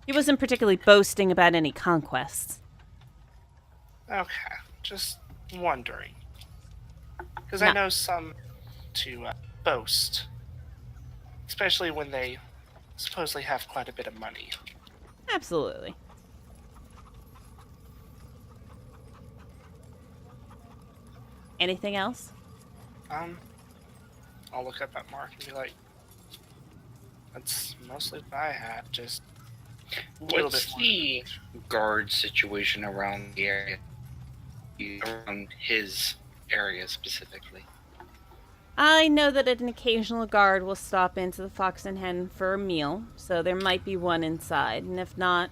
He wasn't particularly boasting about any conquests. Okay, just wondering. Because No. I know some to boast, especially when they supposedly have quite a bit of money. Absolutely. Anything else? I'll look up at Mark and be like, that's mostly what I had, just a little What's bit more. the guard situation around the area? Around his area specifically. I know that an occasional guard will stop into the Fox and Hen for a meal, so there might be one inside. And if not,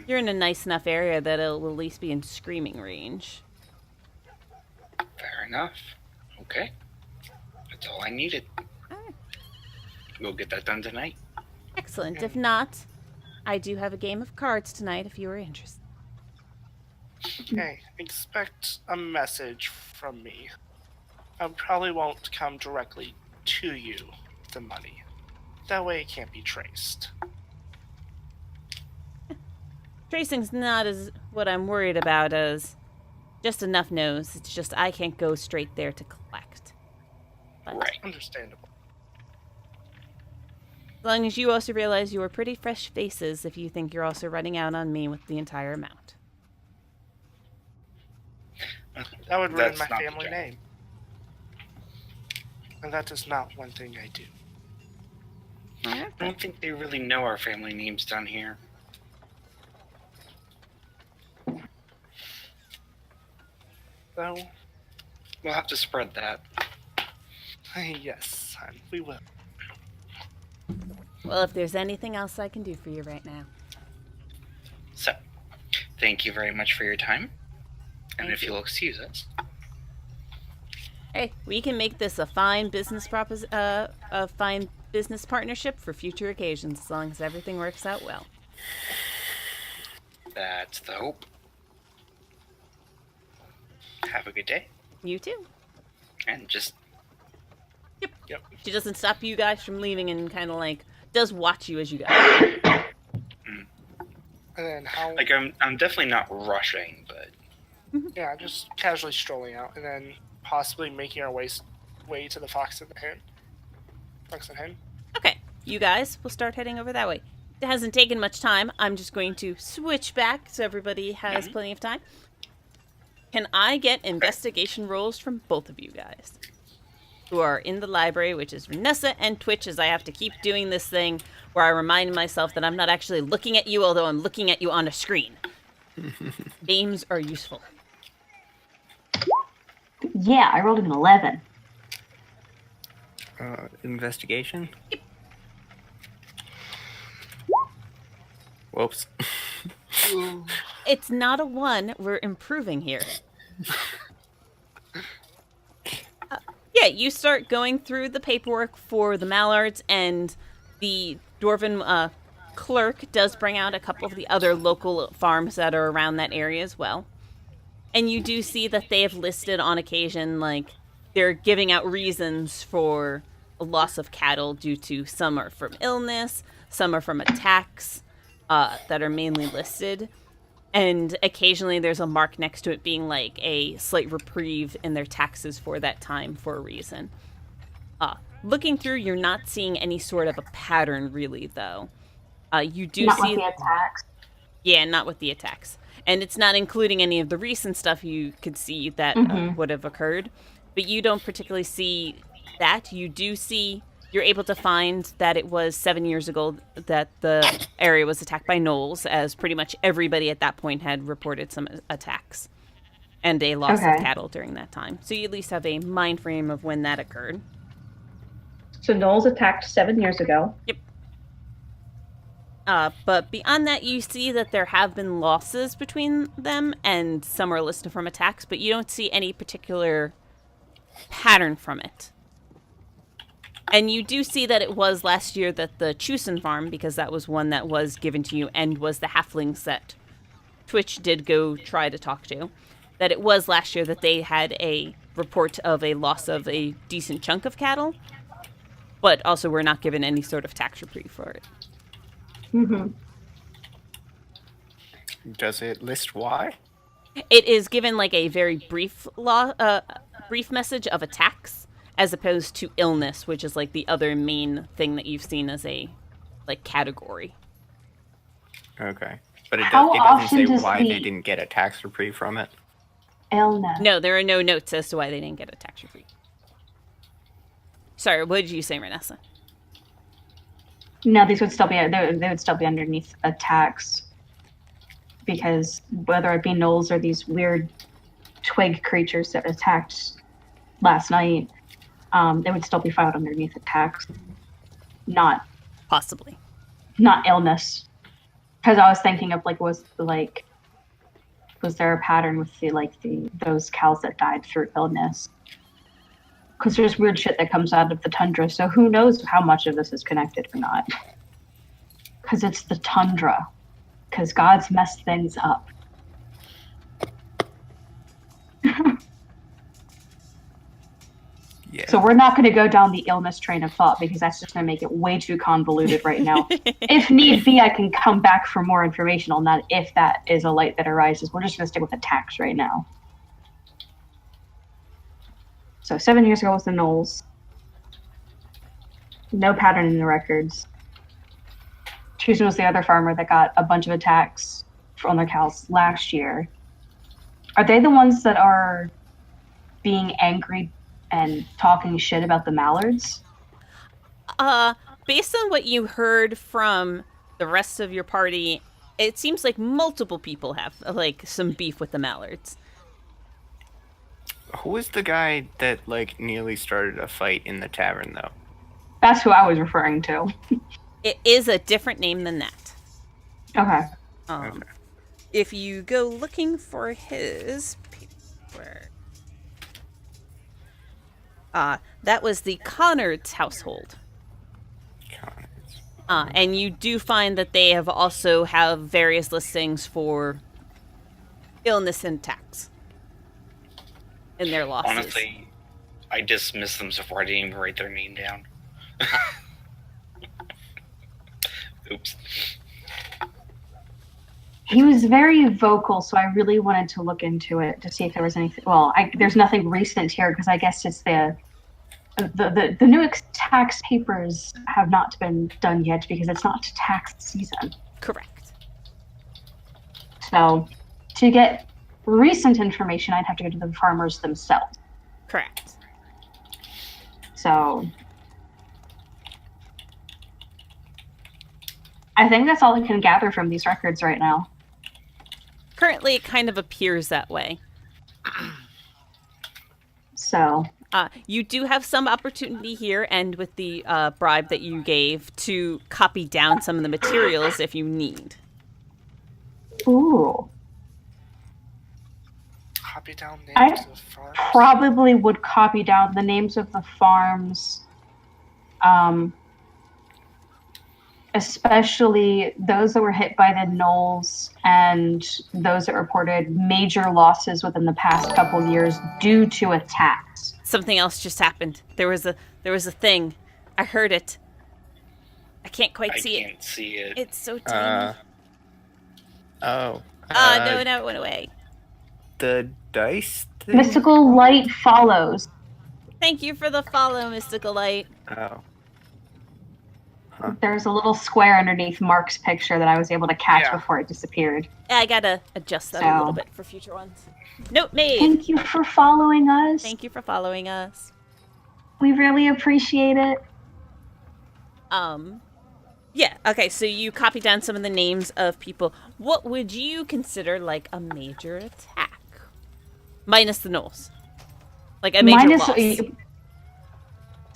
you're in a nice enough area that it'll at least be in screaming range. Fair enough. Okay. That's all I needed. Alright. We'll get that done tonight. Excellent. If not, I do have a game of cards tonight if you are interested. Okay, expect a message from me. I probably won't come directly to you, the money. That way it can't be traced. Tracing's not as what I'm worried about as just enough knows. It's just I can't go straight there to collect. But Right. Understandable. as long as you also realize you are pretty fresh faces if you think you're also running out on me with the entire amount. That would ruin That's my not the family job. name. And that is not one thing I do. I don't think they really know our family names down here. So, We'll have to spread that. yes, son, we will. Well, if there's anything else I can do for you right now. So, thank you very much for your time. And Thank if you'll excuse us. Hey, we can make this a fine business a fine business partnership for future occasions as long as everything works out well. That's the hope. Have a good day. You too. And just Yep. She doesn't stop you guys from leaving and kind of like does watch you as you go. And then how? like I'm definitely not rushing, but Yeah, just casually strolling out, and then possibly making our way to the Fox and the Hen. Fox and Hen. Okay, you guys will start heading over that way. It hasn't taken much time. I'm just going to switch back so everybody has plenty of time. Can I get investigation rolls from both of you guys who are in the library, which is Vanessa and Twitch, as I have to keep doing this thing where I remind myself that I'm not actually looking at you, although I'm looking at you on a screen. Names are useful. Yeah, I rolled an 11. Investigation? Whoops. It's not a 1. We're improving here. Yeah, you start going through the paperwork for the Mallards and the Dwarven clerk does bring out a couple of the other local farms that are around that area as well. And you do see that they have listed on occasion, like, they're giving out reasons for a loss of cattle due to some are from illness, some are from attacks that are mainly listed. And occasionally there's a mark next to it being like a slight reprieve in their taxes for that time for a reason. Looking through, you're not seeing any sort of a pattern really, though. You do Not see with the attacks. Yeah, not with the attacks. And it's not including any of the recent stuff you could see that would have occurred. But you don't particularly see that. You do see, you're able to find that it was 7 years ago that the area was attacked by gnolls, as pretty much everybody at that point had reported some attacks and a loss of cattle during that time. So you at least have a mind frame of when that occurred. So gnolls attacked 7 years ago. Yep. But beyond that, you see that there have been losses between them, and some are listed from attacks, but you don't see any particular pattern from it. And you do see that it was last year that the Chusen farm, because that was one that was given to you and was the halflings that Twitch did go try to talk to, that it was last year that they had a report of a loss of a decent chunk of cattle, but also were not given any sort of tax reprieve for it. Mm-hmm. Does it list why? It is given like a very brief brief message of attacks, as opposed to illness, which is like the other main thing that you've seen as a like category. Okay. But it How doesn't often say does why the- they didn't get a tax reprieve from it. Illness. No, there are no notes as to why they didn't get a tax reprieve. Sorry, what did you say, Renessa? No, these would still be they would still be underneath attacks, because whether it be gnolls or these weird twig creatures that attacked last night, they would still be filed underneath attacks, not Possibly. illness. Because I was thinking of was there a pattern with those cows that died through illness? Because there's weird shit that comes out of the tundra, so who knows how much of this is connected or not. Because it's the tundra. Because God's messed things up. Yeah. So we're not going to go down the illness train of thought, because that's just going to make it way too convoluted right now. If need be, I can come back for more information on that if that is a light that arises. We're just going to stick with attacks right now. So 7 years ago was the gnolls. No pattern in the records. Chusen was the other farmer that got a bunch of attacks on their cows last year. Are they the ones that are being angry and talking shit about the mallards? Based on what you heard from the rest of your party, it seems like multiple people have like some beef with the mallards. Who was the guy that nearly started a fight in the tavern though? That's who I was referring to. It is a different name than that. Okay. Okay. If you go looking for his paperwork, that was the Connords household. And you do find that they have also have various listings for illness and attacks in their losses. Honestly, I dismissed them so far I didn't even write their name down. Oops. He was very vocal, so I really wanted to look into it to see if there was anything. Well, there's nothing recent here, because I guess it's the new tax papers have not been done yet, because it's not tax season. Correct. So to get recent information, I'd have to go to the farmers themselves. Correct. So I think that's all I can gather from these records right now. Currently, it kind of appears that way. So You do have some opportunity here, and with the bribe that you gave, to copy down some of the materials if you need. ooh. Copy down I names of farms. Probably would copy down the names of the farms. especially those that were hit by the gnolls and those that reported major losses within the past couple years due to attacks. Something else just happened. There was a thing. I heard it. I can't quite I see it. can't see it. It's so tiny. Oh. No, it went away. The dice thing? Mystical light follows. Thank you for the follow, Mystical Light. Oh. There's a little square underneath Mark's picture that I was able to catch Yeah. before it disappeared. I gotta adjust that a little bit for future ones. Note made. Thank you for following us. Thank you for following us. We really appreciate it. Yeah, okay, so you copy down some of the names of people. What would you consider like a major attack? Minus the gnolls. Like a major loss.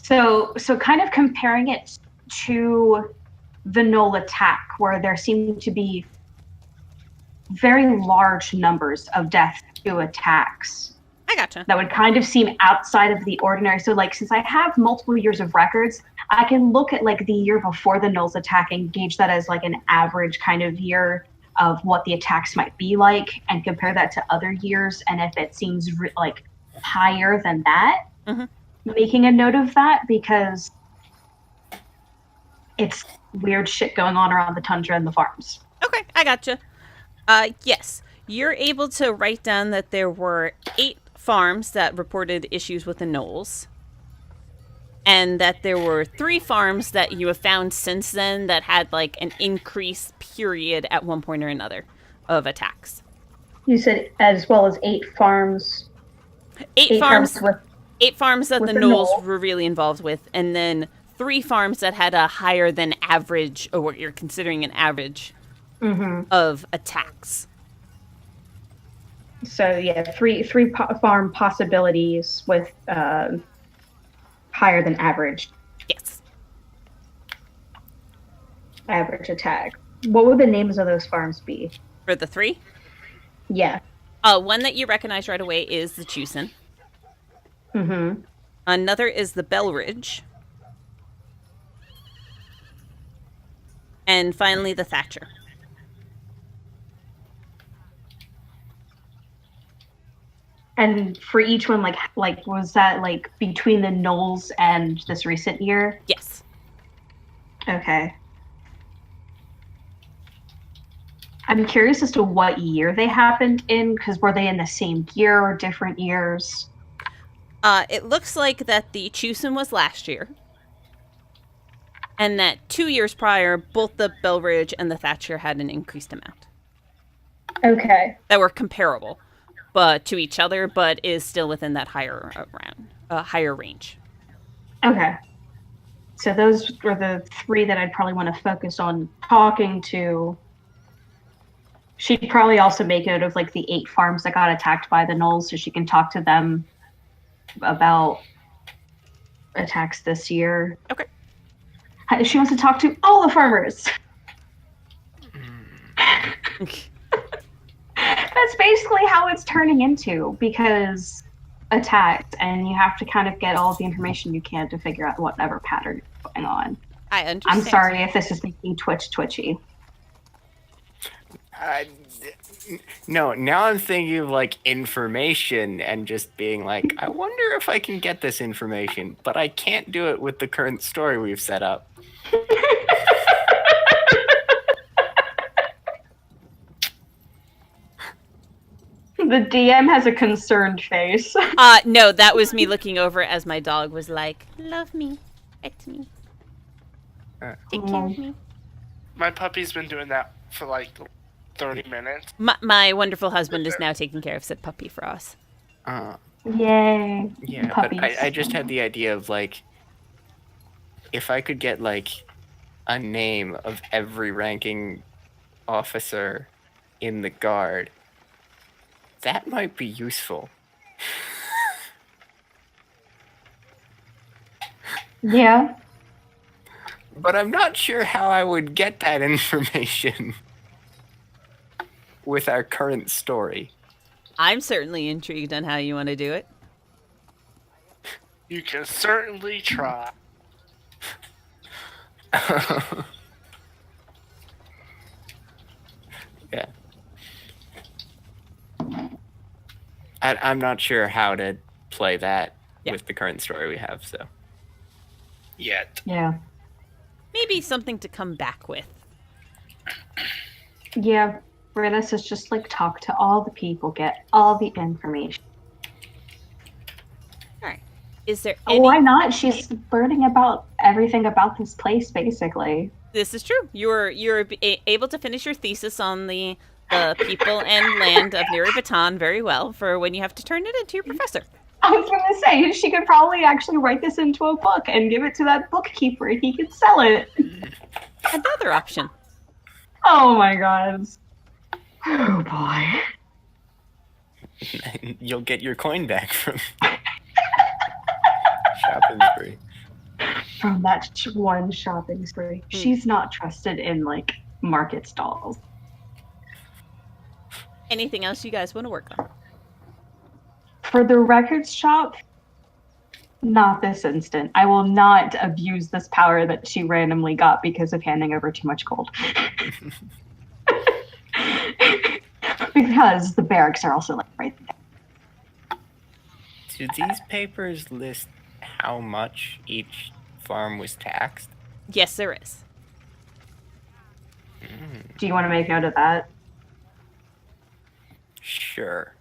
So kind of comparing it to the gnoll attack, where there seem to be very large numbers of deaths to attacks. I gotcha. That would kind of seem outside of the ordinary. So, like, since I have multiple years of records, I can look at, like, the year before the Gnolls attack and gauge that as, like, an average kind of year of what the attacks might be like and compare that to other years. And if it seems, like, higher than that, making a note of that because it's weird shit going on around the tundra and the farms. Okay, I gotcha. Yes, you're able to write down that there were 8 farms that reported issues with the gnolls, and that there were 3 farms that you have found since then that had like an increased period at one point or another of attacks. You said as well as 8 farms. 8 farms. with 8 farms that with the the gnolls gnoll. were really involved with, and then 3 farms that had a higher than average, or what you're considering an average, of attacks. So yeah, three farm possibilities with higher than average Yes. attack. What would the names of those farms be? For the 3? Yeah. One that you recognize right away is the Chusen. Another is the Belridge. And finally, the Thatcher. And for each one, like was that like between the Knolls and this recent year? Yes. Okay. I'm curious as to what year they happened in, because were they in the same year or different years? It looks like that the Chusen was last year. And that 2 years prior, both the Belridge and the Thatcher had an increased amount. Okay. That were comparable but to each other, but is still within that higher range. Okay. So those were the 3 that I'd probably want to focus on talking to. She'd probably also make note of like the 8 farms that got attacked by the Knolls, so she can talk to them about attacks this year. Okay. She wants to talk to all the farmers. That's basically how it's turning into, because attacks, and you have to kind of get all the information you can to figure out whatever pattern is going on. I understand. I'm sorry if this is making twitchy. No, now I'm thinking of like information and just being like, I wonder if I can get this information, but I can't do it with the current story we've set up. The DM has a concerned face. No, that was me looking over as my dog was like, love me, pet me, take care of me. My puppy's been doing that for like 30 minutes. My wonderful husband is now taking care of said puppy for us. Yay. Yeah, Puppies. but I just had the idea of like, if I could get like a name of every ranking officer in the guard, that might be useful. Yeah. But I'm not sure how I would get that information with our current story. I'm certainly intrigued on how you want to do it. You can certainly try. Yeah. I'm not sure how to play that with the current story we have, so. Yet. Yeah. Maybe something to come back with. Yeah. Renus is just like talk to all the people, get all the information. All right. Is there any... Why not? She's learning about everything about this place, basically. This is true. You're able to finish your thesis on the people and land of Neri Baton very well for when you have to turn it into your professor. I was going to say, she could probably actually write this into a book and give it to that bookkeeper and he could sell it. Another option. Oh my god. Oh boy. You'll get your coin back from shopping spree. From that one shopping spree. She's not trusted in, like, market stalls. Anything else you guys want to work on? For the records shop, not this instant. I will not abuse this power that she randomly got because of handing over too much gold. Because the barracks are also, like, right there. Do these papers list how much each farm was taxed? Yes, there is. Do you want to make note of that? Sure.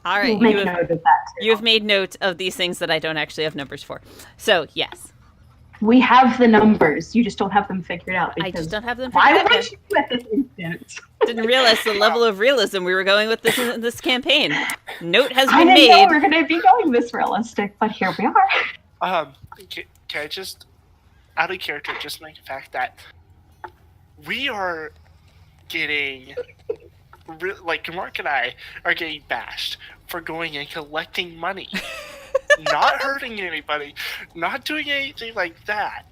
All right. Make note of that, too. You have made note of these things that I don't actually have numbers for. So, yes. We have the numbers. You just don't have them figured out. I just don't have them Why figured out. would you at this instant? Didn't realize the level of realism we were going with this campaign. Note has I been didn't know made. we were going to be going this realistic, but here we are. Can I just, out of character, just make the fact that we are getting, like, Mark and I are getting bashed for going and collecting money. Not hurting anybody, not doing anything like that.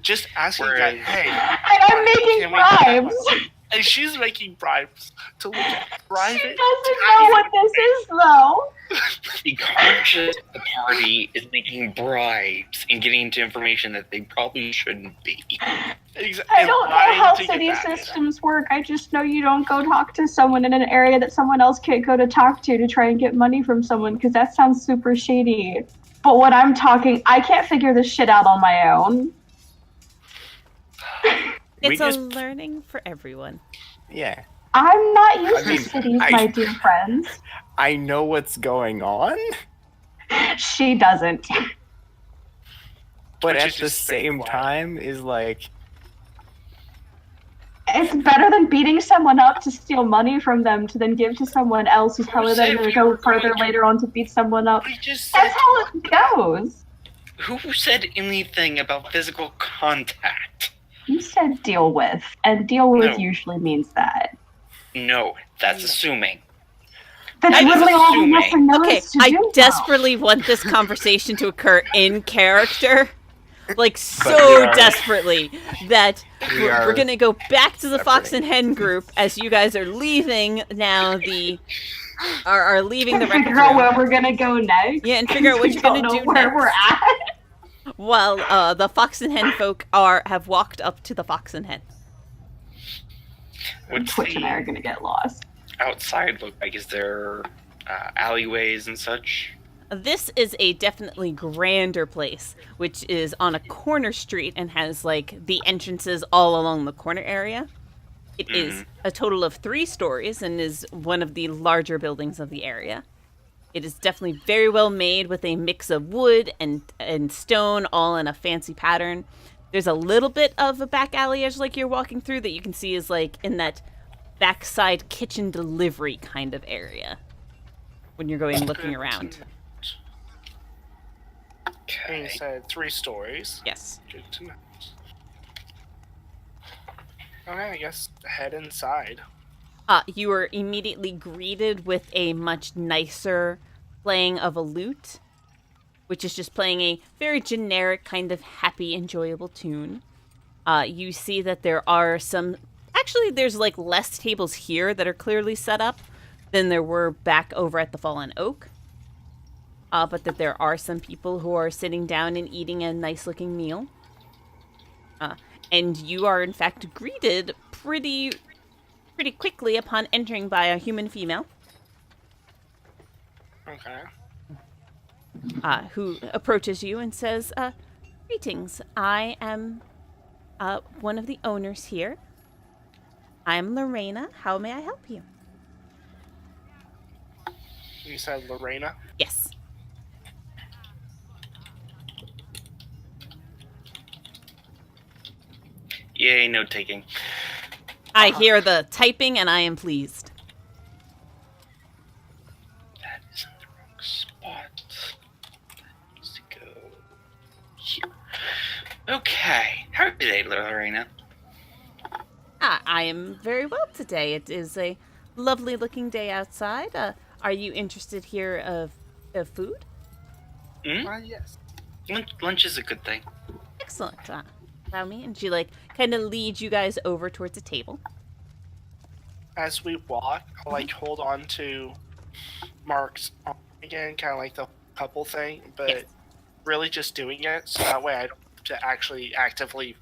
Just asking guys, hey. And I'm making bribes. And she's making bribes to look at private. She doesn't know what this is, though. The conscious of the party is making bribes and getting into information that they probably shouldn't be. I don't know how city systems work. I just know you don't go talk to someone in an area that someone else can't go to talk to try and get money from someone, because that sounds super shady. But when I'm talking, I can't figure this shit out on my own. It's a learning for everyone. Yeah. I'm not used to cities, my dear friends. I know what's going on. She doesn't. But at the same time is like... It's better than beating someone up to steal money from them to then give to someone else who's probably then going to go further later on to beat someone up. That's how it goes. Who said anything about physical contact? You said deal with, and deal with usually means that. No, that's assuming. That's literally all we have to know. Okay, I desperately want this conversation to occur in character. Like, so desperately that we're going to go back to the Fox and Hen group as you guys are leaving now are leaving the record figure out where we're going to go next. Yeah, and figure out what you're going to do where next. We're at. While the Fox and Hen folk have walked up to the Fox and Hen. Twitch and I are going to get lost. Outside look like? Is there alleyways and such? This is a definitely grander place, which is on a corner street and has, like, the entrances all along the corner area. It is a total of 3 stories and is one of the larger buildings of the area. It is definitely very well made with a mix of wood and stone, all in a fancy pattern. There's a little bit of a back alley as, like, you're walking through that you can see is, like, in that backside kitchen delivery kind of area when you're going looking around. And you said 3 stories. Yes. Good to know. Okay, I guess head inside. You are immediately greeted with a much nicer playing of a lute, which is just playing a very generic kind of happy, enjoyable tune. You see that there are some... Actually, there's, like, less tables here that are clearly set up than there were back over at the Fallen Oak. But that there are some people who are sitting down and eating a nice-looking meal. And you are, in fact, greeted pretty pretty quickly upon entering by a human female, Okay. who approaches you and says, "Greetings. I am one of the owners here. I'm Lorena. How may I help you?" You said Lorena? Yes. Yay, note taking. I hear the typing and I am pleased. That is in the wrong spot. That needs to go here. Okay. How are you today, Lorena? I am very well today. It is a lovely looking day outside. Are you interested here of food? Yes. Lunch is a good thing. Excellent. Allow me. And she kind of leads you guys over towards a table. As we walk, I'll hold on to Mark's arm again, kind of like the couple thing, but Yes. really just doing it so that way I don't have to actually actively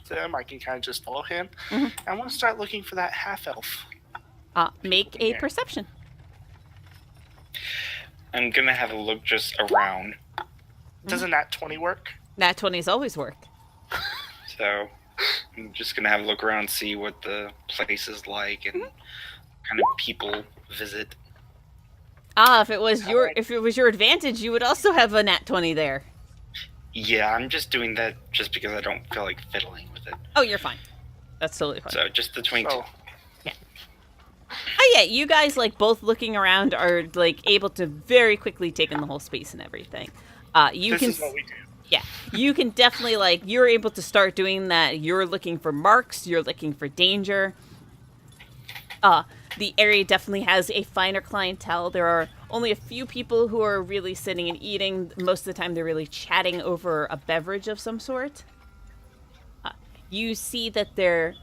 him. I can kind of just follow him. Mhm. I want to start looking for that half elf. Make a Yeah. perception. I'm gonna have a look just around. Doesn't that 20 work? Nat 20s always work. So I'm just gonna have a look around, see what the place is like, and kind of people visit. If it was your advantage, you would also have a nat 20 there. Yeah, I'm just doing that just because I don't feel like fiddling with it. Oh, you're fine. That's totally fine. So just the 22. So, Oh yeah, you guys both looking around are able to very quickly take in the whole space and everything. You this can is what we do. Yeah, you can definitely you're able to start doing that. You're looking for marks, you're looking for danger. The area definitely has a finer clientele. There are only a few people who are really sitting and eating. Most of the time they're really chatting over a beverage of some sort. You see that there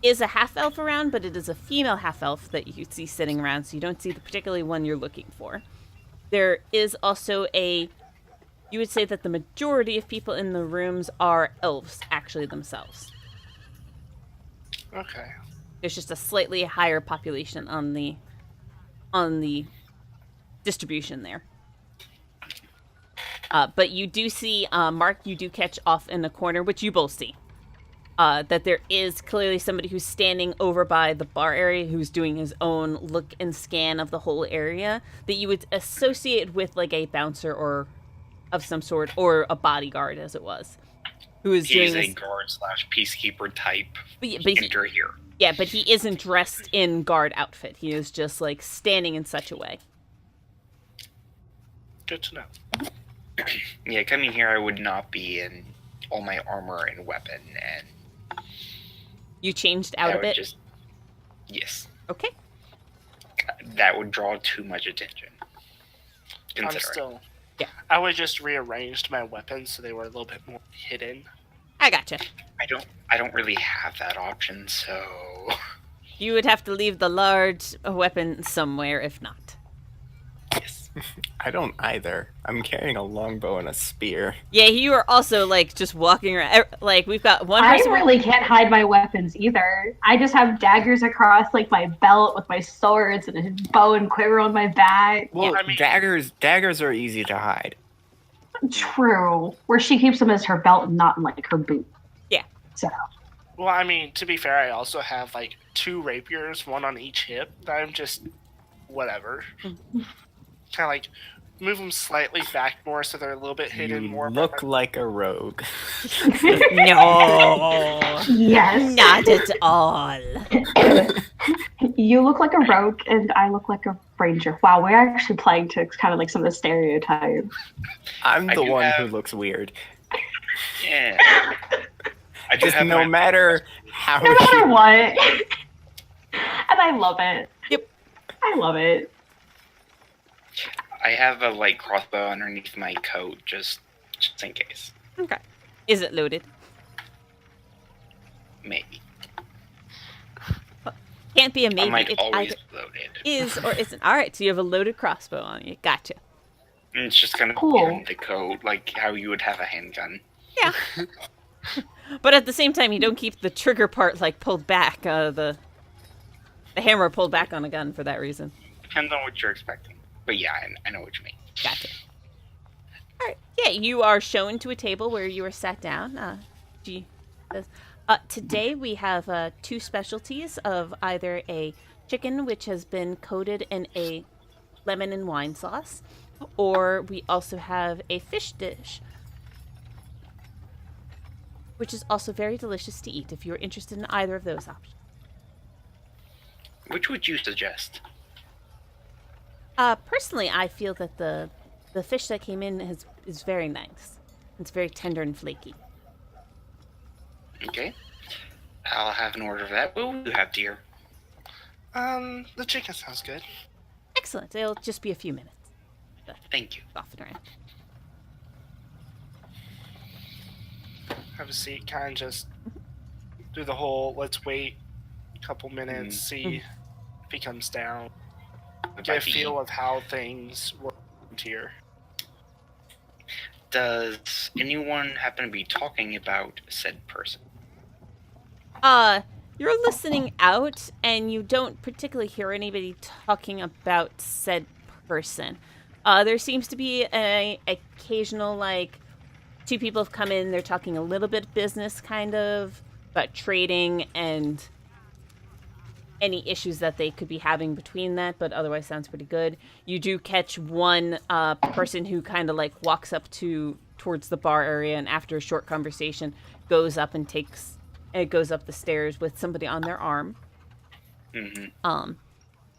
is a half-elf around, but it is a female half-elf that you see sitting around, so you don't see the particularly one you're looking for. There is also you would say that the majority of people in the rooms are elves, actually themselves. Okay. There's just a slightly higher population on the distribution there. But you do see, Mark, you do catch off in the corner, which you both see, that there is clearly somebody who's standing over by the bar area who's doing his own look and scan of the whole area that you would associate with a bouncer or of some sort, or a bodyguard as it was, who is doing He's a this. guard / peacekeeper type. But Enter here. Yeah, but he isn't dressed in guard outfit. He is just standing in such a way. Good to know. Yeah, coming here, I would not be in all my armor and weapon, and You changed out that a would bit. Yes, Okay. that would draw too much attention. I'm Considering. still. Yeah. I would just rearranged my weapons so they were a little bit more hidden. I gotcha. I don't really have that option, so You would have to leave the large weapon somewhere, if not. yes. I don't either. I'm carrying a longbow and a spear. Yeah, you are also just walking around. We've got one I person. really can't hide my weapons either. I just have daggers across my belt with my swords and a bow and quiver on my back. Well, I mean- daggers are easy to hide. True. Where she keeps them as her belt and not in her boot. Yeah. So Well, I mean, to be fair, I also have 2 rapiers, one on each hip. That I'm just whatever. Kind of move them slightly back more so they're a little bit hidden You more. look like a rogue. No, yes. not at all. You look like a rogue and I look like a ranger. Wow, we're actually playing to kind of some of the stereotypes. I'm I the do one who have- looks weird. Yeah. I do Just have no my- matter how No matter you... what. And I love it. Yep. I love it. I have a light crossbow underneath my coat, just in case. Okay. Is it loaded? Maybe. Can't be a I maybe. might It always either loaded. is or isn't. All right, so you have a loaded crossbow on you. Gotcha. And it's just kind of Cool. in the coat, like how you would have a handgun. Yeah. But at the same time, you don't keep the trigger part pulled back. The hammer pulled back on a gun for that reason. Depends on what you're expecting. But yeah, I know what you mean. Gotcha. All right. Yeah, you are shown to a table where you are sat down. G says, today we have 2 specialties of either a chicken which has been coated in a lemon and wine sauce, or we also have a fish dish, which is also very delicious to eat if you're interested in either of those options. Which would you suggest? Personally, I feel that the fish that came in is very nice. It's very tender and flaky. Okay. I'll have an order of that. What will you have, dear? The chicken sounds good. Excellent. It'll just be a few minutes. Thank you. Off and around. Have a seat, kind of just do the whole let's wait a couple minutes, see if he comes down, get a feel of how things work here. Does anyone happen to be talking about said person? You're listening out, and you don't particularly hear anybody talking about said person. There seems to be a occasional, like, 2 people have come in, they're talking a little bit business, kind of, about trading and any issues that they could be having between that, but otherwise sounds pretty good. You do catch one person who kind of, like, walks up towards the bar area, and after a short conversation, goes up and goes up the stairs with somebody on their arm. Mm-hmm.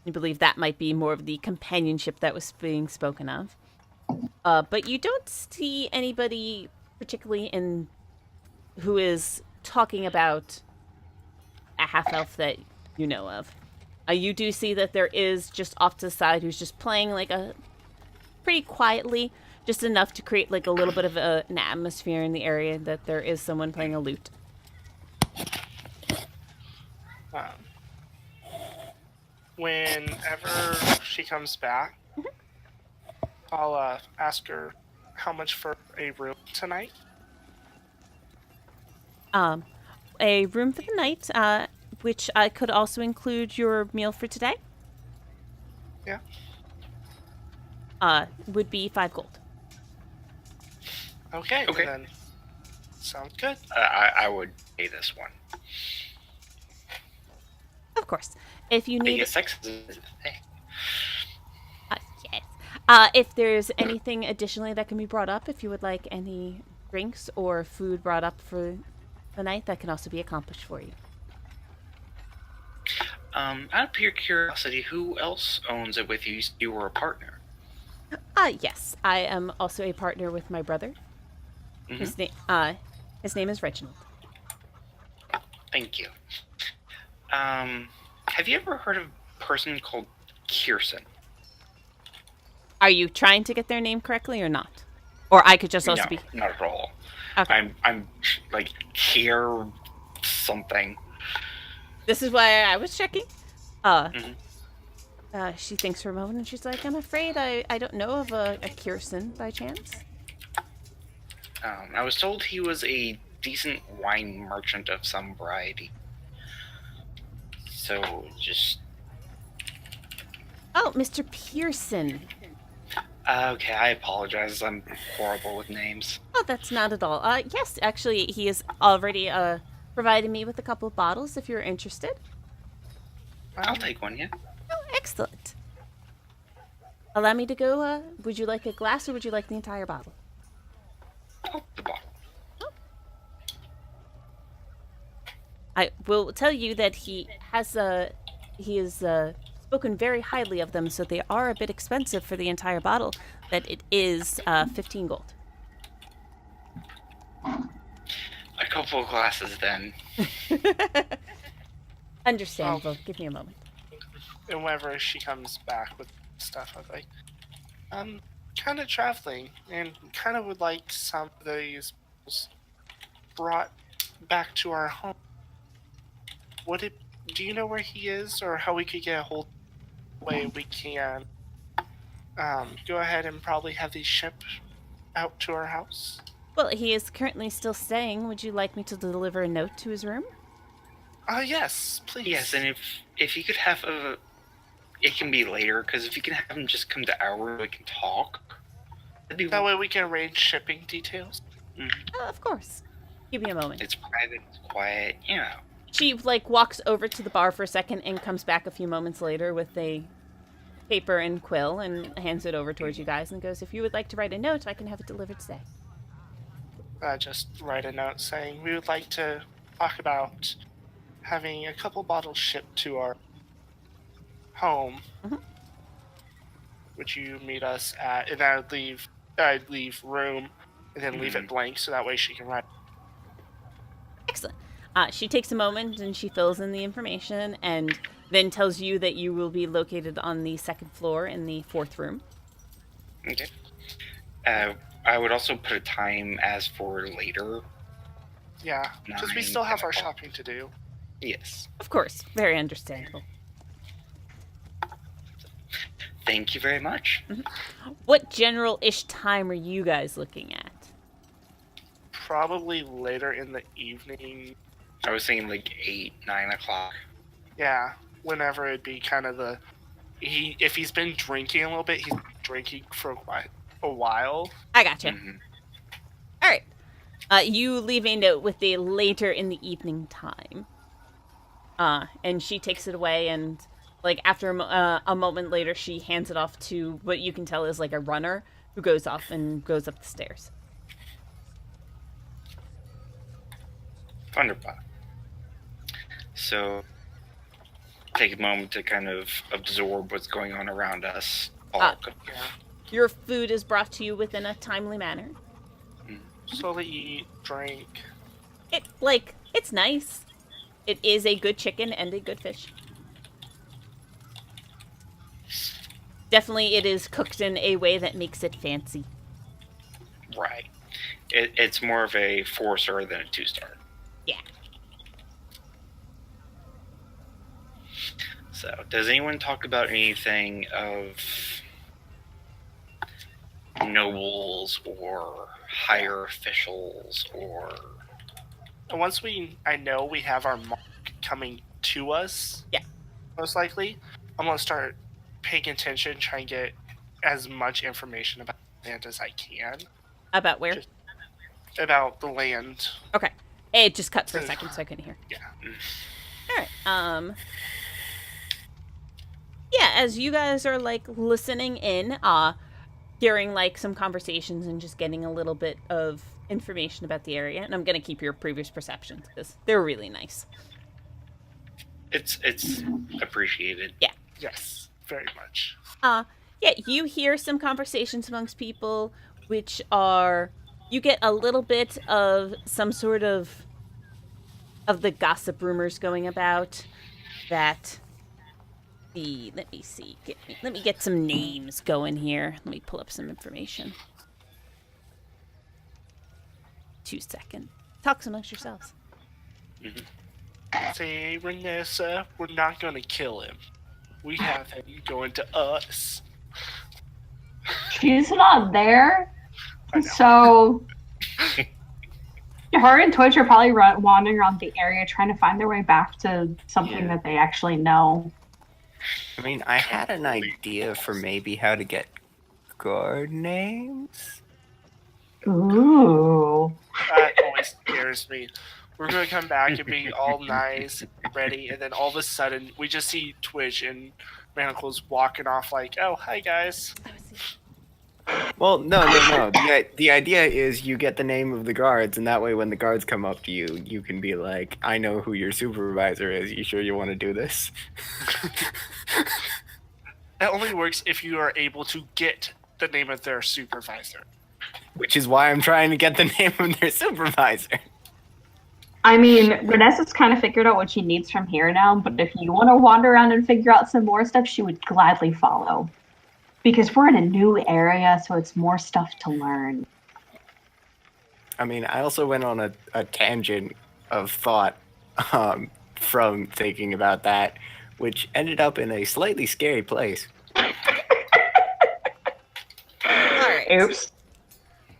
I believe that might be more of the companionship that was being spoken of. But you don't see anybody particularly who is talking about a half-elf that you know of. You do see that there is just off to the side who's just playing like pretty quietly, just enough to create like a little bit of an atmosphere in the area that there is someone playing a lute. Whenever she comes back, I'll ask her how much for a room tonight. A room for the night, which I could also include your meal for today. Yeah. Would be 5 gold. Okay. Okay. Then sounds good. I would pay this one. Of course. If you need... Biggest sex is... Hey. Yes. If there's anything additionally that can be brought up, if you would like any drinks or food brought up for the night, that can also be accomplished for you. Out of pure curiosity, who else owns it with you? You were a partner. Yes. I am also a partner with my brother. Mm-hmm. His name is Reginald. Thank you. Have you ever heard of a person called Kirsten? Are you trying to get their name correctly or not? Or I could just also No, be... not at all. Okay. I'm like here something. This is why I was checking. Mm-hmm. She thinks for a moment and she's like, I'm afraid I don't know of a Kirsten by chance. I was told he was a decent wine merchant of some variety. So just... Oh, Mr. Pearson. Okay, I apologize. I'm horrible with names. Oh, that's not at all. Yes, actually, he has already provided me with a couple of bottles if you're interested. I'll take one, yeah. Oh, excellent. Allow me to go. Would you like a glass or would you like the entire bottle? Oh, the bottle. I will tell you that he has spoken very highly of them, so they are a bit expensive for the entire bottle. That it is 15 gold. A couple of glasses, then. Understandable. Give me a moment. And whenever she comes back with stuff, I'm like, I'm kind of traveling and kind of would like some of these brought back to our home. Do you know where he is or how we could get a hold of the way we can go ahead and probably have these shipped out to our house? Well, he is currently still staying. Would you like me to deliver a note to his room? Yes, please. Yes, and if you could have it can be later, because if you can have them just come to our, we can talk. That'd be That way we can arrange shipping details. Of course. Give me a moment. It's private, it's quiet, you know. She walks over to the bar for a second and comes back a few moments later with a paper and quill and hands it over towards you guys and goes, "If you would like to write a note, I can have it delivered today." Just write a note saying we would like to talk about having a couple bottles shipped to our home. Mhm. Would you meet us at? And I'd leave room, and then leave it blank so that way she can write. Excellent. She takes a moment and she fills in the information and then tells you that you will be located on the second floor in the 4th room. Okay. I would also put a time as for later. Yeah, because we 9, still have 10 our o'clock. shopping to do. Yes. Of course, very understandable. Thank you very much. What general-ish time are you guys looking at? Probably later in the evening. I was saying like 8, 9 o'clock. Yeah, whenever it'd be kind of if he's been drinking a little bit, he's been drinking for a while. I gotcha. Mhm. All right. You leave a note with the later in the evening time. And she takes it away and, like, after a moment later, she hands it off to what you can tell is, like, a runner who goes off and goes up the stairs. Wonderful. So, take a moment to kind of absorb what's going on around us. Yeah. Your food is brought to you within a timely manner. Slowly eat, drink. It's nice. It is a good chicken and a good fish. Definitely it is cooked in a way that makes it fancy. Right. It's more of a 4-star than a 2-star. Yeah. So, does anyone talk about anything of nobles or higher officials or... And once I know we have our mark coming to us, Yeah. most likely, I'm gonna start paying attention, try and get as much information about the land as I can. About where? About the land. Okay. It just cut for a second, so I couldn't hear. Yeah. All right. Yeah, as you guys are, like, listening in, hearing, like, some conversations and just getting a little bit of information about the area, and I'm gonna keep your previous perceptions, because they're really nice. It's appreciated. Yes, very much. Yeah, you hear some conversations amongst people, which are... You get a little bit of some sort of the gossip rumors going about that let me see. Let me get some names going here. Let me pull up some information. 2 seconds. Talk amongst yourselves. Say, Renessa, we're not gonna kill him. We have him going to us. She's not there, I know. so her and Twitch are probably wandering around the area trying to find their way back to something that they actually know. I mean, I had an idea for maybe how to get guard names. Ooh. That always scares me. We're gonna come back and be all nice and ready, and then all of a sudden we just see Twitch and Manacles walking off like, "Oh, hi guys." Well, no. The idea is you get the name of the guards, and that way when the guards come up to you, you can be like, I know who your supervisor is. You sure you want to do this? That only works if you are able to get the name of their supervisor. Which is why I'm trying to get the name of their supervisor. I mean, Vanessa's kind of figured out what she needs from here now, but if you want to wander around and figure out some more stuff, she would gladly follow. Because we're in a new area, so it's more stuff to learn. I mean, I also went on a tangent of thought from thinking about that, which ended up in a slightly scary place. All right. Oops.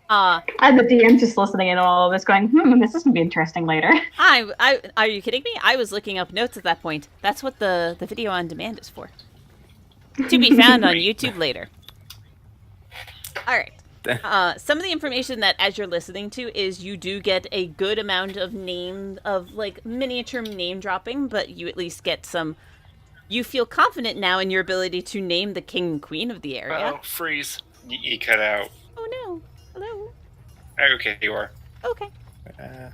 And the DM just listening in on all of this, going, this is gonna be interesting later. Are you kidding me? I was looking up notes at that point. That's what the video on demand is for. To be found on YouTube later. All right. Some of the information that, as you're listening to, is you do get a good amount of miniature name dropping, but you at least get some. You feel confident now in your ability to name the king and queen of the area. Oh, freeze. You cut out. Oh no! Hello. Okay, you are. Okay. Uh,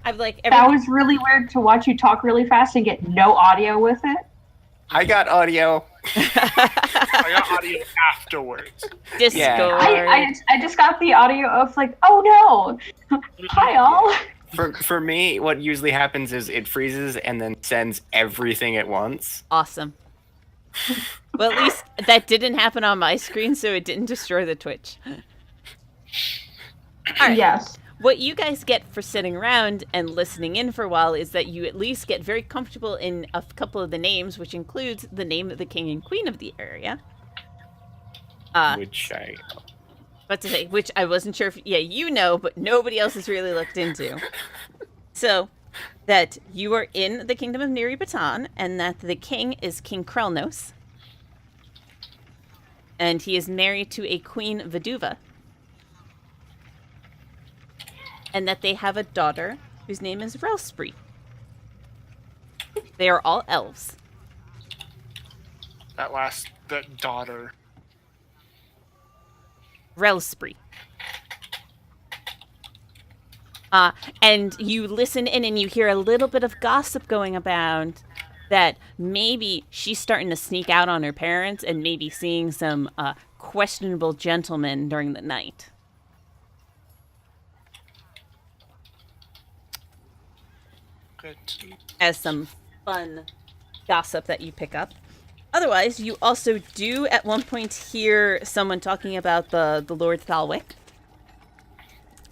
I've That was really weird to watch you talk really fast and get no audio with it. I got audio. I got audio afterwards. Discord. Yeah. I just got the audio of like, oh no, hi all. For me, what usually happens is it freezes and then sends everything at once. Awesome. Well, at least that didn't happen on my screen, so it didn't destroy the Twitch. All right. Yes. What you guys get for sitting around and listening in for a while is that you at least get very comfortable in a couple of the names, which includes the name of the king and queen of the area. Which I wasn't sure if, you know, but nobody else has really looked into. So, that you are in the kingdom of Neri Batan, and that the king is King Krelnos. And he is married to a Queen Veduva. And that they have a daughter whose name is Relspri. They are all elves. That daughter. Relspri. And you listen in and you hear a little bit of gossip going about that maybe she's starting to sneak out on her parents and maybe seeing some questionable gentlemen during the night. Good. As some fun gossip that you pick up. Otherwise, you also do at one point hear someone talking about the Lord Thalwick.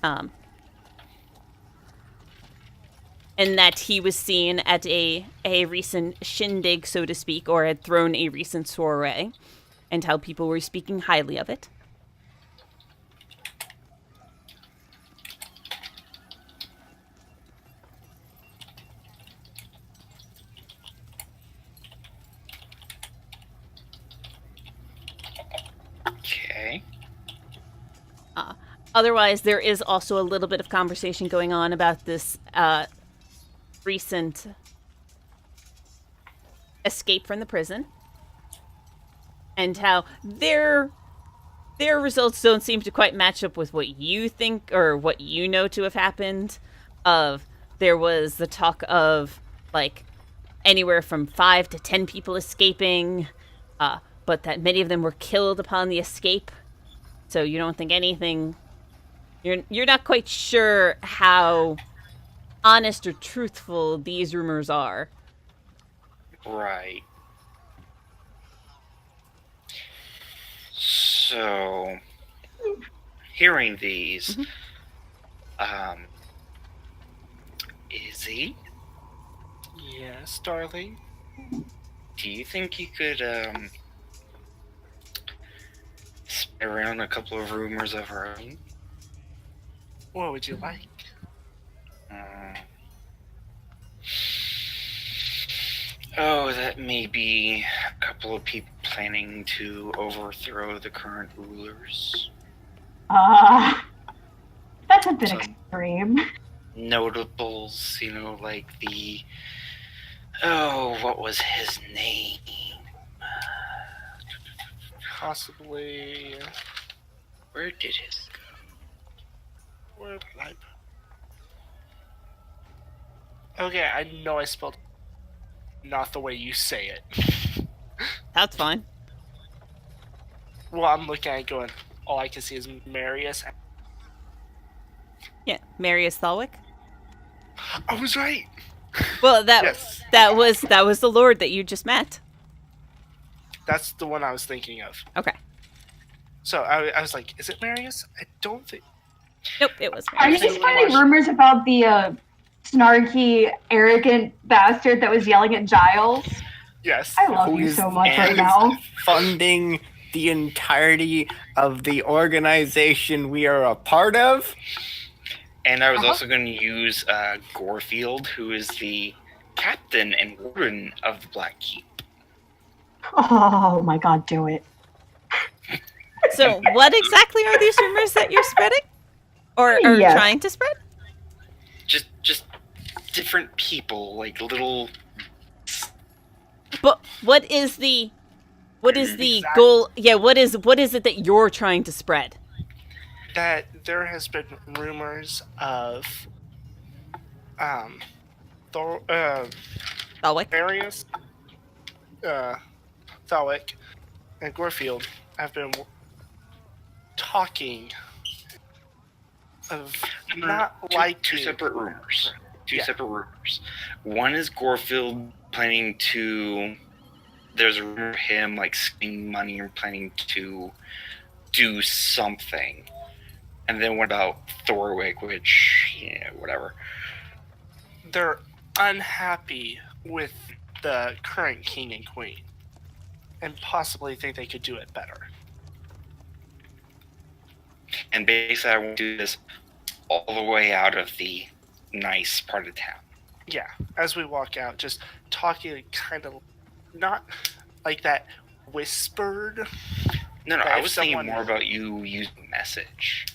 And that he was seen at a recent shindig, so to speak, or had thrown a recent soiree, and how people were speaking highly of it. Okay. Otherwise, there is also a little bit of conversation going on about this recent escape from the prison, and how their results don't seem to quite match up with what you think or what you know to have happened. There was the talk of anywhere from 5 to 10 people escaping, but that many of them were killed upon the escape. So you don't think anything. You're not quite sure how honest or truthful these rumors are. Right. So, hearing these, Izzy, Yes, darling. do you think you could spin around a couple of rumors of our own? What would you like? That may be a couple of people planning to overthrow the current rulers. That's a bit Some extreme. notables, like what was his name? Possibly. Where did his go? Where did I? Okay, I know I spelled not the way you say it. That's fine. Well, I'm looking at it going, all I can see is Marius. Yeah, Marius Thalwick. I was right. Well, Yes. that was the Lord that you just met. That's the one I was thinking of. Okay. So I was like, is it Marius? I don't think. Nope, it was Are you Marius. just finding rumors about the snarky, arrogant bastard that was yelling at Giles? Yes. I love Who you is so much right now. funding the entirety of the organization we are a part of. And I was also going to use Gorefield, who is the captain and warden of the Black Keep. Oh my god, do it. So, what exactly are these rumors that you're spreading, or Yes. trying to spread? Just different people, like little. But what is the Exactly. goal? Yeah, what is it that you're trying to spread? That there has been rumors of Thalwick? various Thalwick and Gorefield have been talking of not Two separate rumors. Separate rumors. One is Gorefield planning to. There's a rumor of him like spending money or planning to do something. And then what about Thorwick, which, whatever. They're unhappy with the current king and queen and possibly think they could do it better. And basically, I want to do this all the way out of the nice part of town. Yeah, as we walk out, just talking kind of not like that whispered. No, That I if was thinking someone- more about you using message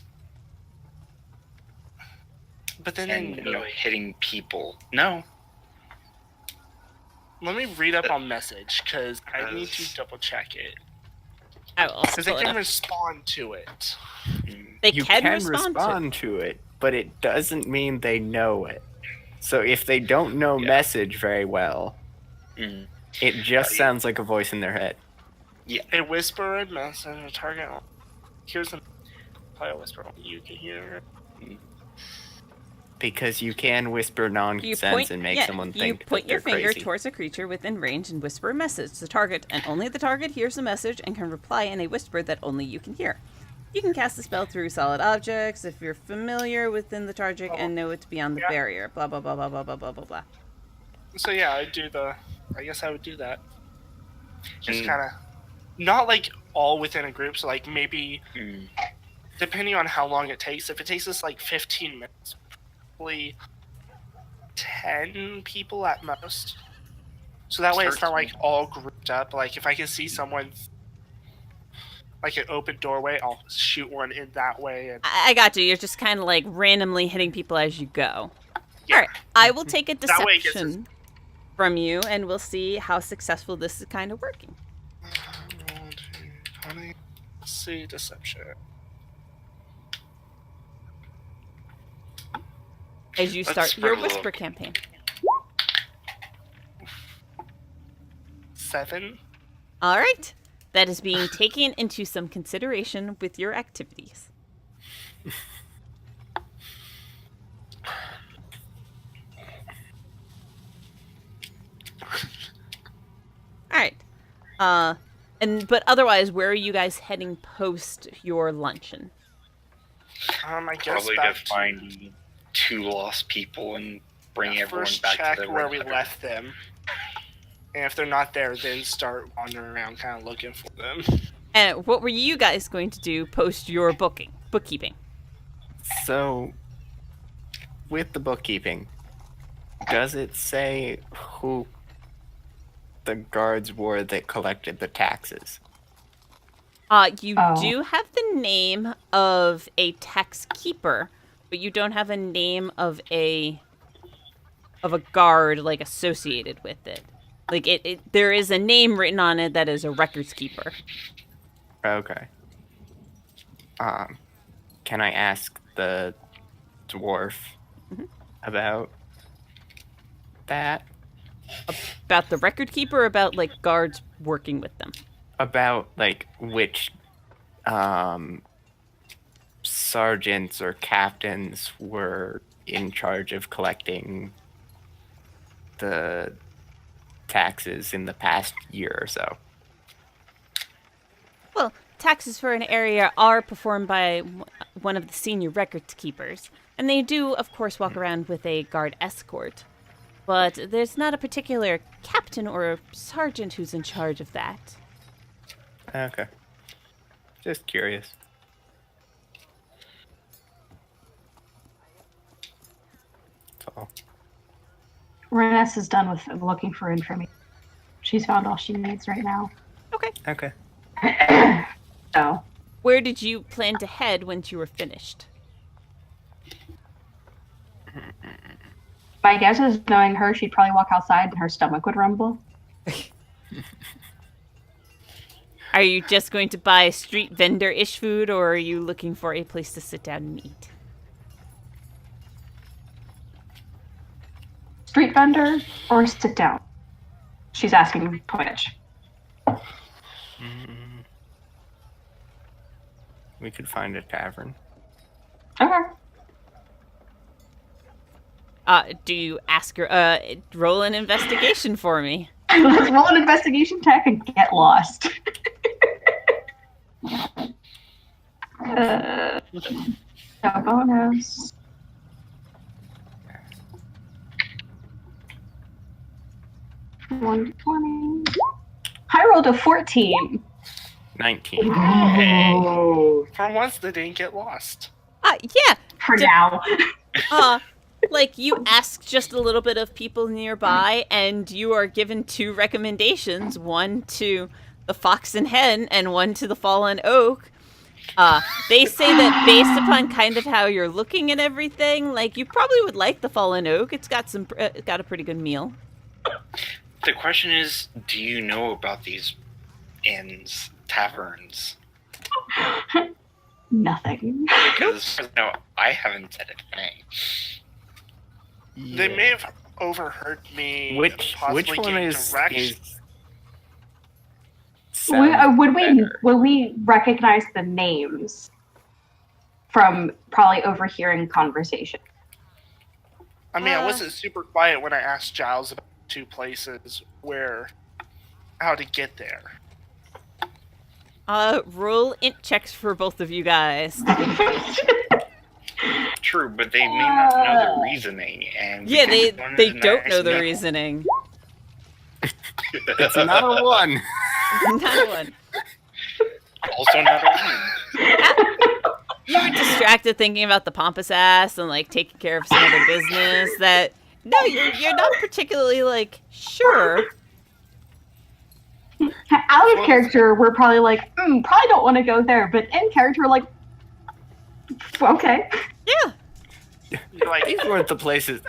But then and they know. hitting people. No, Let me read up on message because I need to double check it. I will also Because they pull it can up. respond to it. They You can, can respond to it, but it doesn't mean they know it. So if they don't know Yeah. message very well, Mm. it just Yeah. sounds like a voice in their head. A whisper and message, a target. Here's a play a whisper. You can hear it. Because you can whisper nonsense and make someone think you point that your they're finger crazy. towards a creature within range and whisper a message to the target, and only the target hears the message and can reply in a whisper that only you can hear. You can cast the spell through solid objects if you're familiar within the target and know it's beyond the Yeah. barrier. Blah blah blah blah blah blah blah blah blah. So yeah, I guess I would do that. Just Mm. kind of, not like all within a group. So like maybe Mm. depending on how long it takes. If it takes us like 15 minutes, probably 10 people at most. So that way it's not like all grouped up. Like if I can see someone like an open doorway, I'll shoot one in that way. And I got you. You're just kind of like randomly hitting people as you go. Yeah. All right, I will take a That way it gets deception from you, and we'll see how successful this is kind of working. 1, 2, 20. Let's see, deception. As you Let's start spread your a little. whisper campaign. 7. All right. That is being taken into some consideration with your activities. All right. But otherwise, where are you guys heading post your luncheon? I guess Probably to back find 2 lost people and bring everyone first back check to their where we regular- left them. And if they're not there, then start wandering around kind of looking for them. And what were you guys going to do post your bookkeeping? So, with the bookkeeping, does it say who the guards were that collected the taxes? You Oh. do have the name of a tax keeper, but you don't have a name of a guard like associated with it. Like there is a name written on it that is a records keeper. Okay. Can I ask the dwarf about that? About the record keeper, or about like guards working with them. About like which sergeants or captains were in charge of collecting the taxes in the past year or so. Well, taxes for an area are performed by one of the senior records keepers, and they do, of course, walk around with a guard escort. But there's not a particular captain or sergeant who's in charge of that. Okay. Just curious. That's all. Reness is done with looking for information. She's found all she needs right now. Okay. Okay. So, Where did you plan to head once you were finished? my guess is, knowing her, she'd probably walk outside and her stomach would rumble. Are you just going to buy street vendor-ish food, or are you looking for a place to sit down and eat? Street vendor or sit down? She's asking which. We could find a tavern. Okay. Do you ask her, roll an investigation for me? Let's roll an investigation check and get lost. No bonus. $120. I rolled a 14. 19. Oh. For once, they didn't get lost. Yeah. For now. Like, you ask just a little bit of people nearby, and you are given 2 recommendations, one to the Fox and Hen and one to the Fallen Oak. They say that based upon kind of how you're looking at everything, like, you probably would like the Fallen Oak. It's got a pretty good meal. The question is, do you know about these inns, taverns? Nothing. Because no, I haven't said a thing. They may have overheard me. Which possibly one give is directions. Would we recognize the names from probably overhearing conversation? I mean, I wasn't super quiet when I asked Giles about 2 places how to get there. Roll int checks for both of you guys. True, but they may not know the reasoning, and Yeah, they because one don't is know the nice, reasoning. It's not a 1. Not one. Also not a one. You were distracted thinking about the pompous ass and, like, taking care of some other business that... No, you're not particularly, like, sure. Out of character, we're probably like, probably don't want to go there. But in character, we're like, okay. Yeah. You're like, These weren't the places.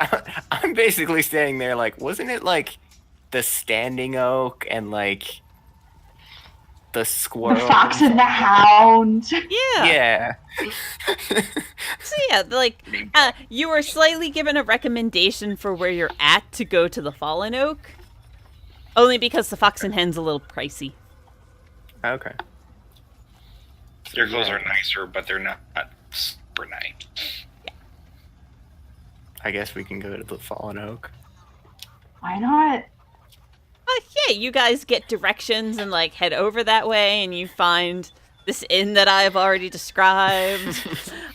I'm basically staying there like, wasn't it like the Standing Oak and like the Squirrel? The Fox and the Hound. Yeah. Yeah. So yeah, like, you were slightly given a recommendation for where you're at to go to the Fallen Oak. Only because the Fox and Hen's a little pricey. Okay. Their clothes are nicer, but they're not super nice. I guess we can go to the Fallen Oak. Why not? Yeah, you guys get directions and, like, head over that way, and you find this inn that I've already described.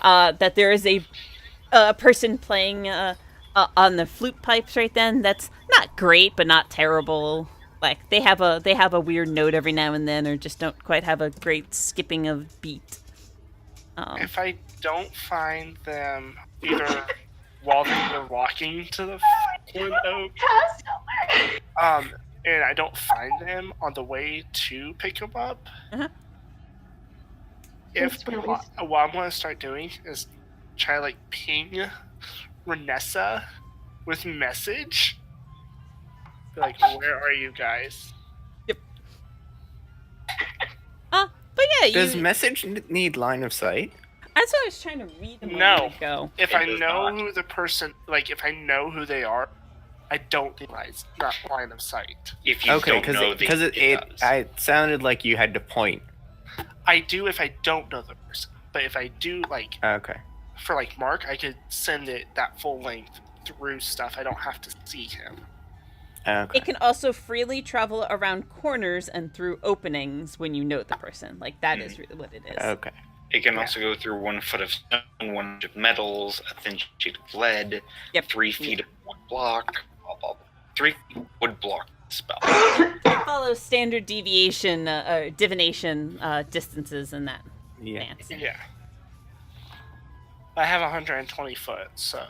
That there is a person playing on the flute pipes right then. That's not great, but not terrible. Like, they have a weird note every now and then, or just don't quite have a great skipping of beat. if I don't find them either while they're walking to the Fallen Oak, and I don't find them on the way to pick them up, Uh-huh. what I'm going to start doing is try like ping Renessa with message. Be like, where are you guys? But yeah, Does message need line of sight? That's what I was trying to read a No. moment ago. If It I does know not. who the person, like if I know who they are, I don't realize not line of sight. If you Okay, don't know, because it does. it sounded like you had to point. I do if I don't know the person, but if I do, like Okay. for like Mark, I could send it that full length through stuff. I don't have to see him. Okay. It can also freely travel around corners and through openings when you note the person. Like, that is really what it is. Okay. It can also go through 1 foot of stone, 1 inch of metals, a thin sheet of lead, Yep. 3 feet of wood block, blah, blah, blah. 3 wood block spell. It follows standard deviation, divination distances and that. Yeah. Vance. Yeah. I have 120 foot, so.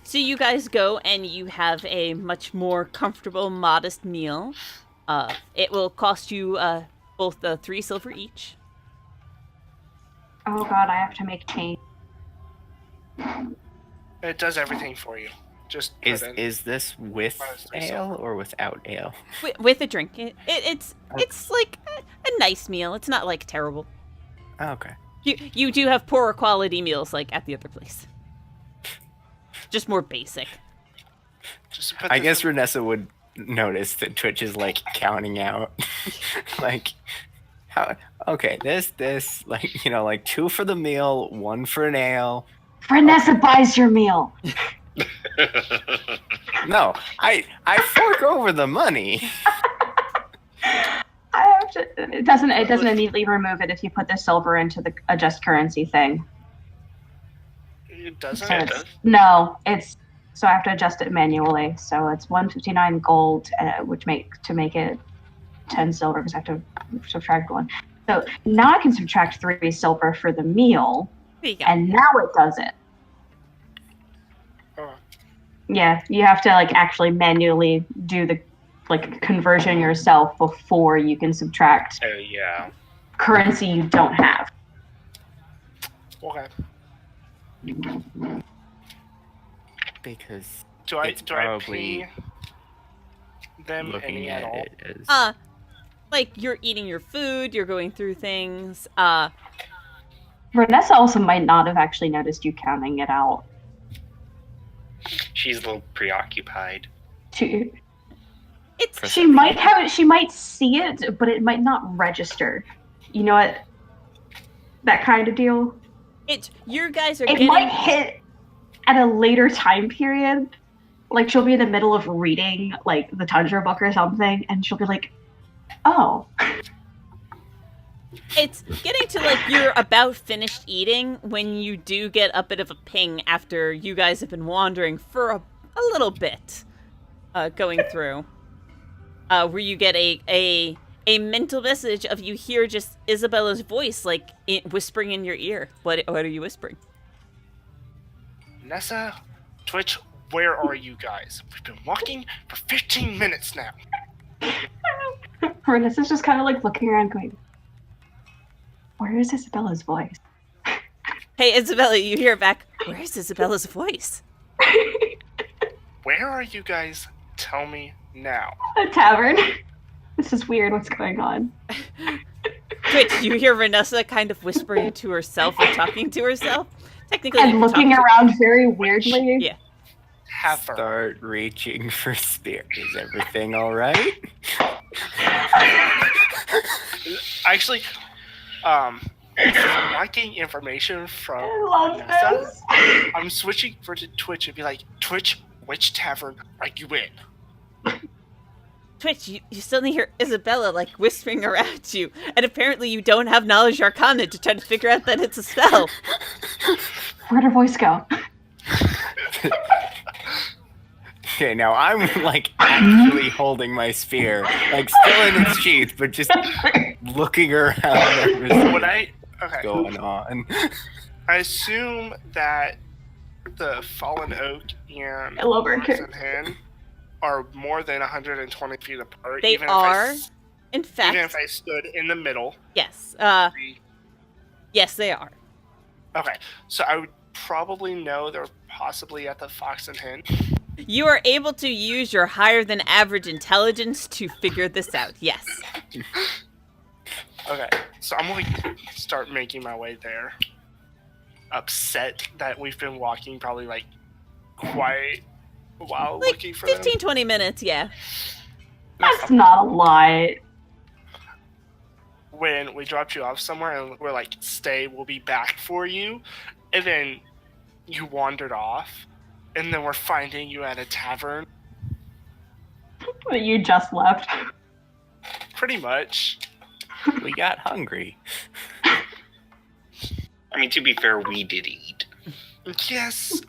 So you guys go and you have a much more comfortable, modest meal. It will cost you both 3 silver each. Oh god, I have to make change. It does everything for you. Just put in. Is this with Minus 3 ale silver. or without ale? With a drink. It's like a nice meal. It's not like terrible. Oh, okay. You do have poorer quality meals like at the other place. Just more basic. Just put I this guess in- Renessa would notice that Twitch is like counting out, like, how? Okay, this, like, like 2 for the meal, 1 for an ale. Vanessa buys your meal. No, I fork over the money. I have to. It doesn't immediately remove it if you put the silver into the adjust currency thing. It doesn't. So Yeah, it it's, does. no, it's so I have to adjust it manually. So it's 159 gold, which make it 10 silver because I have to subtract 1. So now I can subtract 3 silver for the meal, There you go. and now it does it. Oh, Yeah, you have to like actually manually do the like conversion yourself before you can subtract Oh yeah. currency you don't have. okay. Because Do I it's do I probably pay them looking any at at all? it as Like you're eating your food, you're going through things. Vanessa also might not have actually noticed you counting it out. She's a little preoccupied. She perception. might see it, but it might not register. You know what? That kind of deal. You guys are It getting. might hit at a later time period. Like she'll be in the middle of reading like the Tundra book or something, and she'll be like, "Oh, It's getting to like you're about finished eating when you do get a bit of a ping after you guys have been wandering for a little bit, going through, where you get a mental message of you hear just Isabella's voice like whispering in your ear. What are you whispering? Nessa, Twitch, where are you guys? We've been walking for 15 minutes now. Vanessa's just kind of like looking around, going, where is Isabella's voice?" Hey, Isabella, you hear back. Where's Isabella's voice? Where are you guys? Tell me now. A tavern. This is weird. What's going on? Twitch, you hear Vanessa kind of whispering to herself or talking to herself. Technically, you And can looking talk to- around very weirdly. Yeah. Heifer. start reaching for spear. Is everything all right? Actually, I'm getting information from I love Nessa. this. I'm switching for to Twitch and be like, Twitch, which tavern are you in? Twitch, you suddenly hear Isabella like whispering around you, and apparently you don't have knowledge arcana to try to figure out that it's a spell. Where'd her voice go? Okay, now I'm like actually holding my spear, like still in its sheath, but just looking around at What what's okay. going on. I assume that the Fallen Oak and I love her Horse character. and Hen are more than 120 feet apart. They even are. If In even if fact, I stood in the middle. yes. Yes, they are. Okay, so I would probably know they're possibly at the Fox and Hen. You are able to use your higher than average intelligence to figure this out. Yes. Okay, so I'm going to start making my way there. Upset that we've been walking probably like quite a while Like looking for 15, 20 minutes, yeah. That's not a lot. when we dropped you off somewhere and we're like, stay, we'll be back for you. And then you wandered off. And then we're finding you at a tavern. That you just left. Pretty much. We got hungry. I mean, to be fair, we did eat. Yes.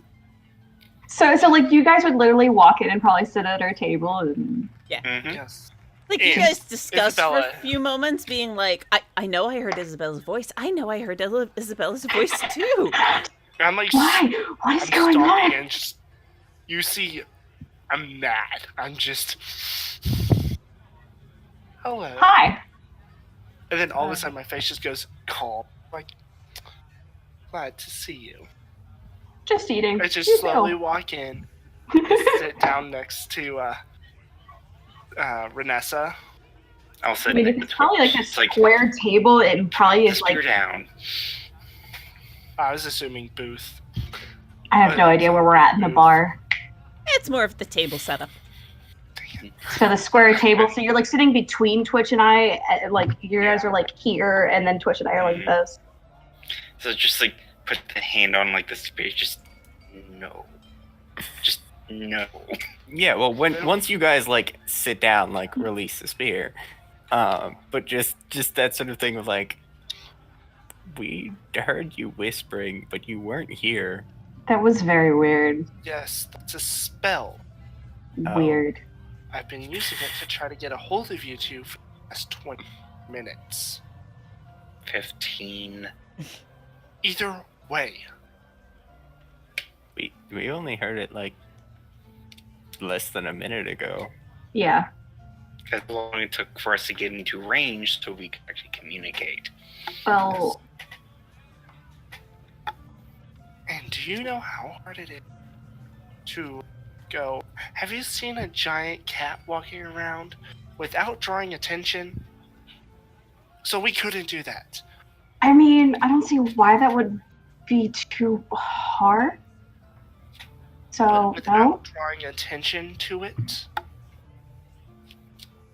So like you guys would literally walk in and probably sit at our table and Mm-hmm. Yes. Like, you And guys discussed for Isabella- a few moments, being like, I know I heard Isabella's voice. I know I heard Isabella's voice, too. I'm like, Why? What is I'm going stomping on? and just, you see, I'm mad. I'm just, hello. Hi. And then all of a sudden my face just goes calm. Like, glad to see you. Just eating. I just You slowly too. walk in and sit down next to Renessa. I'll sit I mean, next if it's to probably like a It's like, square table, it probably is disappear like, down. I was assuming booth. I have no idea where we're at in the bar. It's more of the table setup. So the square table, so you're like sitting between Twitch and I, like you guys are like here, and then Twitch and I are like this. So just like put the hand on like the spear, just no. Just no. Yeah, well, once you guys like sit down, like release the spear, but just that sort of thing of like, we heard you whispering, but you weren't here. That was very weird. Yes, that's a spell. Oh. Weird. I've been using it to try to get a hold of you two for the last 20 minutes. 15. Either way, We only heard it like less than a minute ago. Yeah. As long as it took for us to get into range so we could actually communicate. Well, and do you know how hard it is to go? Have you seen a giant cat walking around without drawing attention? So we couldn't do that. I mean, I don't see why that would be too hard. So, But without no? drawing attention to it.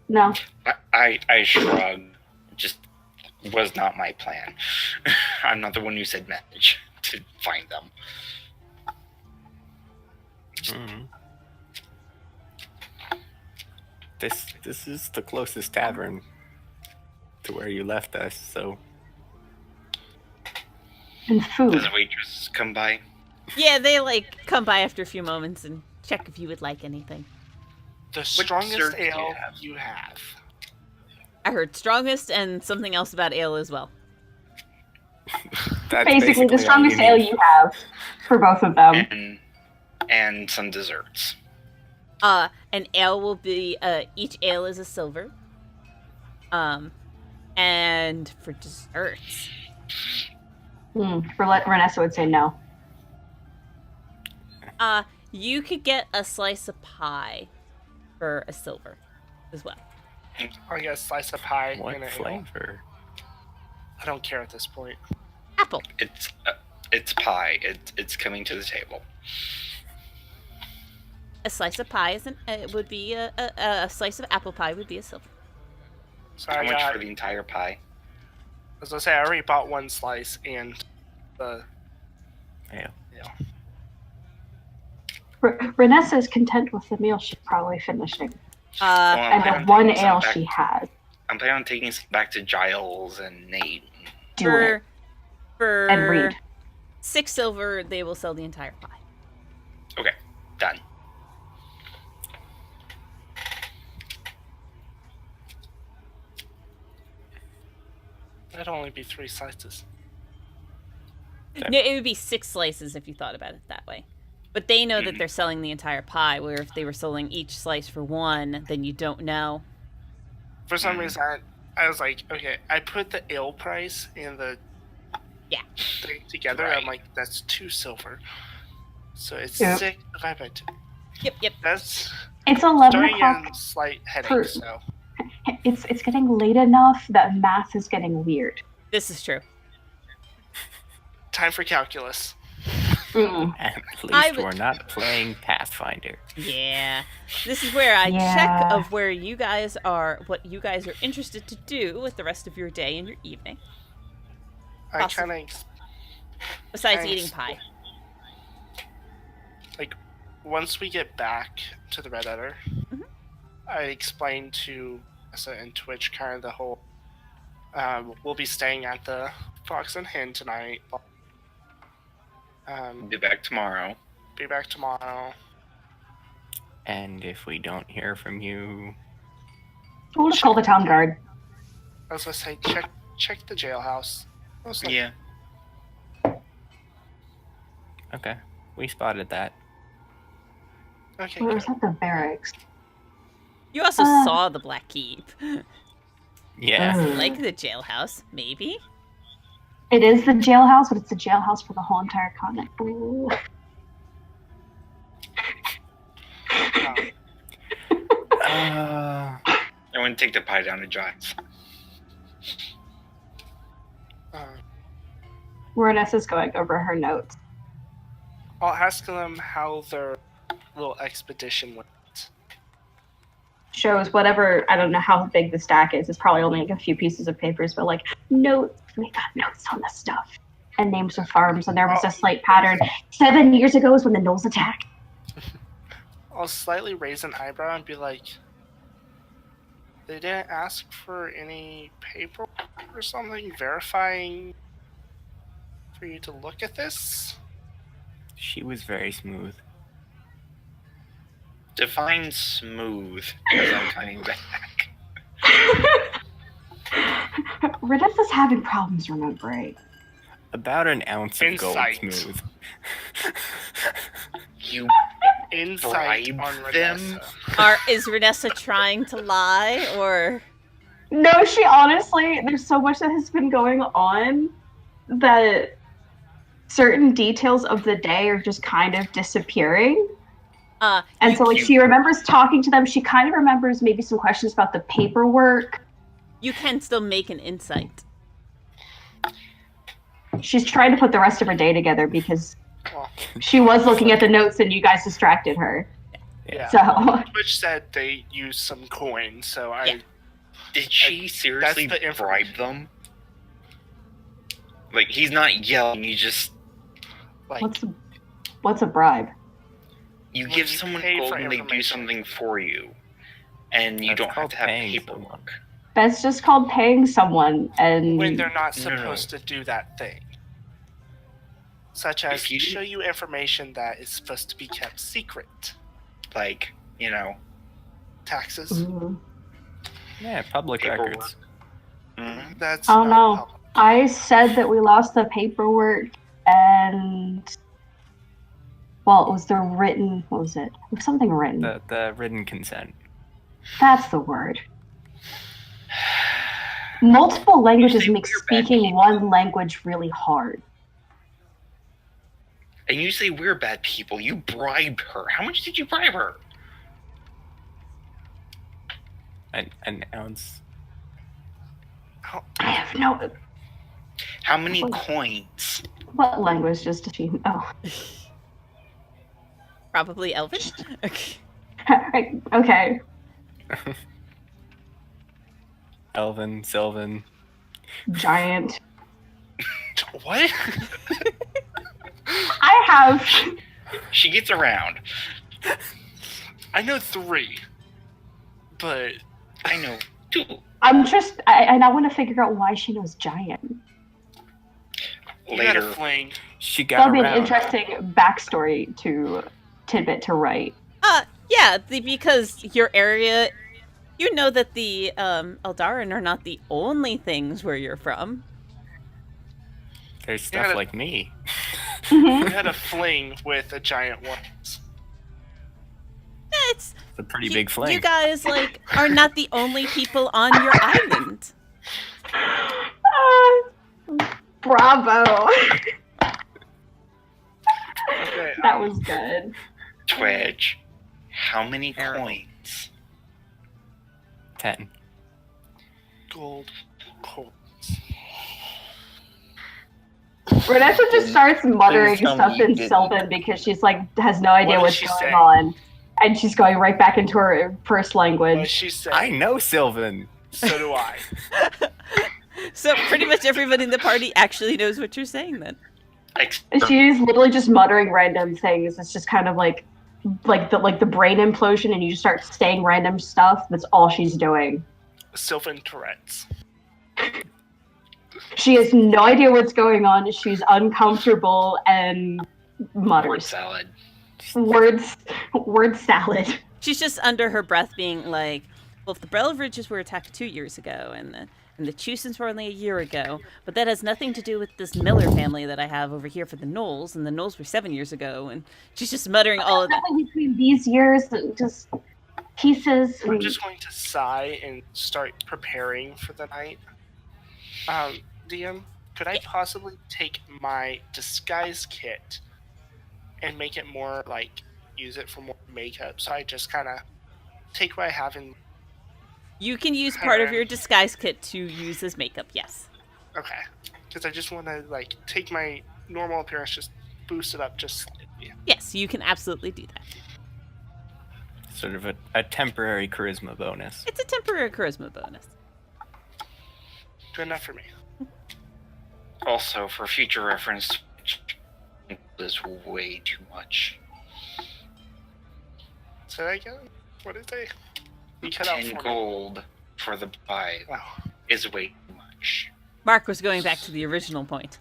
No. I shrug. Just was not my plan. I'm not the one who said message to find them. Mhm. This is the closest tavern to where you left us, so And food. Does the waitress come by? Yeah, they, like, come by after a few moments and check if you would like anything. The dessert strongest do you ale have? you have. I heard strongest and something else about ale as well. that's Basically, the all strongest you ale need. you have for both of them. And some desserts. An ale will be, each ale is a silver. And for desserts, Renessa would say no. you could get a slice of pie for a silver as well. I get a slice of pie What and an ale. flavor? I don't care at this point. Apple. It's pie. It's coming to the table. A slice of pie is would be a slice of apple pie would be a silver. So How I much got, for the entire pie? as I say, I already bought one slice and the Yeah. Renessa is content with the meal she's probably finishing. I'm And planning the on one taking some ale back- she has. I'm planning on taking some back to Giles and Nate. Do it. For And read. 6 silver, they will sell the entire pie. Okay, done. that'd only be 3 slices. Okay. No, it would be 6 slices if you thought about it that way. But they know that they're selling the entire pie, where if they were selling each slice for 1, then you don't know. For some reason, I was like, okay, I put the ale price and the thing together. Right. I'm like, that's 2 silver. So it's Yep. 6 divided by 2. Yep. That's It's 11 starting o'clock. in slight headache. per- So It's getting late enough that math is getting weird. This is true. time for calculus. At least I would- we're not playing Pathfinder. Yeah. This is where I Yeah. check of where you guys are, what you guys are interested to do with the rest of your day and your evening, I Awesome. kind of besides Thanks. eating pie. once we get back to the Red Udder, Mhm. I explained to Essa and Twitch kind of the whole. We'll be staying at the Fox and Hen tonight. Be back tomorrow. Be back tomorrow. And if we don't hear from you, We'll just call the town guard. I was gonna say check the jailhouse. Most likely. Yeah. Okay, we spotted that. Okay. Or Good. was that the barracks? You also saw the Black Keep. Yeah. Like the jailhouse, maybe? It is the jailhouse, but it's the jailhouse for the whole entire continent. Ooh. Wow. I wouldn't take the pie down to John's. Renessa's going over her notes. I'll ask them how their little expedition went. Shows whatever, I don't know how big the stack is. It's probably only like a few pieces of papers, but like notes. We got notes on this stuff. And names of farms, and there was a slight pattern. 7 years ago is when the Knolls attacked. I'll slightly raise an eyebrow and be like, they didn't ask for any paper or something verifying for you to look at this? She was very smooth. Define smooth as I'm coming back. Renessa's having problems remembering. About an ounce of Insight. gold smooth. You Insight Bribe on them? Renessa. Is Renessa trying to lie, or... No, she honestly, there's so much that has been going on that certain details of the day are just kind of disappearing. And so, like, she remembers talking to them. She kind of remembers maybe some questions about the paperwork. You can still make an insight. She's trying to put the rest of her day together because Well, she was looking at the notes and you guys distracted her. yeah. So, Twitch said they used some coin, so I. Yeah. Did she seriously that's the bribe information. them? Like, he's not yelling, you just... Like, what's a bribe? You When give you someone pay gold for and they do information. something for you. And you That's don't have called to have paying paperwork. That's just called paying someone. And when they're not No, no. supposed to do that thing. Such as If you- show you information that is supposed to be kept secret. Like, you know... Taxes. Mhm. Yeah, public Paperwork. records. Mhm. That's Oh, not no. public. I said that we lost the paperwork and... Well, it was the written... What was it? It was something written. The written consent. That's the word. Multiple languages say make we're bad speaking people. one language really hard. And you say we're bad people. You bribed her. How much did you bribe her? An ounce. Oh, I have no... How many What? coins? What language does she... Oh. Probably Elven? Okay. Elven, Sylvan. Giant. what? I have... She gets around. I know 3. But I know 2. I'm just... and I want to figure out why she knows giant. you got a Later. fling. She got That'll be an around. interesting backstory to Tidbit to write. Yeah, because your area... You know that the Eldarin are not the only things where you're from. There's stuff Yeah. like me. Mhm. You had a fling with a giant once. It's It's a pretty you, big fling. You guys like are not the only people on your island. Bravo. Okay, That was good. Twitch. How many coins? 10. gold coins. Renessa just starts muttering Please tell me stuff you in didn't. Sylvan because she's like has no idea What what's is she going saying? on. And she's going right back into her first What language. she said. I know Sylvan. So do I. So pretty much everybody in the party actually knows what you're saying then. And she's literally just muttering random things. It's just kind of like the brain implosion and you just start saying random stuff. That's all she's doing. Sylvan Tourette's. She has no idea what's going on. She's uncomfortable and Word mutters. salad. Word salad. She's just under her breath being like, well, if the Brellaridges were attacked 2 years ago, and the Chusons were only a year ago, but that has nothing to do with this Miller family that I have over here for the Knolls, and the Knolls were 7 years ago, and she's just muttering all of that. Nothing between these years, just pieces. I'm just going to sigh and start preparing for the night. DM, could I possibly take my disguise kit and make it more like use it for more makeup? So I just kind of take what I have and You can use part of your disguise kit to use as makeup, yes. okay, because I just want to like take my normal appearance, just boost it up just slightly. Yes, you can absolutely do that. Sort of a temporary charisma bonus. It's a temporary charisma bonus. Good enough for me. Also, for future reference, this is way too much. Say that again? What did they? You cut out 10 for me. gold for the buy Wow. is way too much. Mark was going back to the original point.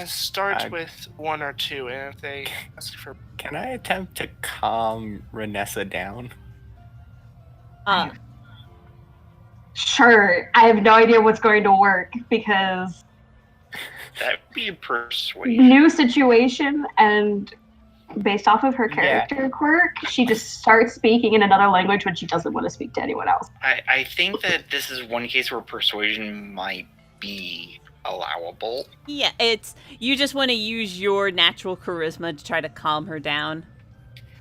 Start with 1 or 2, and if they ask for Can I attempt to calm Renessa down? Sure, I have no idea what's going to work because That would be a persuasion. new situation, and based off of her character quirk, she just starts speaking in another language when she doesn't want to speak to anyone else. I think that this is one case where persuasion might be allowable. Yeah, you just want to use your natural charisma to try to calm her down.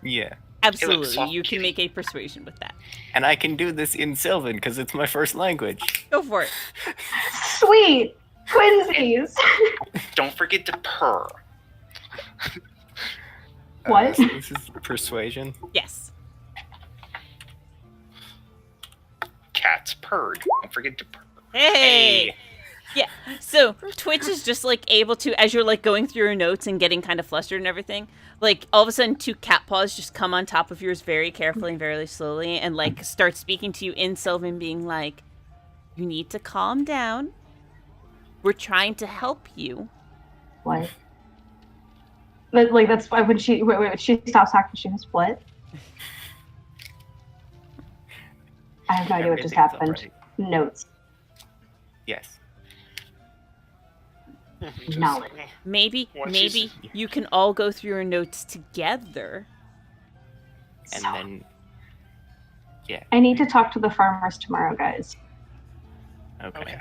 Yeah. Absolutely, soft you can kitty. make a persuasion with that. And I can do this in Sylvan because it's my first language. Go for it. Sweet! Twinsies! Don't forget to purr. What? So this is persuasion. Yes. Cats purred. Don't forget to purr. Hey! Yeah, so Twitch is just like able to, as you're like going through your notes and getting kind of flustered and everything, like all of a sudden 2 cat paws just come on top of yours very carefully and very slowly and like start speaking to you in Sylvan, being like, you need to calm down. We're trying to help you. What? But, like, that's why when she she stops talking, she goes, what? I have no idea what just Everything's happened. alright. Notes. Yes. Just- Knowledge. Maybe Once she's- you can all go through your notes together. And So, then, yeah. I need to talk to the farmers tomorrow, guys. Okay. Okay.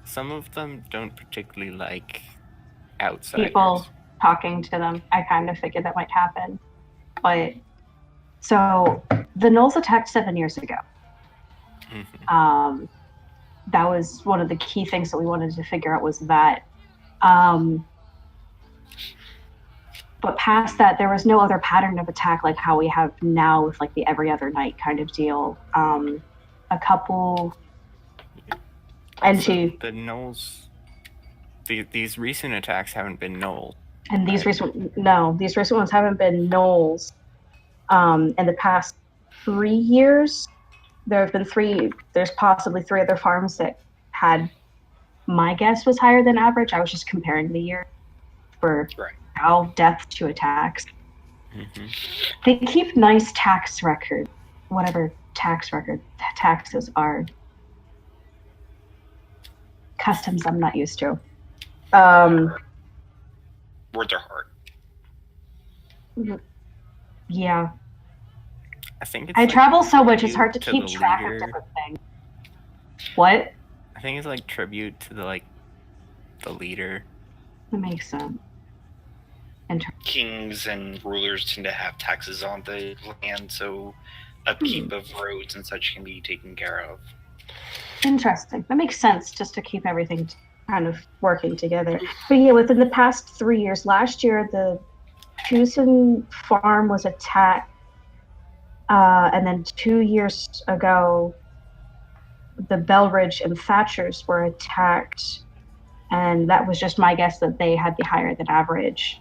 Some of them don't particularly like outsiders. People talking to them. I kind of figured that might happen. But, so, the Knolls attacked 7 years ago. Mhm. That was one of the key things that we wanted to figure out was that. But past that, there was no other pattern of attack like how we have now with like the every other night kind of deal. A couple, and So she, the Knolls. These recent attacks haven't been Knoll. and these recent ones haven't been Knolls. In the past 3 years, there have been 3. There's possibly 3 other farms that had. My guess was higher than average. I was just comparing the year for Right. how death to attacks. Mm-hmm. They keep nice tax record, whatever taxes are. Customs I'm not used to. Words are hard. Yeah. I think it's I like travel so much, it's hard to tribute keep the track leader. of different things. What? I think it's like tribute to the leader. That makes sense. Kings and rulers tend to have taxes on the land, so upkeep of roads and such can be taken care of. Interesting. That makes sense just to keep everything kind of working together. But yeah, within the past 3 years, last year the Tucson farm was attacked, and then 2 years ago the Belridge and Thatchers were attacked, and that was just my guess that they had the higher than average.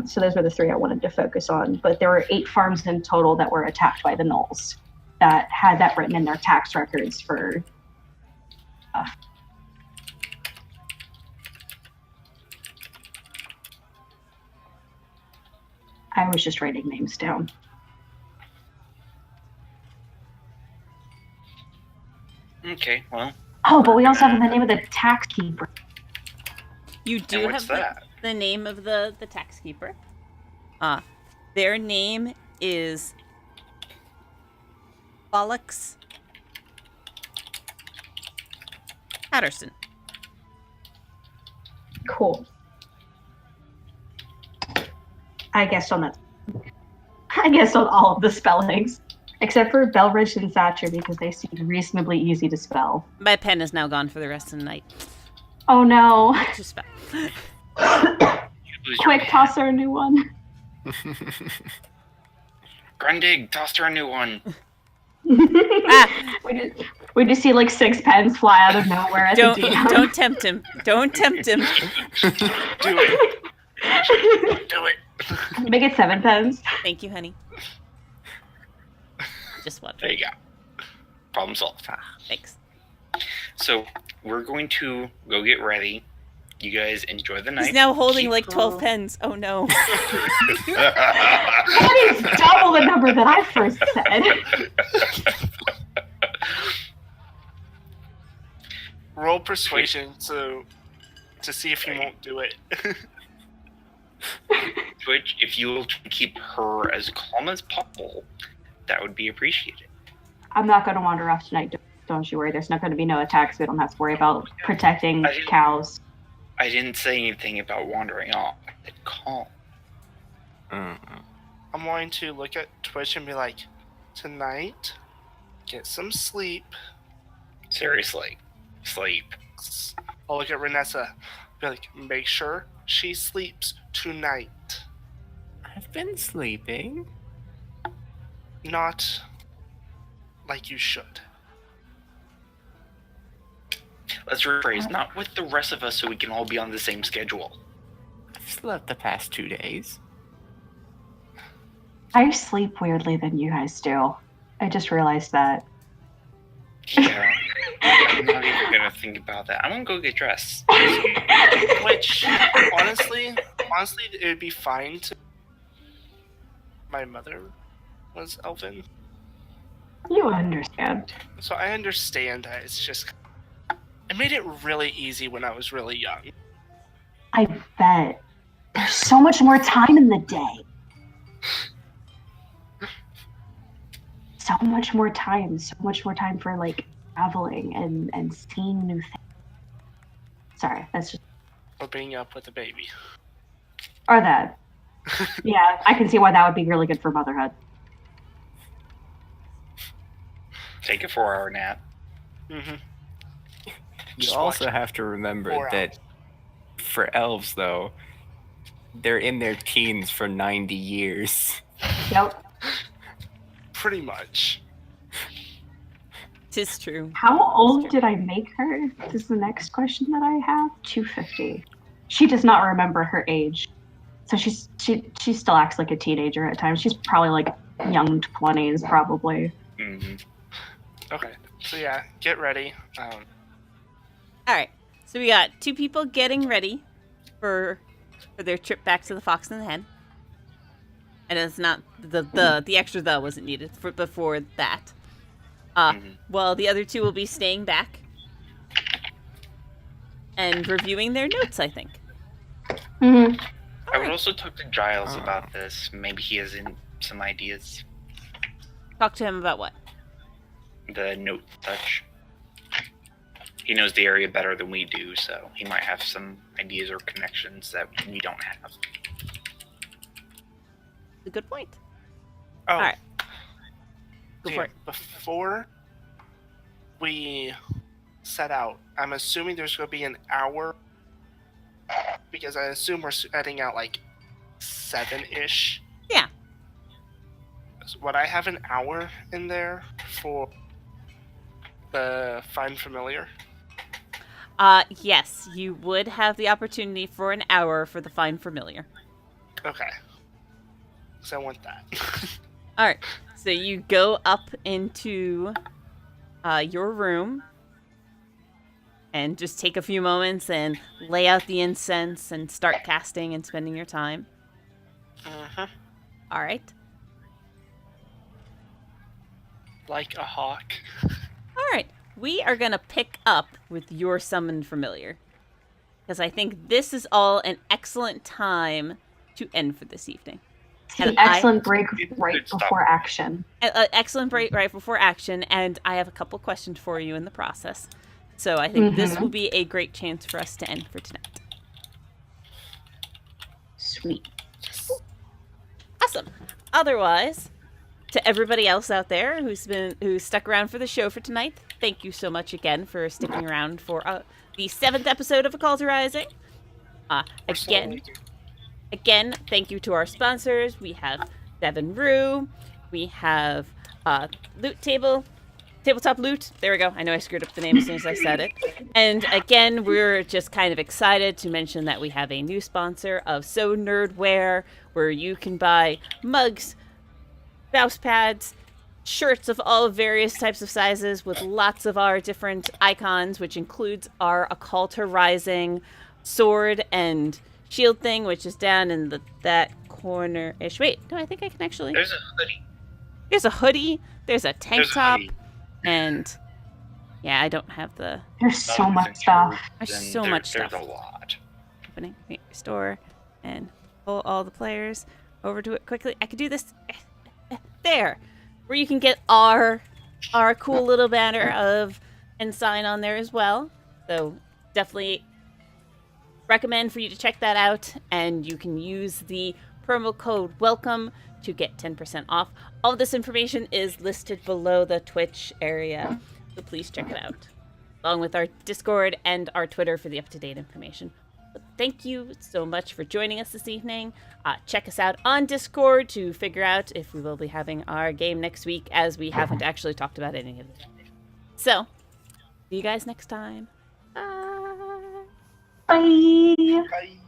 So those were the 3 I wanted to focus on. But there were 8 farms in total that were attacked by the Knolls that had that written in their tax records for. I was just writing names down. Okay, well. Oh, but we also have the name of the tax keeper. You And do what's have that? the name of the tax keeper. Their name is Bollocks Patterson. Cool. I guessed on that. I guessed on all of the spellings. Except for Belridge and Thatcher because they seem reasonably easy to spell. My pen is now gone for the rest of the night. Oh no. To spell. You lose your Quick, pen. toss her a new one. Grundig, toss her a new one. We just see like 6 pens fly out of nowhere at the DM. Don't tempt him. Don't tempt him. Do it. Do it. Make it 7 pens. Thank you, honey. Just one. There you go. Problem solved. Thanks. So we're going to go get ready. You guys enjoy the night. He's now holding Keep like 12 her- pens. Oh no. That is double the number that I first said. Roll persuasion to see if you won't do it. Twitch, if you will keep her as calm as possible, that would be appreciated. I'm not going to wander off tonight. Don't you worry. There's not going to be no attacks. We don't have to worry about protecting cows. I didn't say anything about wandering off. I said calm. I'm going to look at Twitch and be like, tonight, get some sleep. Seriously. Sleep. I'll look at Renessa, be like, make sure she sleeps tonight. I've been sleeping. Not like you should. Let's rephrase, not with the rest of us so we can all be on the same schedule. I've slept the past 2 days. I sleep weirdly than you guys do. I just realized that. Yeah. I'm not even gonna think about that. I'm gonna go get dressed. Which, honestly, it would be fine to. My mother was elven, You understand. so I understand that it's just. It made it really easy when I was really young. I bet. There's so much more time in the day. So much more time for like traveling and seeing new things. Sorry, that's just Or being up with a baby. or that. Yeah, I can see why that would be really good for motherhood. Take a 4-hour nap. Mm-hmm. You Just also watch have to remember 4 that for elves, though, they're in their teens for 90 years. Yep. Pretty much. Tis true. How old did I make her? This is the next question that I have. 250. She does not remember her age. So she still acts like a teenager at times. She's probably like young 20s probably. Mm-hmm. Okay, so yeah, get ready. All right. So we got 2 people getting ready for their trip back to the Fox and the Hen. And it's not the extra the wasn't needed for before that. Well, the other 2 will be staying back and reviewing their notes, I think. Mm-hmm. I would also talk to Giles about this. Maybe he has some ideas. Talk to him about what? The note touch. He knows the area better than we do, so he might have some ideas or connections that we don't have. A good point. Oh, All right. Go yeah, for it. before we set out, I'm assuming there's going to be an hour, because I assume we're setting out like 7-ish. Yeah. So would I have an hour in there for the Find Familiar? Yes, you would have the opportunity for an hour for the Find Familiar. Okay. Because I want that. All right. So you go up into your room and just take a few moments and lay out the incense and start casting and spending your time. Uh-huh. All right. Like a hawk. All right. we are going to pick up with your summoned familiar. Because I think this is all an excellent time to end for this evening. An excellent break right before action. Excellent break right before action, and I have a couple questions for you in the process. So I think this will be a great chance for us to end for tonight. Sweet. Awesome. Otherwise, to everybody else out there who's stuck around for the show for tonight, thank you so much again for sticking around for the 7th episode of A Call to Rising. Again, thank you to our sponsors. We have Devin Rue. We have Tabletop Loot. There we go. I know I screwed up the name as soon as I said it. And again, we're just kind of excited to mention that we have a new sponsor of So Nerdwear, where you can buy mugs, mouse pads, shirts of all various types of sizes with lots of our different icons, which includes our A Call to Rising sword and shield thing, which is down in that corner-ish. Wait, no, I think I can actually... There's a hoodie. There's a hoodie. There's a tank top. And, yeah, I don't have the... There's so much stuff. There's so much stuff. There's a lot. Opening store and pull all the players over to it quickly. I could do this. There. Where you can get our cool little banner of and sign on there as well. So definitely recommend for you to check that out, and you can use the promo code WELCOME to get 10% off. All of this information is listed below the Twitch area, so please check it out, along with our Discord and our Twitter for the up-to-date information. But thank you so much for joining us this evening. Check us out on Discord to figure out if we will be having our game next week, as we haven't actually talked about any of it. So, see you guys next time. Bye. Bye. Bye.